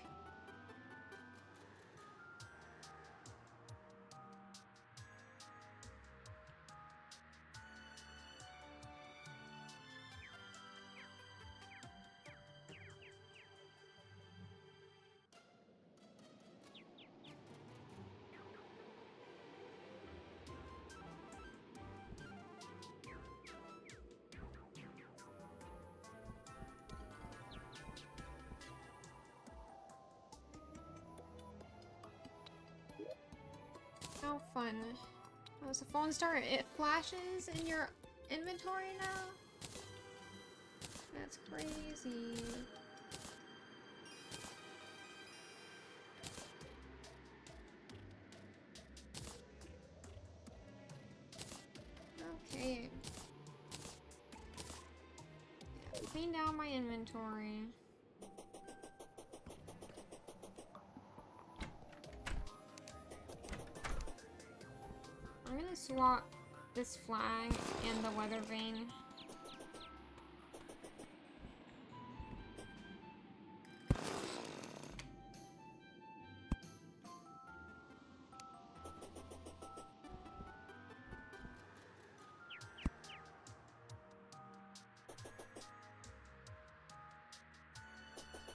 How fun. Oh, it's a phone star. It flashes in your inventory now? That's crazy. Okay. Yeah, clean down my inventory. I'm gonna swap this flag and the weather vane.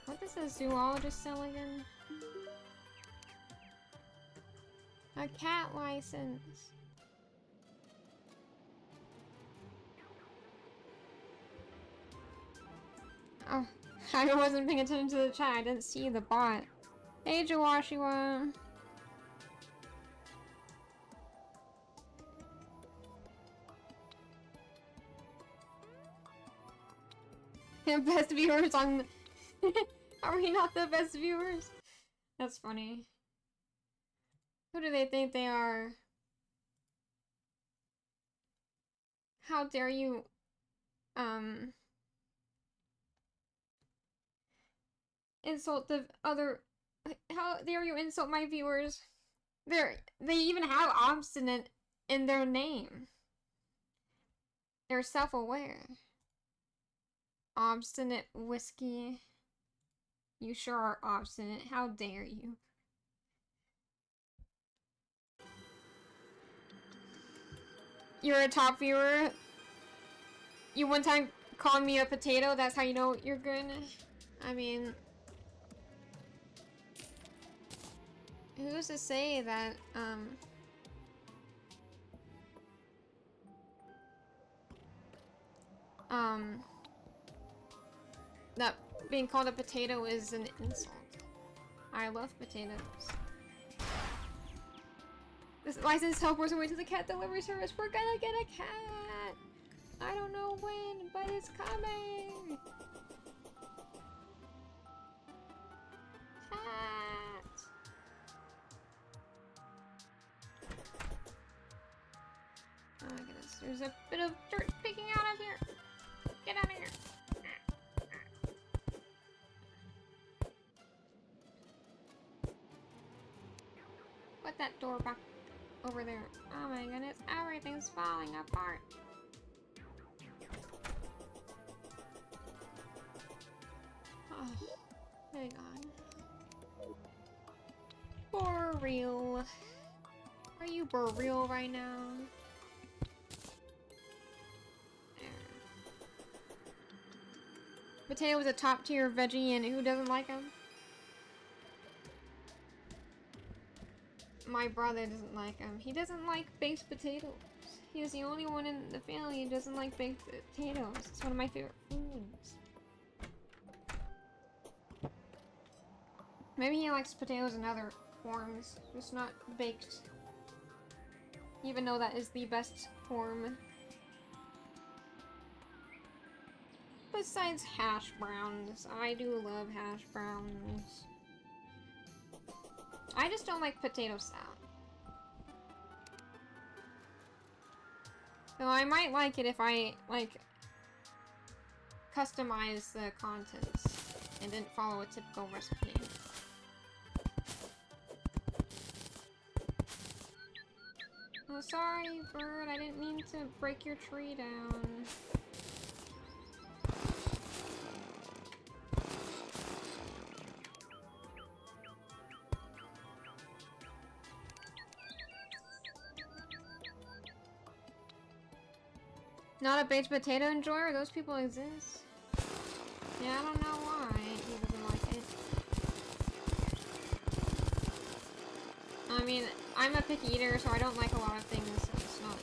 What does a zoologist sell again? A cat license. Oh, I wasn't paying attention to the chat. I didn't see the bot. Hey, Joshua. Best viewers on... Are we not the best viewers? That's funny. Who do they think they are? How dare you, insult the other... How dare you insult my viewers? They even have obstinate in their name. They're self-aware. Obstinate whiskey. You sure are obstinate. How dare you? You're a top viewer. You one time called me a potato. That's how you know you're good. I mean... Who's to say that, that being called a potato is an insult. I love potatoes. This licensed helper's away to the cat delivery service. We're gonna get a cat! I don't know when, but it's coming! Cat! Oh my goodness, there's a bit of dirt picking out of here! Get out of here! Put that door back over there. Oh my goodness, everything's falling apart. Oh, hang on. For real. Are you for real right now? There. Potato is a top tier veggie, and who doesn't like him? My brother doesn't like him. He doesn't like baked potatoes. He is the only one in the family who doesn't like baked potatoes. It's one of my favorite foods. Maybe he likes potatoes in other forms, just not baked. Even though that is the best form. Besides hash browns. I do love hash browns. I just don't like potato salad. So I might like it if I, like, customize the contents and didn't follow a typical recipe. Oh, sorry, bird. I didn't mean to break your tree down. Not a baked potato enjoyer? Those people exist. Yeah, I don't know why he doesn't like it. I mean, I'm a picky eater, so I don't like a lot of things, so it's not...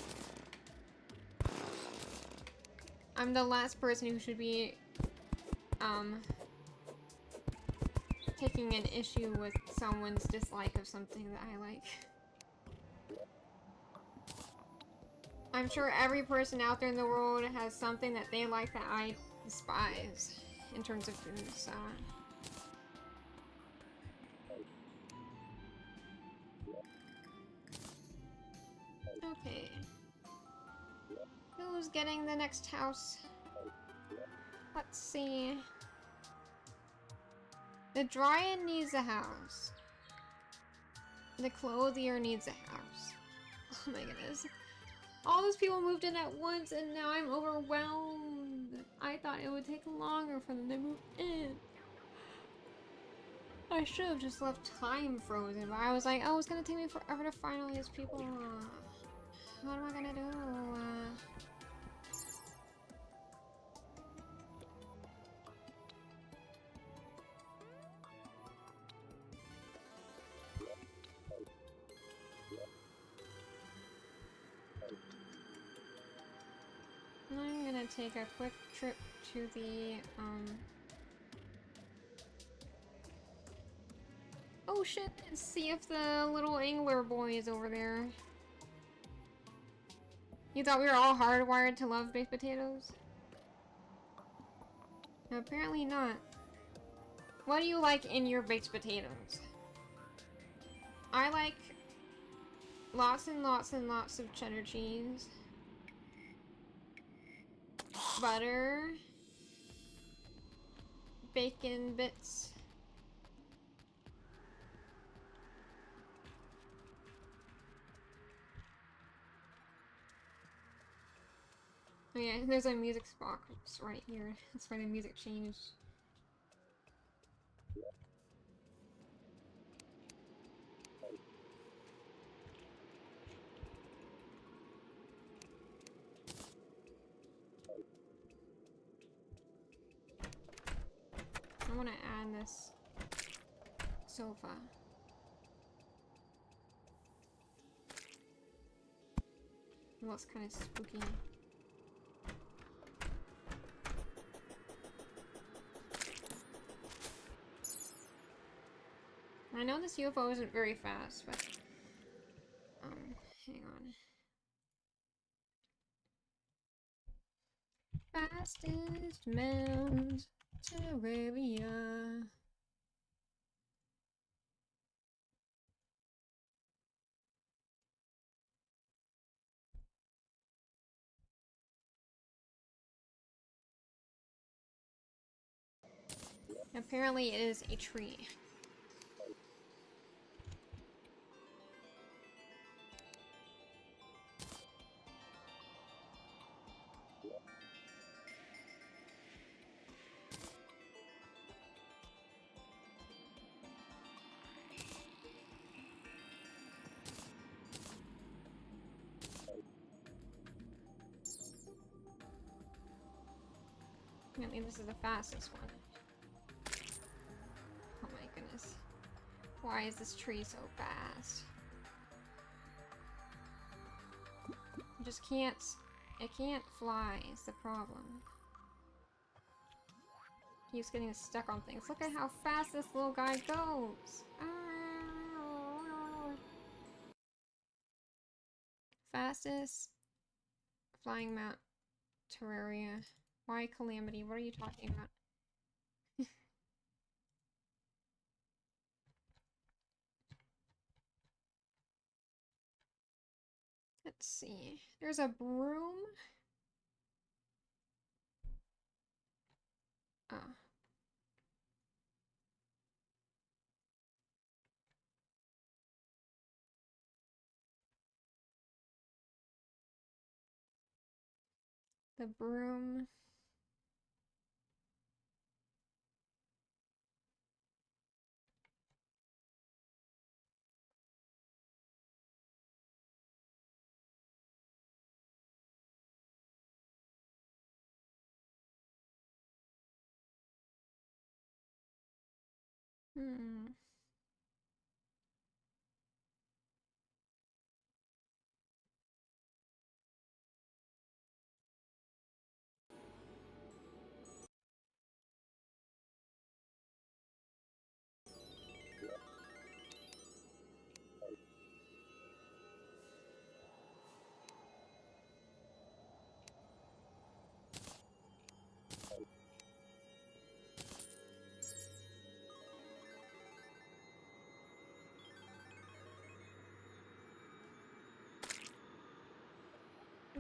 I'm the last person who should be, taking an issue with someone's dislike of something that I like. I'm sure every person out there in the world has something that they like that I despise in terms of food, so... Okay. Who's getting the next house? Let's see. The Dryan needs a house. The Clothier needs a house. Oh my goodness. All those people moved in at once and now I'm overwhelmed. I thought it would take longer for them to move in. I should have just left time frozen, but I was like, oh, it's gonna take me forever to find all these people. What am I gonna do? I'm gonna take a quick trip to the, oh shit, and see if the little angler boy is over there. You thought we were all hardwired to love baked potatoes? No, apparently not. What do you like in your baked potatoes? I like lots and lots and lots of cheddar cheese. Butter. Bacon bits. Oh yeah, there's a music box right here. That's where the music changed. I want to add this sofa. It looks kind of spooky. I know this UFO isn't very fast, but hang on. Fastest Mount Terraria. Apparently it is a tree. Apparently this is the fastest one. Oh my goodness. Why is this tree so fast? It just can't... It can't fly is the problem. Keeps getting stuck on things. Look at how fast this little guy goes! Fastest flying Mount Terraria. Why Calamity? What are you talking about? Let's see. There's a broom. Oh. The broom. Hmm.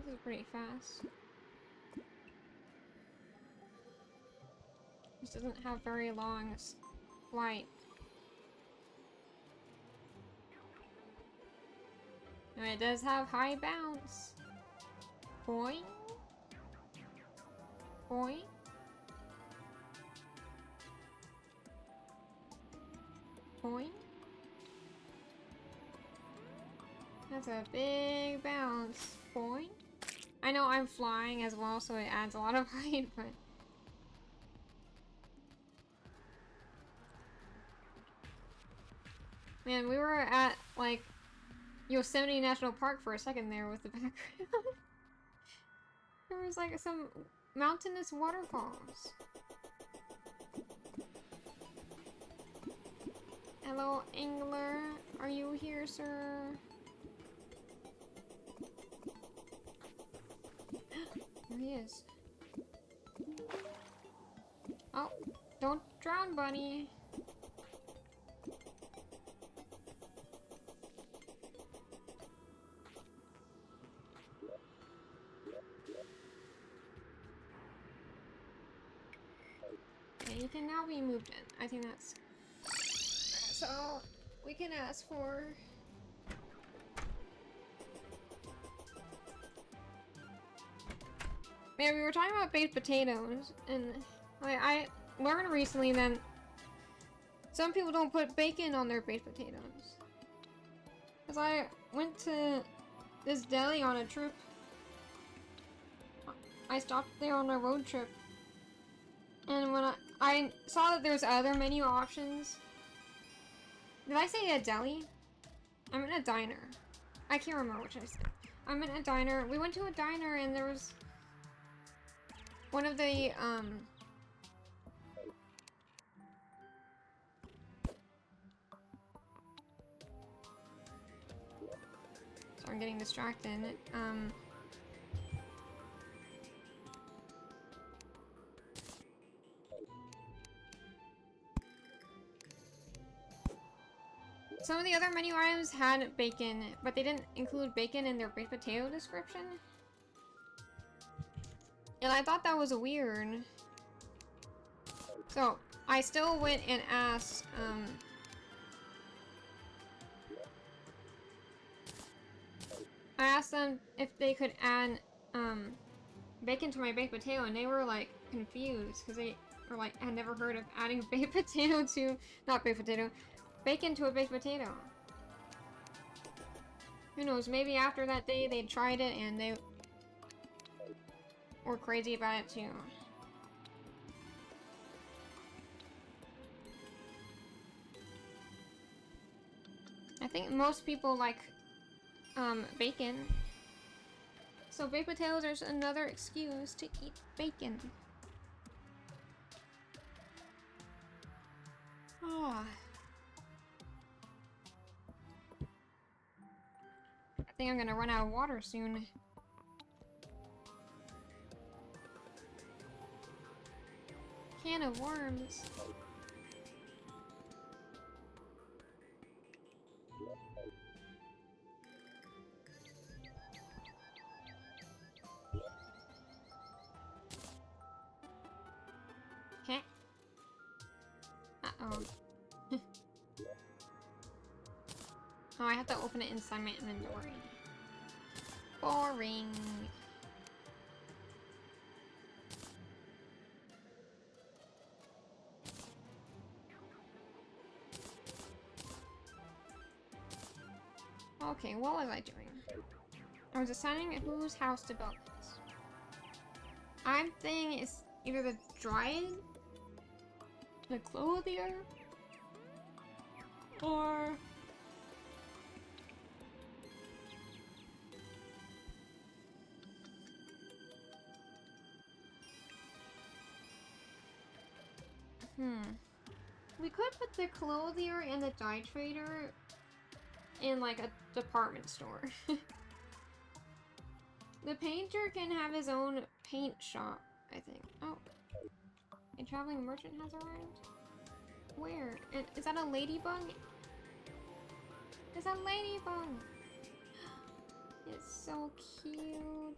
This is pretty fast. This doesn't have very long flight. And it does have high bounce. Boing. Boing. Boing. That's a big bounce. Boing. I know I'm flying as well, so it adds a lot of height, but... Man, we were at, like, Yosemite National Park for a second there with the background. There was, like, some mountainous waterfalls. Hello, angler. Are you here, sir? There he is. Oh, don't drown, bunny. Okay, you can now be moved in. I think that's all we can ask for. Man, we were talking about baked potatoes, and like, I learned recently that some people don't put bacon on their baked potatoes. Cause I went to this deli on a trip. I stopped there on a road trip, and when I saw that there's other menu options. Did I say a deli? I'm in a diner. I can't remember which I said. I'm in a diner. We went to a diner and there was one of the so I'm getting distracted. Some of the other menu items had bacon, but they didn't include bacon in their baked potato description. And I thought that was weird. So, I still went and asked, I asked them if they could add, bacon to my baked potato, and they were, like, confused, because they were like, had never heard of adding baked potato to, not baked potato, bacon to a baked potato. Who knows, maybe after that day they tried it and they were crazy about it too. I think most people like bacon. So baked potatoes are just another excuse to eat bacon. Ah. I think I'm gonna run out of water soon. Can of worms. Okay. Uh-oh. Oh, I have to open it inside my inventory. Boring. Okay, what was I doing? I was deciding whose house to build this. I'm thinking it's either the Dryad, the Clothier, or... We could put the Clothier and the Dye Trader in like a department store. The painter can have his own paint shop, I think. Oh. A traveling merchant has arrived? Where? And is that a ladybug? Is that a ladybug? It's so cute.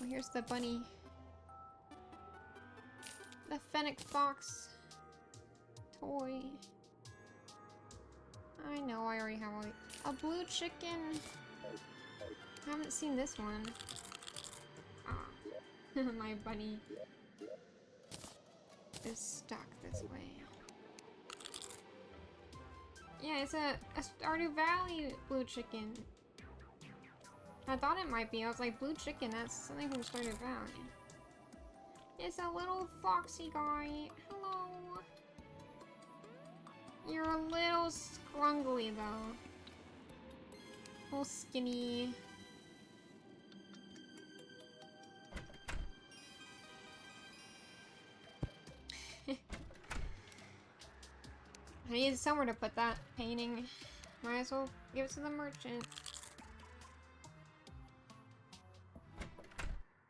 Oh, here's the bunny. The Fennec Fox toy. I know, I already have a blue chicken. I haven't seen this one. Ah, my bunny is stuck this way. Yeah, it's a Stardew Valley blue chicken. I thought it might be. I was like, blue chicken, that's something from Stardew Valley. It's a little foxy guy. Hello. You're a little scrungly though. A little skinny. I need somewhere to put that painting. Might as well give it to the merchant.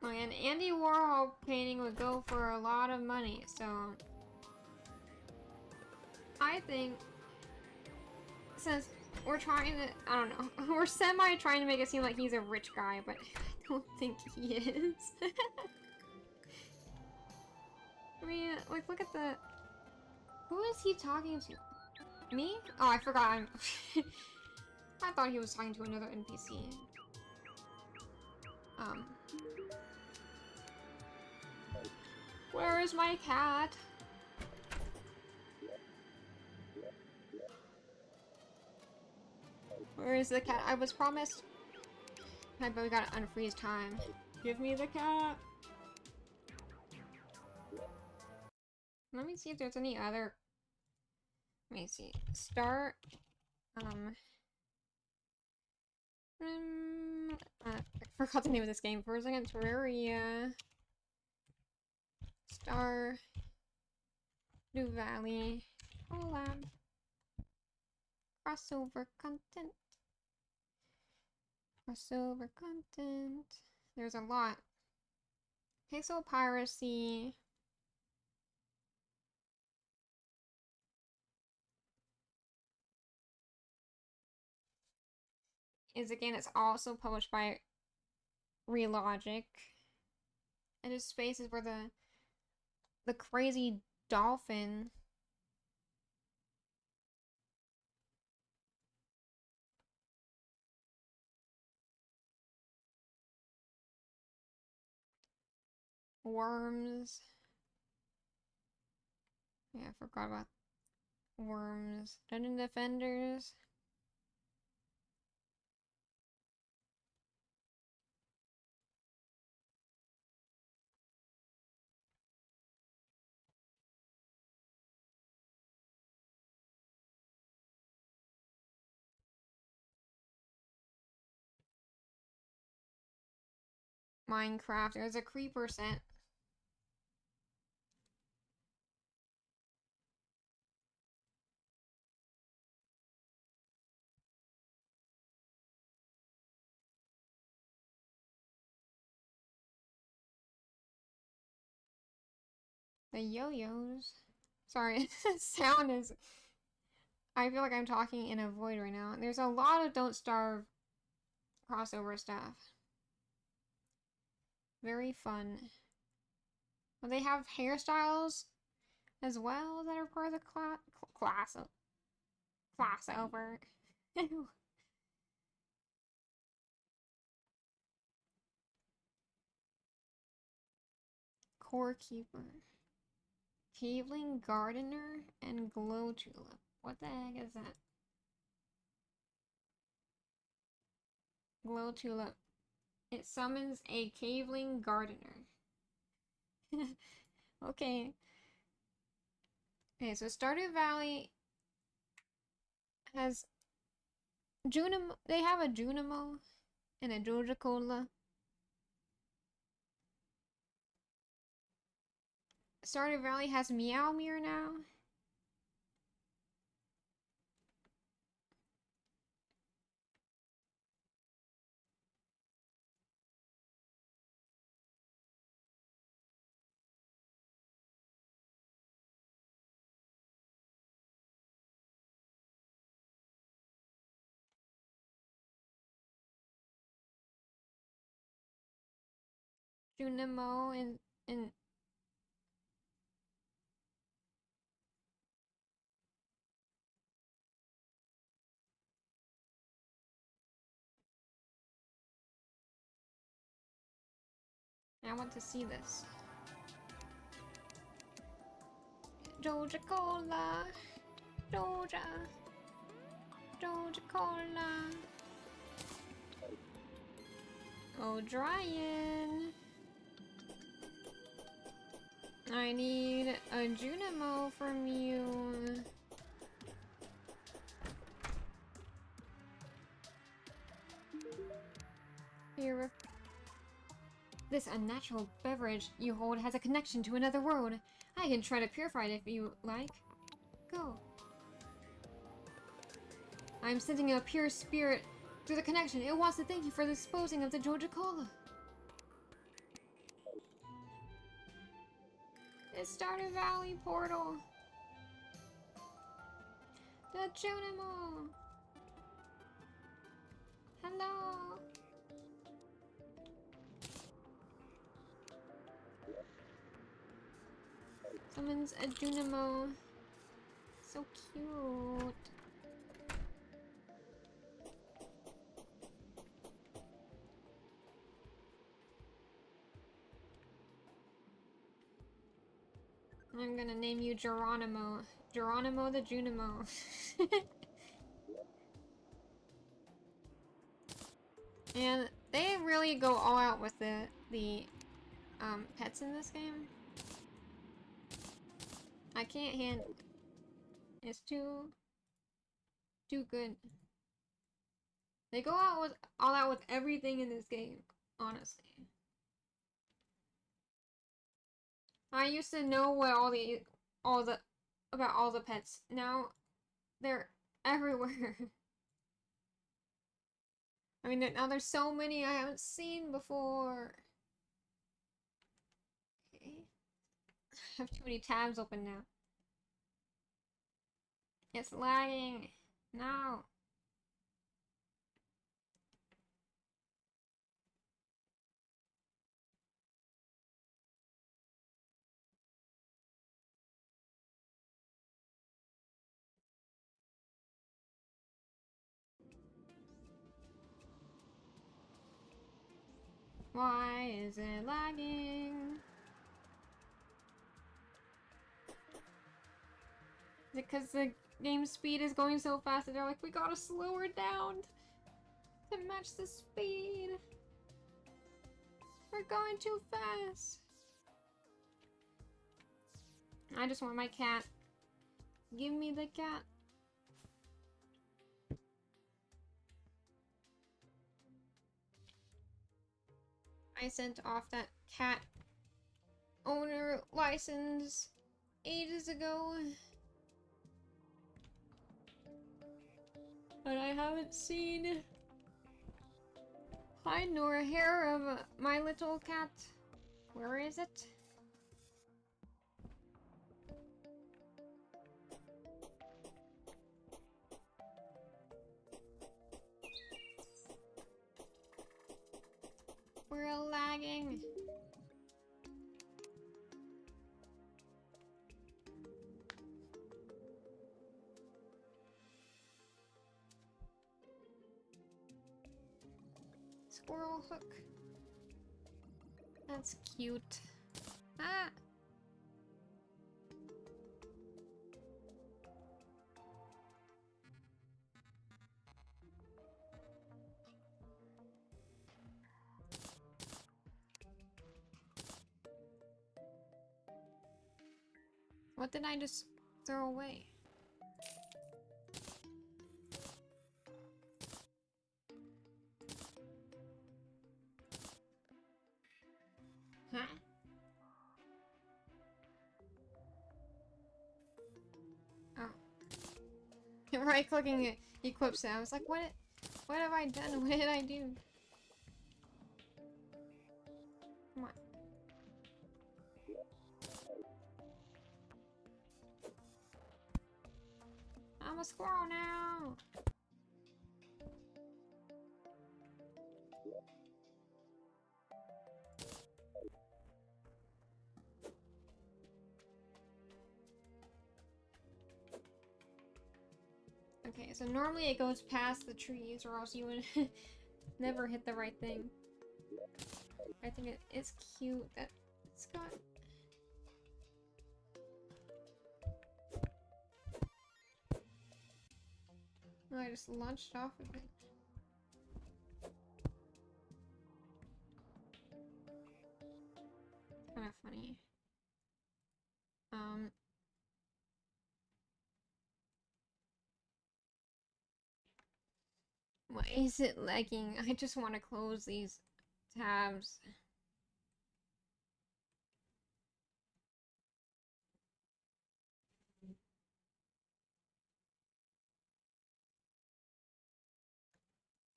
Oh, and Andy Warhol painting would go for a lot of money, so I think since we're trying to, I don't know, we're semi trying to make it seem like he's a rich guy, but I don't think he is. I mean, like, look at the, who is he talking to? Me? Oh, I forgot. I thought he was talking to another NPC. Where is my cat? Where is the cat I was promised? I bet we gotta unfreeze time. Give me the cat! Let me see if there's any other... Let me see. Start... I forgot the name of this game for a second. Terraria. Stardew Valley. Collab. Crossover content. Crossover content. There's a lot. Pixel piracy. Is a game that's also published by Relogic. And there's spaces where the crazy dolphin worms. Yeah, I forgot about worms. Dungeon Defenders. Minecraft. There's a creeper set. The yo-yos. Sorry, sound is... I feel like I'm talking in a void right now. There's a lot of Don't Starve crossover stuff. Very fun. Well, they have hairstyles as well that are part of the class over. Core Keeper. Caveling Gardener and Glow Tulip. What the heck is that? Glow Tulip. It summons a Caveling Gardener. Okay. Okay, so Stardew Valley has Junimo. They have a Junimo and a Jojacola. Stardew Valley has Meowmere now. Junimo and I want to see this. Georgia Cola. Georgia. Georgia Cola. O'Brien. I need a Junimo from you. Here. This unnatural beverage you hold has a connection to another world. I can try to purify it if you like. Go. I'm sending a pure spirit through the connection. It wants to thank you for disposing of the Georgia Cola. It's Stardew Valley portal. The Junimo. Hello. Summons a Junimo. So cute. I'm gonna name you Geronimo. Geronimo the Junimo. And they really go all out with the pets in this game. I can't handle it. It's too good. They go all out with everything in this game, honestly. I used to know what about all the pets. Now they're everywhere. I mean, now there's so many I haven't seen before. Okay. I have too many tabs open now. It's lagging. No. Why is it lagging? Is it because the game speed is going so fast that they're like, we gotta slow her down to match the speed? We're going too fast. I just want my cat. Give me the cat. I sent off that cat owner license ages ago. But I haven't seen hide nor a hair of my little cat. Where is it? We're lagging. Squirrel hook. That's cute. Ah! What did I just throw away? Huh? Oh. Right-clicking it equips it. I was like, what have I done? What did I do? Come on. I'm a squirrel now. Okay, so normally it goes past the trees or else you would never hit the right thing. I think it's cute that it's got... Oh, I just launched off of it. Kind of funny. Why is it lagging? I just want to close these tabs.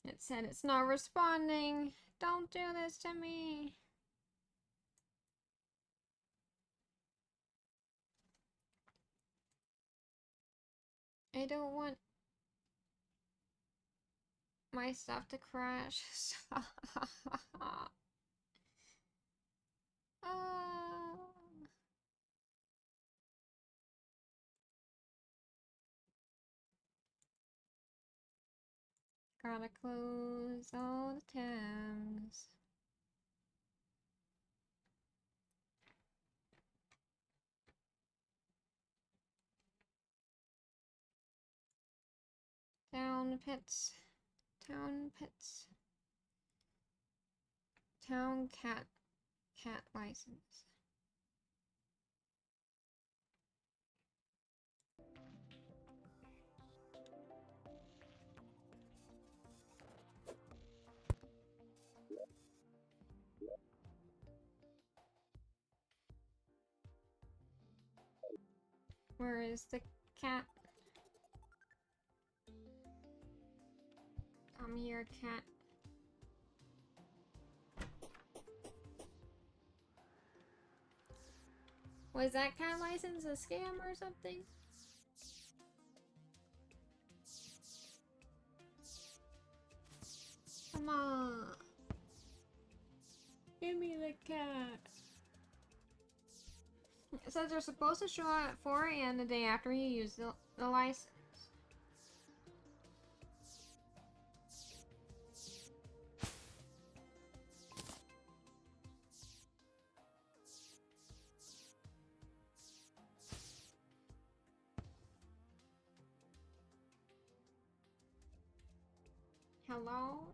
It said it's not responding. Don't do this to me. I don't want my stuff to crash. Gotta close all the tabs. Town pets. Town pets. Town cat. Cat license. Where is the cat? Come here, cat. Was that cat license a scam or something? Come on. Give me the cat. It says they're supposed to show up at 4 AM the day after you use the license. Hello?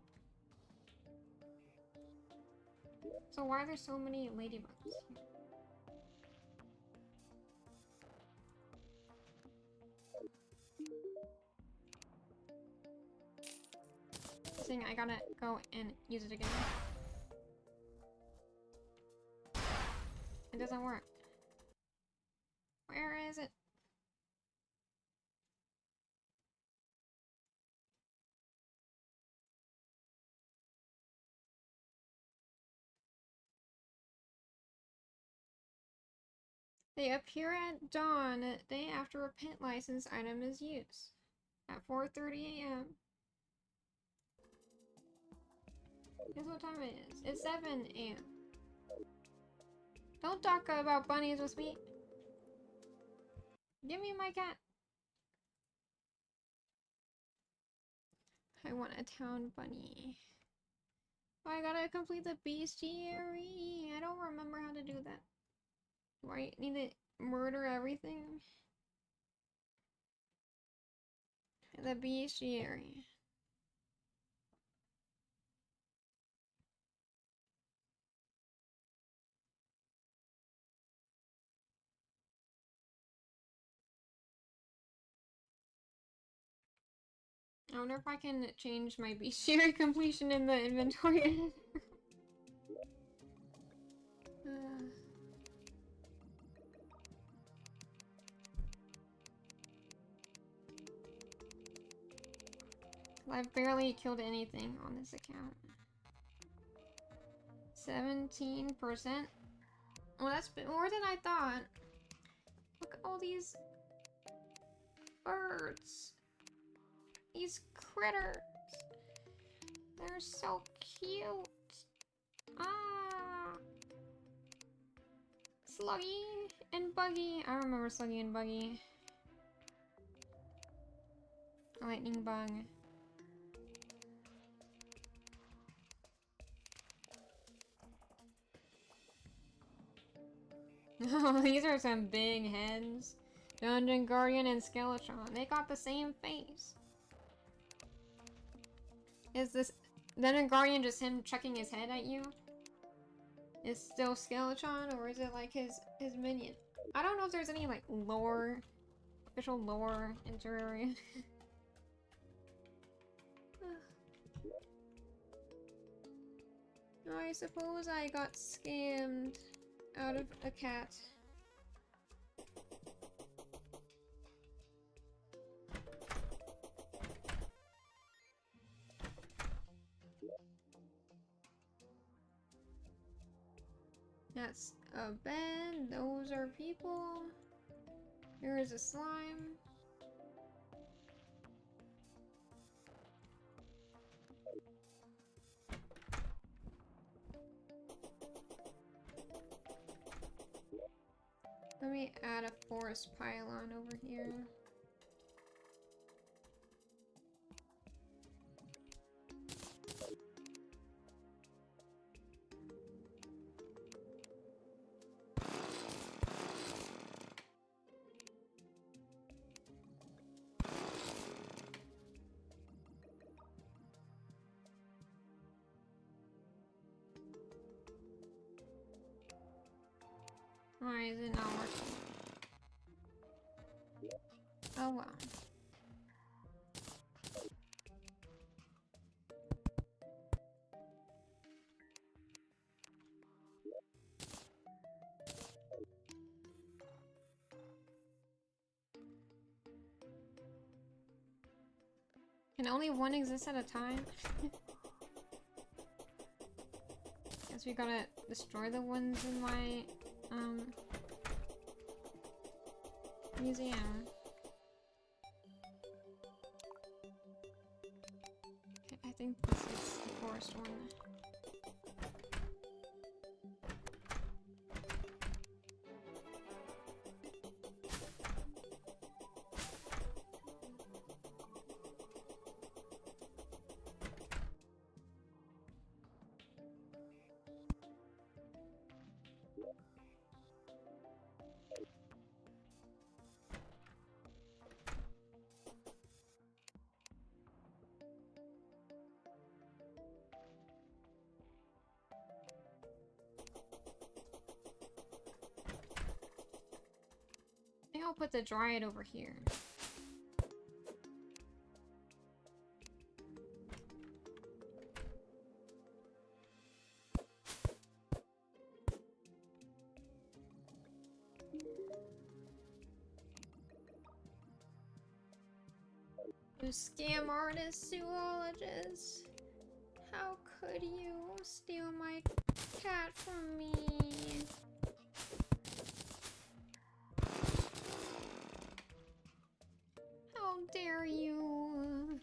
So why are there so many ladybugs? Saying I gotta go and use it again. It doesn't work. Where is it? They appear at dawn, day after a pet license item is used. At 4:30 AM. Guess what time it is? It's 7 AM. Don't talk about bunnies with me. Give me my cat. I want a town bunny. Oh, I gotta complete the bestiary. I don't remember how to do that. Do I need to murder everything? The bestiary. I wonder if I can change my bestiary completion in the inventory. I've barely killed anything on this account. 17%. Well, that's more than I thought. Look at all these birds. These critters. They're so cute. Ah. Sluggy and Buggy. I remember Sluggy and Buggy. Oh, lightning bug. Oh, these are some big heads. Dungeon Guardian and Skeletron. They got the same face. Is this Dungeon Guardian just him chucking his head at you? Is still Skeletron, or is it like his minion? I don't know if there's any like lore, official lore in Terraria. I suppose I got scammed out of a cat. That's a bed. Those are people. Here is a slime. Let me add a forest pylon over here. Why is it not working? Oh well. Can only one exist at a time? Guess we gotta destroy the ones in my museum. Okay, I think this is the forest one. I think I'll put the dryad over here. You scam artist, zoologist. How could you steal my cat from me? How dare you?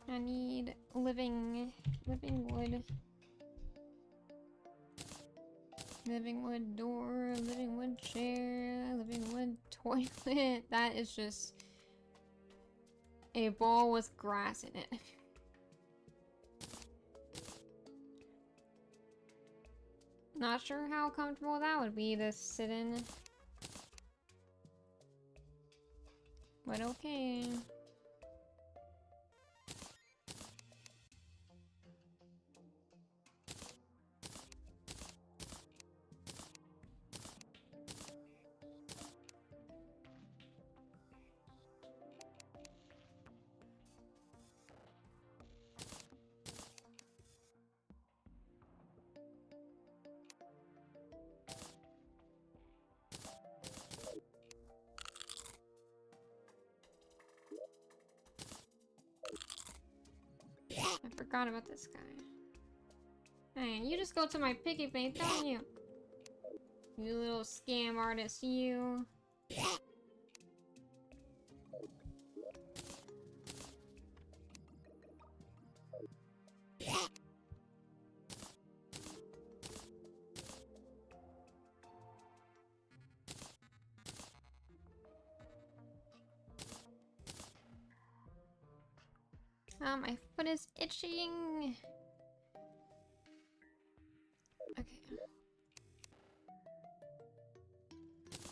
I need living wood. Living wood door, living wood chair, living wood toilet. That is just a bowl with grass in it. Not sure how comfortable that would be to sit in. But okay. forgot about this guy. Hey, you just go to my piggy bank, don't you? You little scam artist, you. My foot is itching. Okay.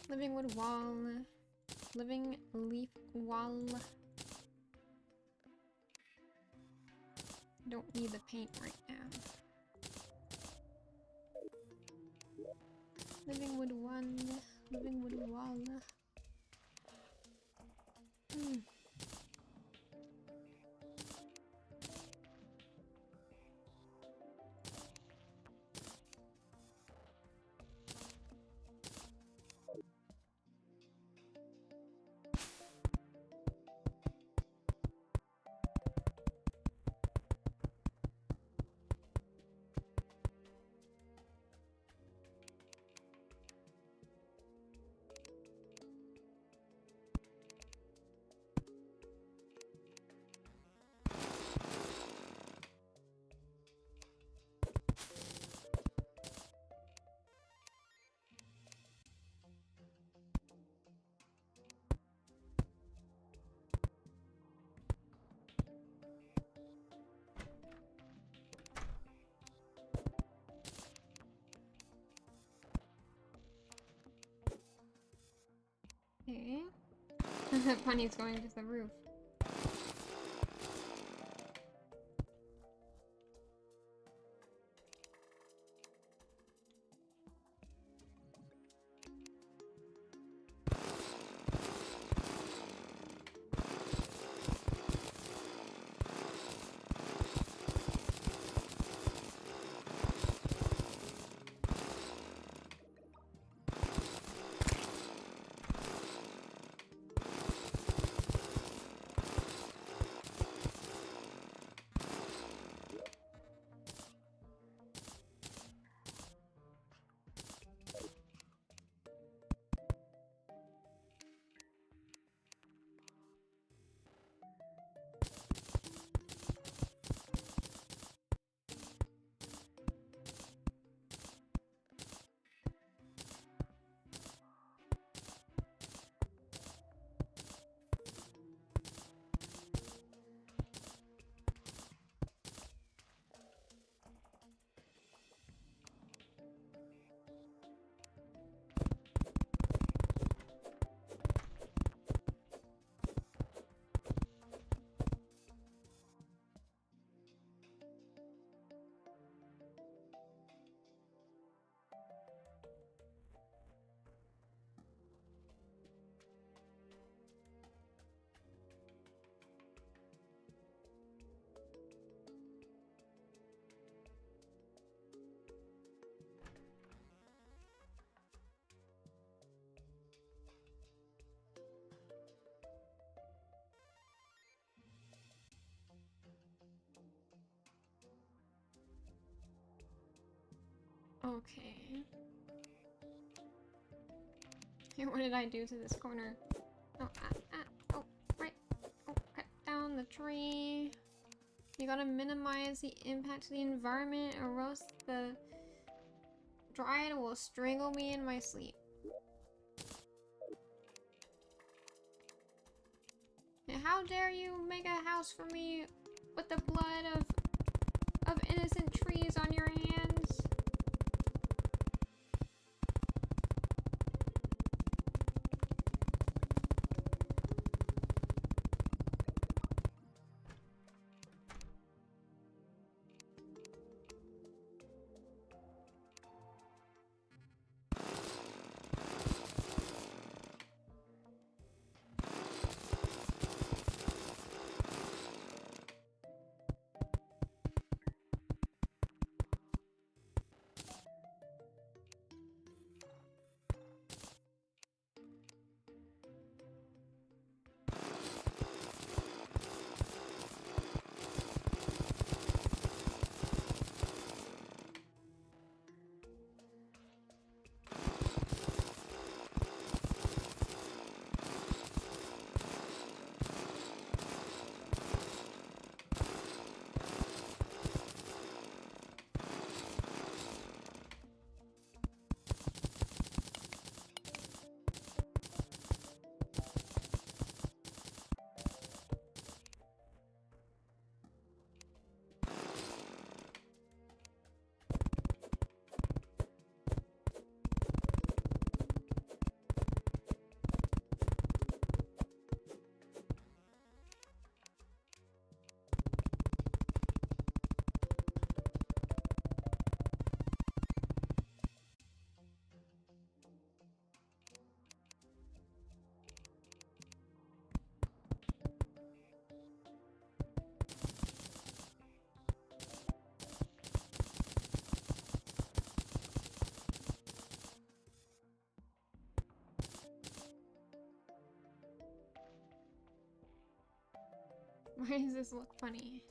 Living wood wall. Living leaf wall. Don't need the paint right now. Living wood one. Living wood wall. Okay. Bunny's going to the roof. Okay. Hey, what did I do to this corner? Oh, oh, right. Oh, cut down the tree. You gotta minimize the impact to the environment or else the dryad will strangle me in my sleep. And how dare you make a house for me with the blood of innocent trees on your hands? Why does this look funny?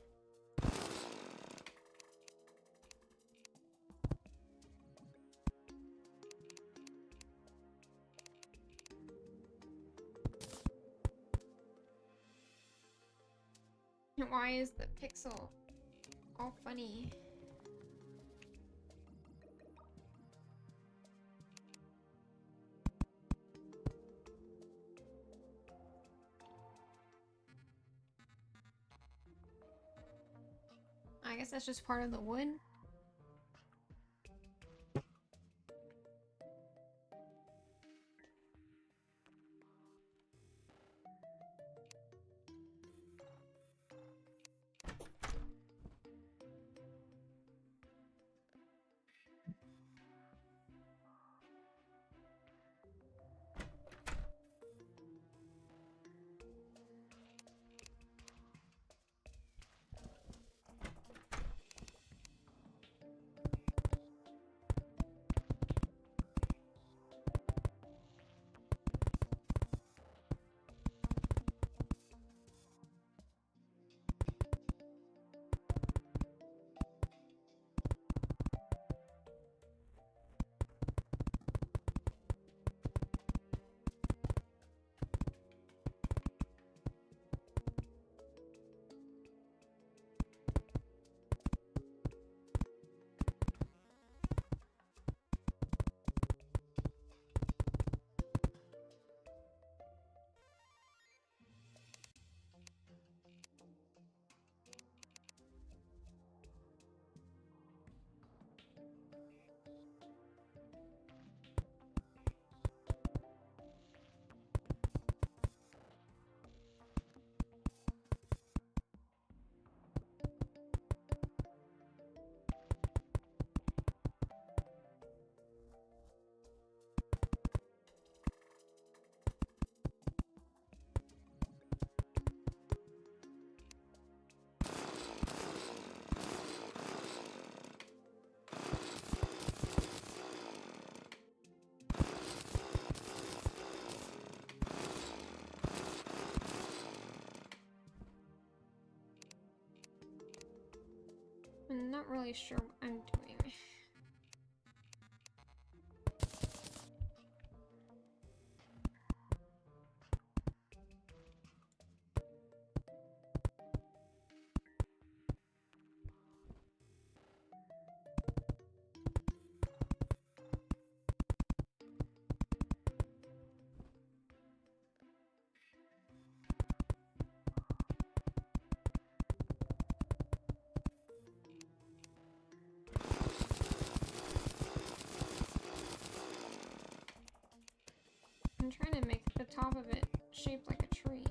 Why is the pixel all funny? I guess that's just part of the wood. I'm not really sure what I'm doing. I'm trying to make the top of it shaped like a tree.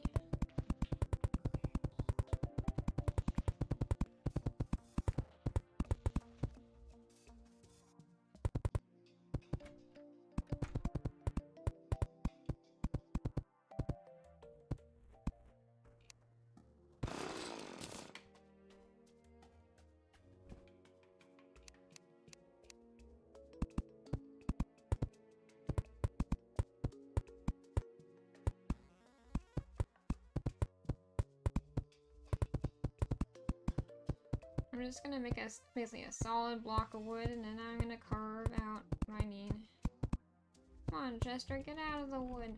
I'm just gonna make basically a solid block of wood, and then I'm gonna carve out what I need. Come on, Jester, get out of the wood.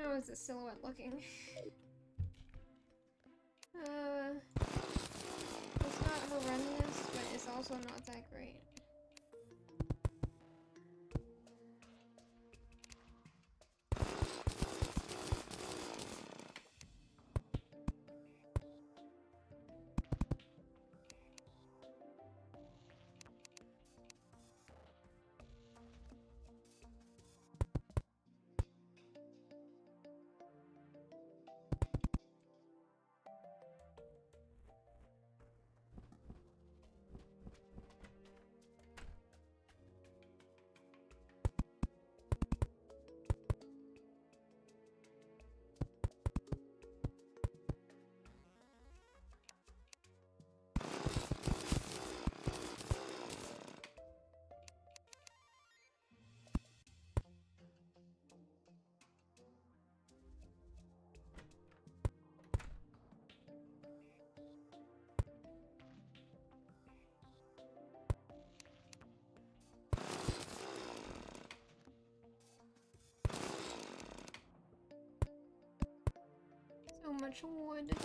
How is the silhouette looking? It's not horrendous, but it's also not that great. So much wood.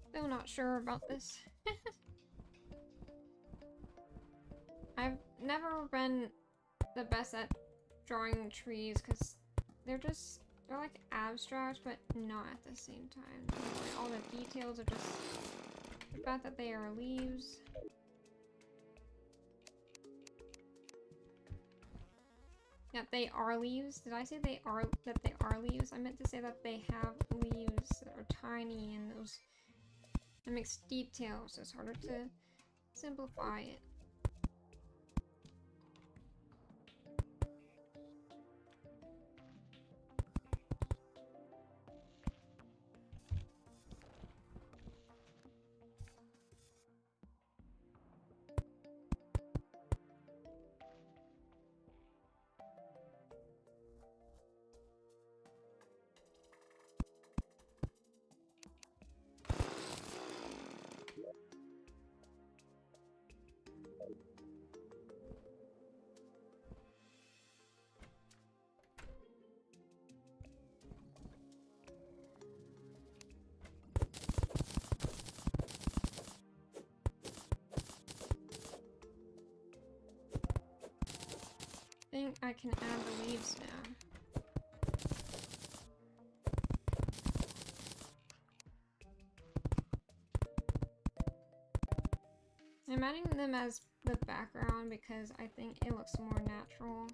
Still not sure about this. I've never been the best at drawing trees because they're like abstract but not at the same time. Like, all the details are just the fact that they are leaves. That they are leaves. Did I say they are leaves? I meant to say that they have leaves that are tiny and those that makes details, so it's harder to simplify it. I think I can add the leaves now. I'm adding them as the background because I think it looks more natural.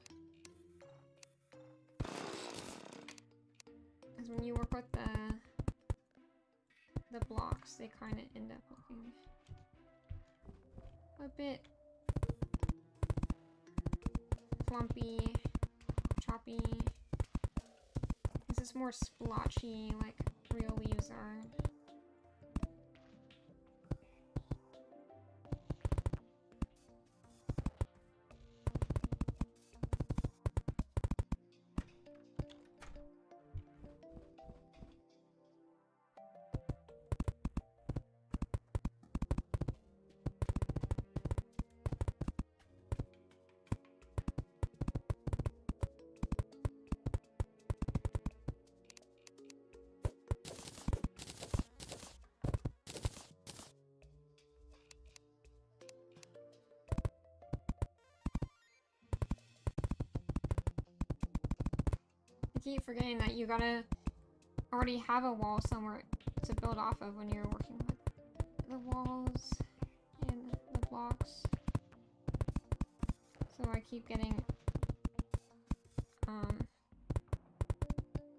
Because when you work with the blocks, they kind of end up looking a bit clumpy, choppy. This is more splotchy, like real leaves are. keep forgetting that you gotta already have a wall somewhere to build off of when you're working with the walls and the blocks. So I keep getting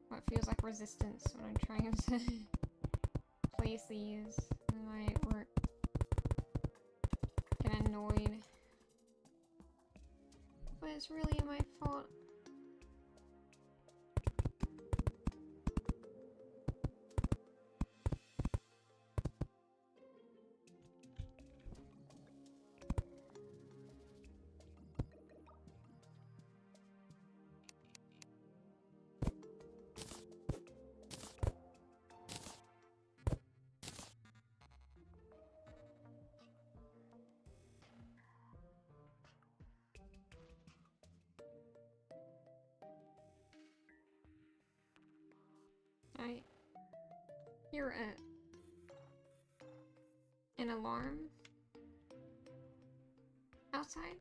what feels like resistance when I'm trying to place these, and I get annoyed. But it's really my fault. I hear an alarm outside.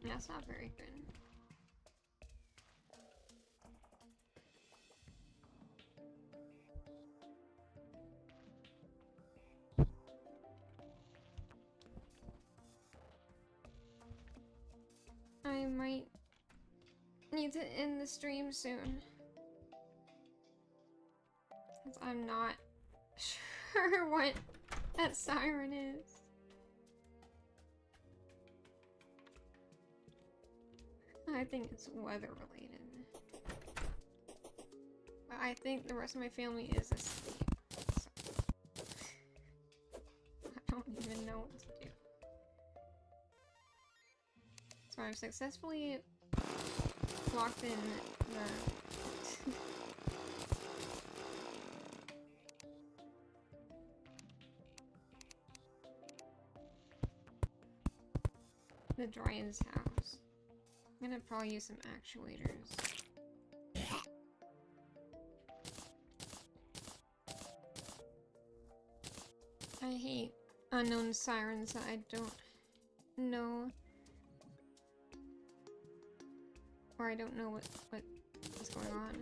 That's not very good. I might need to end the stream soon, because I'm not sure what that siren is. I think it's weather related. But I think the rest of my family is asleep. So I don't even know what to do. So I've successfully locked in the Dryan's house. I'm gonna probably use some actuators. I hate unknown sirens that I don't know. Or I don't know what is going on.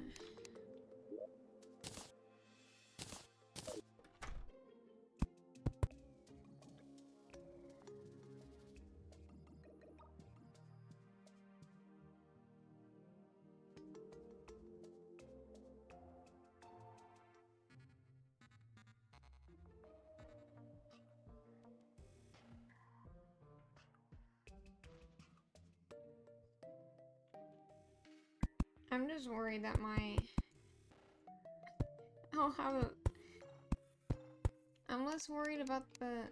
I'm just worried that I'll have a... I'm less worried about the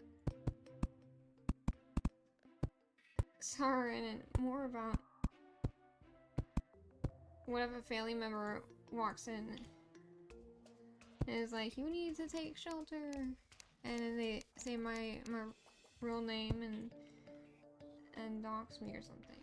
siren and more about what if a family member walks in and is like, you need to take shelter, and then they say my real name and dox me or something.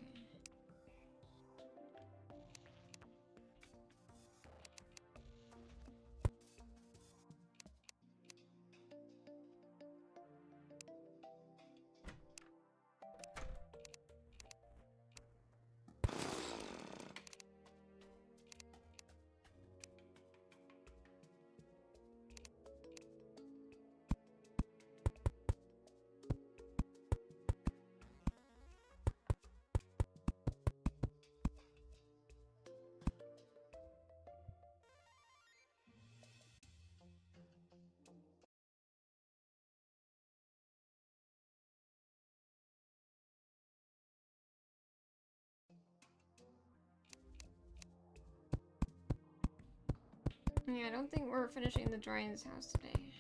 Yeah, I don't think we're finishing the Dryan's house today.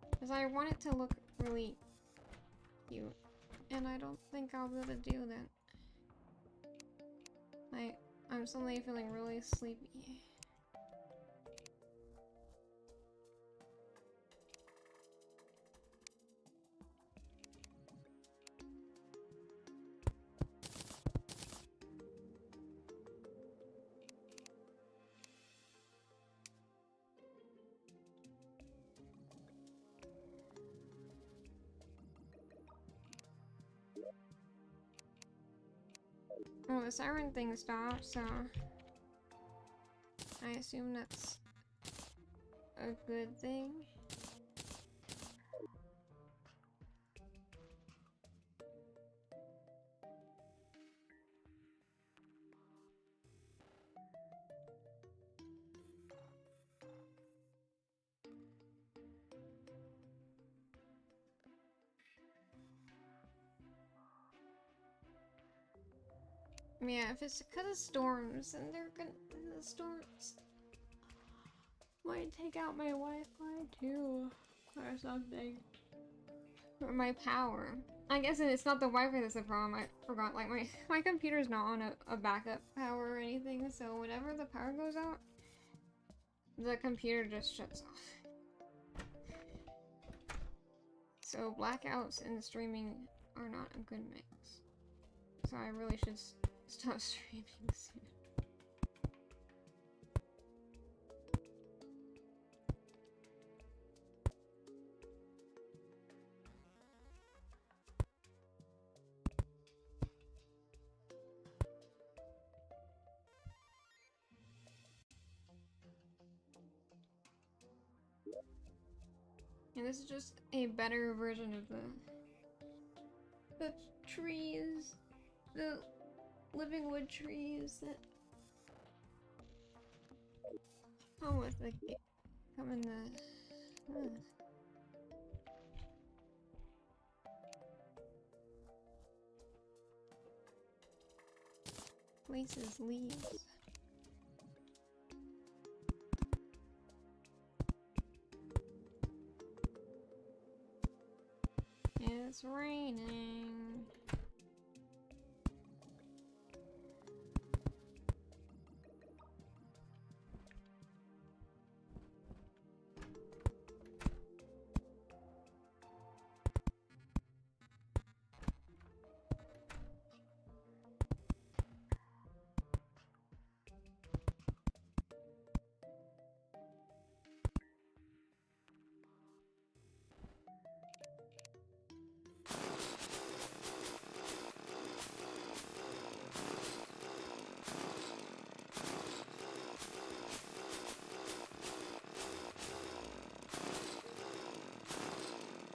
Because I want it to look really cute. And I don't think I'll be able to do that. I'm suddenly feeling really sleepy. Well, the siren thing stopped, so I assume that's a good thing. Yeah, if it's because of storms, then the storms might take out my Wi-Fi too, or something. Or my power. I guess it's not the Wi-Fi that's the problem. I forgot, like, my computer's not on a backup power or anything, so whenever the power goes out, the computer just shuts off. So blackouts and streaming are not a good mix. So I really should stop streaming soon. And this is just a better version of the trees, the living wood trees that come with the come in the places leaves. It's raining.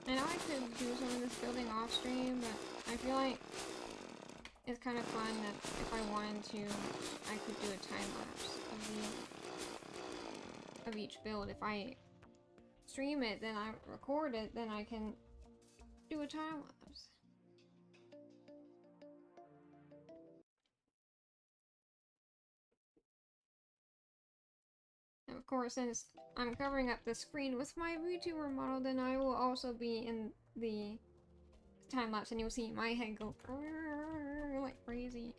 I know I could do some of this building off stream, but I feel like it's kind of fun that if I wanted to, I could do a time lapse of each build. If I stream it, then I record it, then I can do a time lapse. And of course, since I'm covering up the screen with my VTuber model, then I will also be in the time lapse, and you'll see my head go like crazy.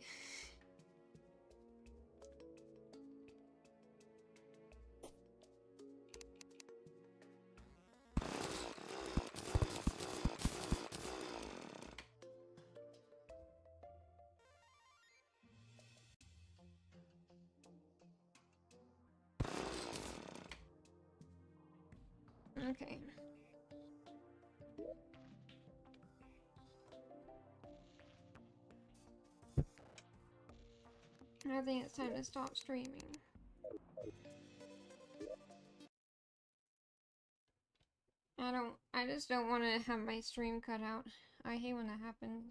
Okay. I think it's time to stop streaming. I just don't want to have my stream cut out. I hate when that happens.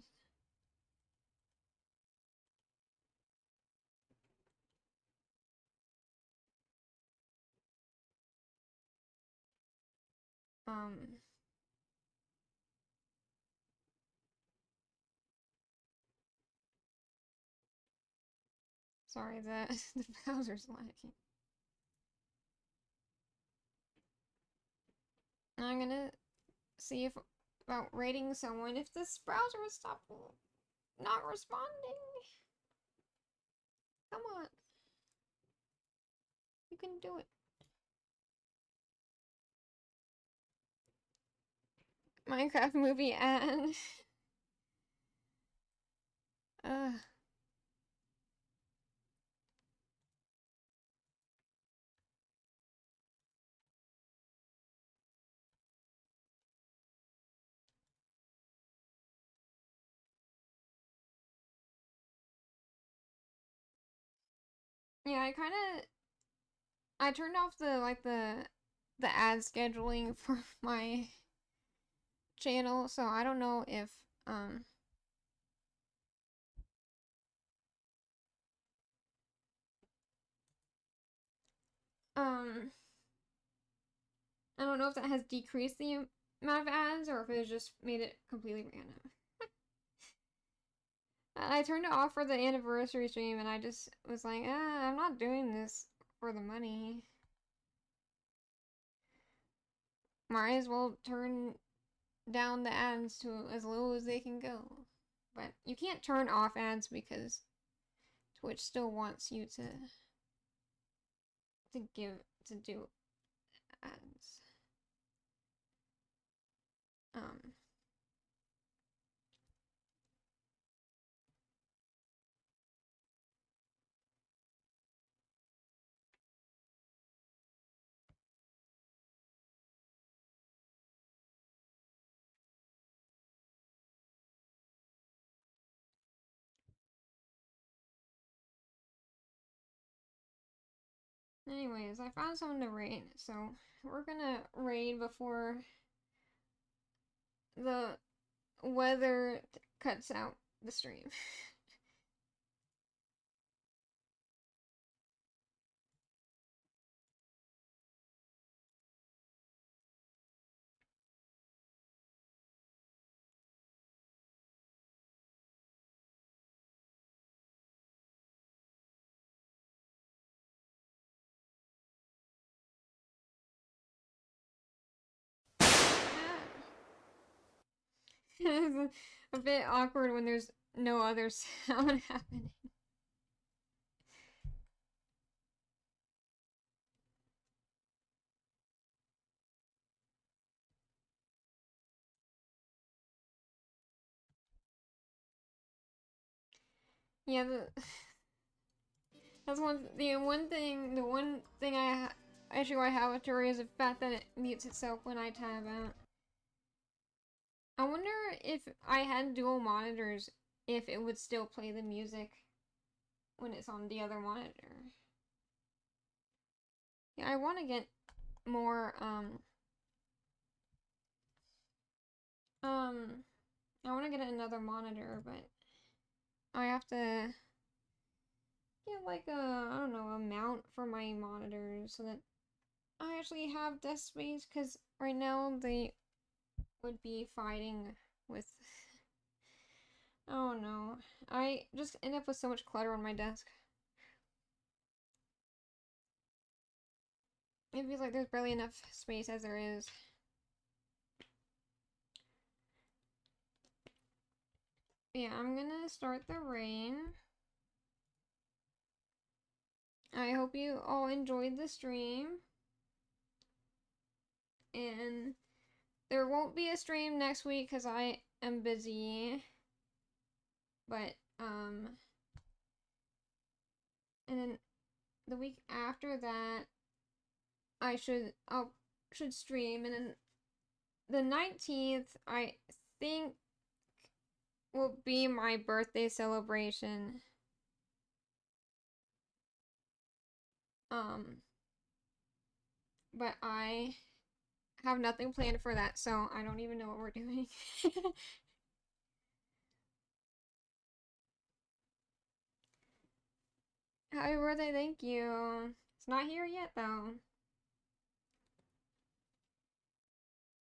Sorry, the browser's lagging. I'm gonna see if about rating someone if this browser would stop not responding. Come on. You can do it. Minecraft movie and Yeah, I turned off the ad scheduling for my channel, so I don't know if um um I don't know if that has decreased the amount of ads or if it just made it completely random. I turned it off for the anniversary stream and I just was like, I'm not doing this for the money. Might as well turn down the ads to as low as they can go. But you can't turn off ads because Twitch still wants you to do ads. Um Anyways, I found someone to raid, so we're gonna raid before the weather cuts out the stream. It's a bit awkward when there's no other sound happening. Yeah, that's the one thing issue I have with Terraria is the fact that it mutes itself when I tab out. I wonder if I had dual monitors, if it would still play the music when it's on the other monitor. Yeah, I want to get more, I want to get another monitor, but I have to get like I don't know, a mount for my monitors so that I actually have desk space, because right now they would be fighting with, oh no, I just end up with so much clutter on my desk. It feels like there's barely enough space as there is. Yeah, I'm gonna start the rain. I hope you all enjoyed the stream. And there won't be a stream next week because I am busy. But, and then the week after that, I should stream. And then the 19th, I think, will be my birthday celebration. But I have nothing planned for that, so I don't even know what we're doing. Happy birthday, thank you. It's not here yet, though.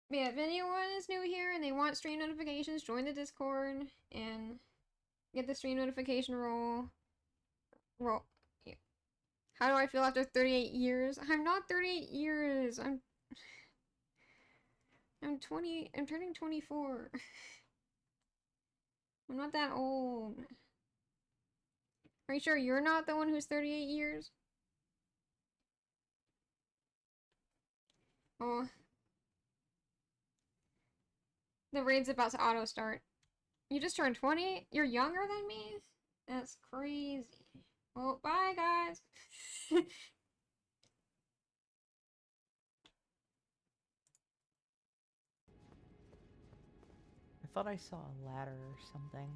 But yeah, if anyone is new here and they want stream notifications, join the Discord and get the stream notification roll. Yeah. How do I feel after 38 years? I'm not 38 years. I'm 20. I'm turning 24. I'm not that old. Are you sure you're not the one who's 38 years? Oh, the raid's about to auto start. You just turned 20? You're younger than me? That's crazy. Well, bye, guys. I thought I saw a ladder or something.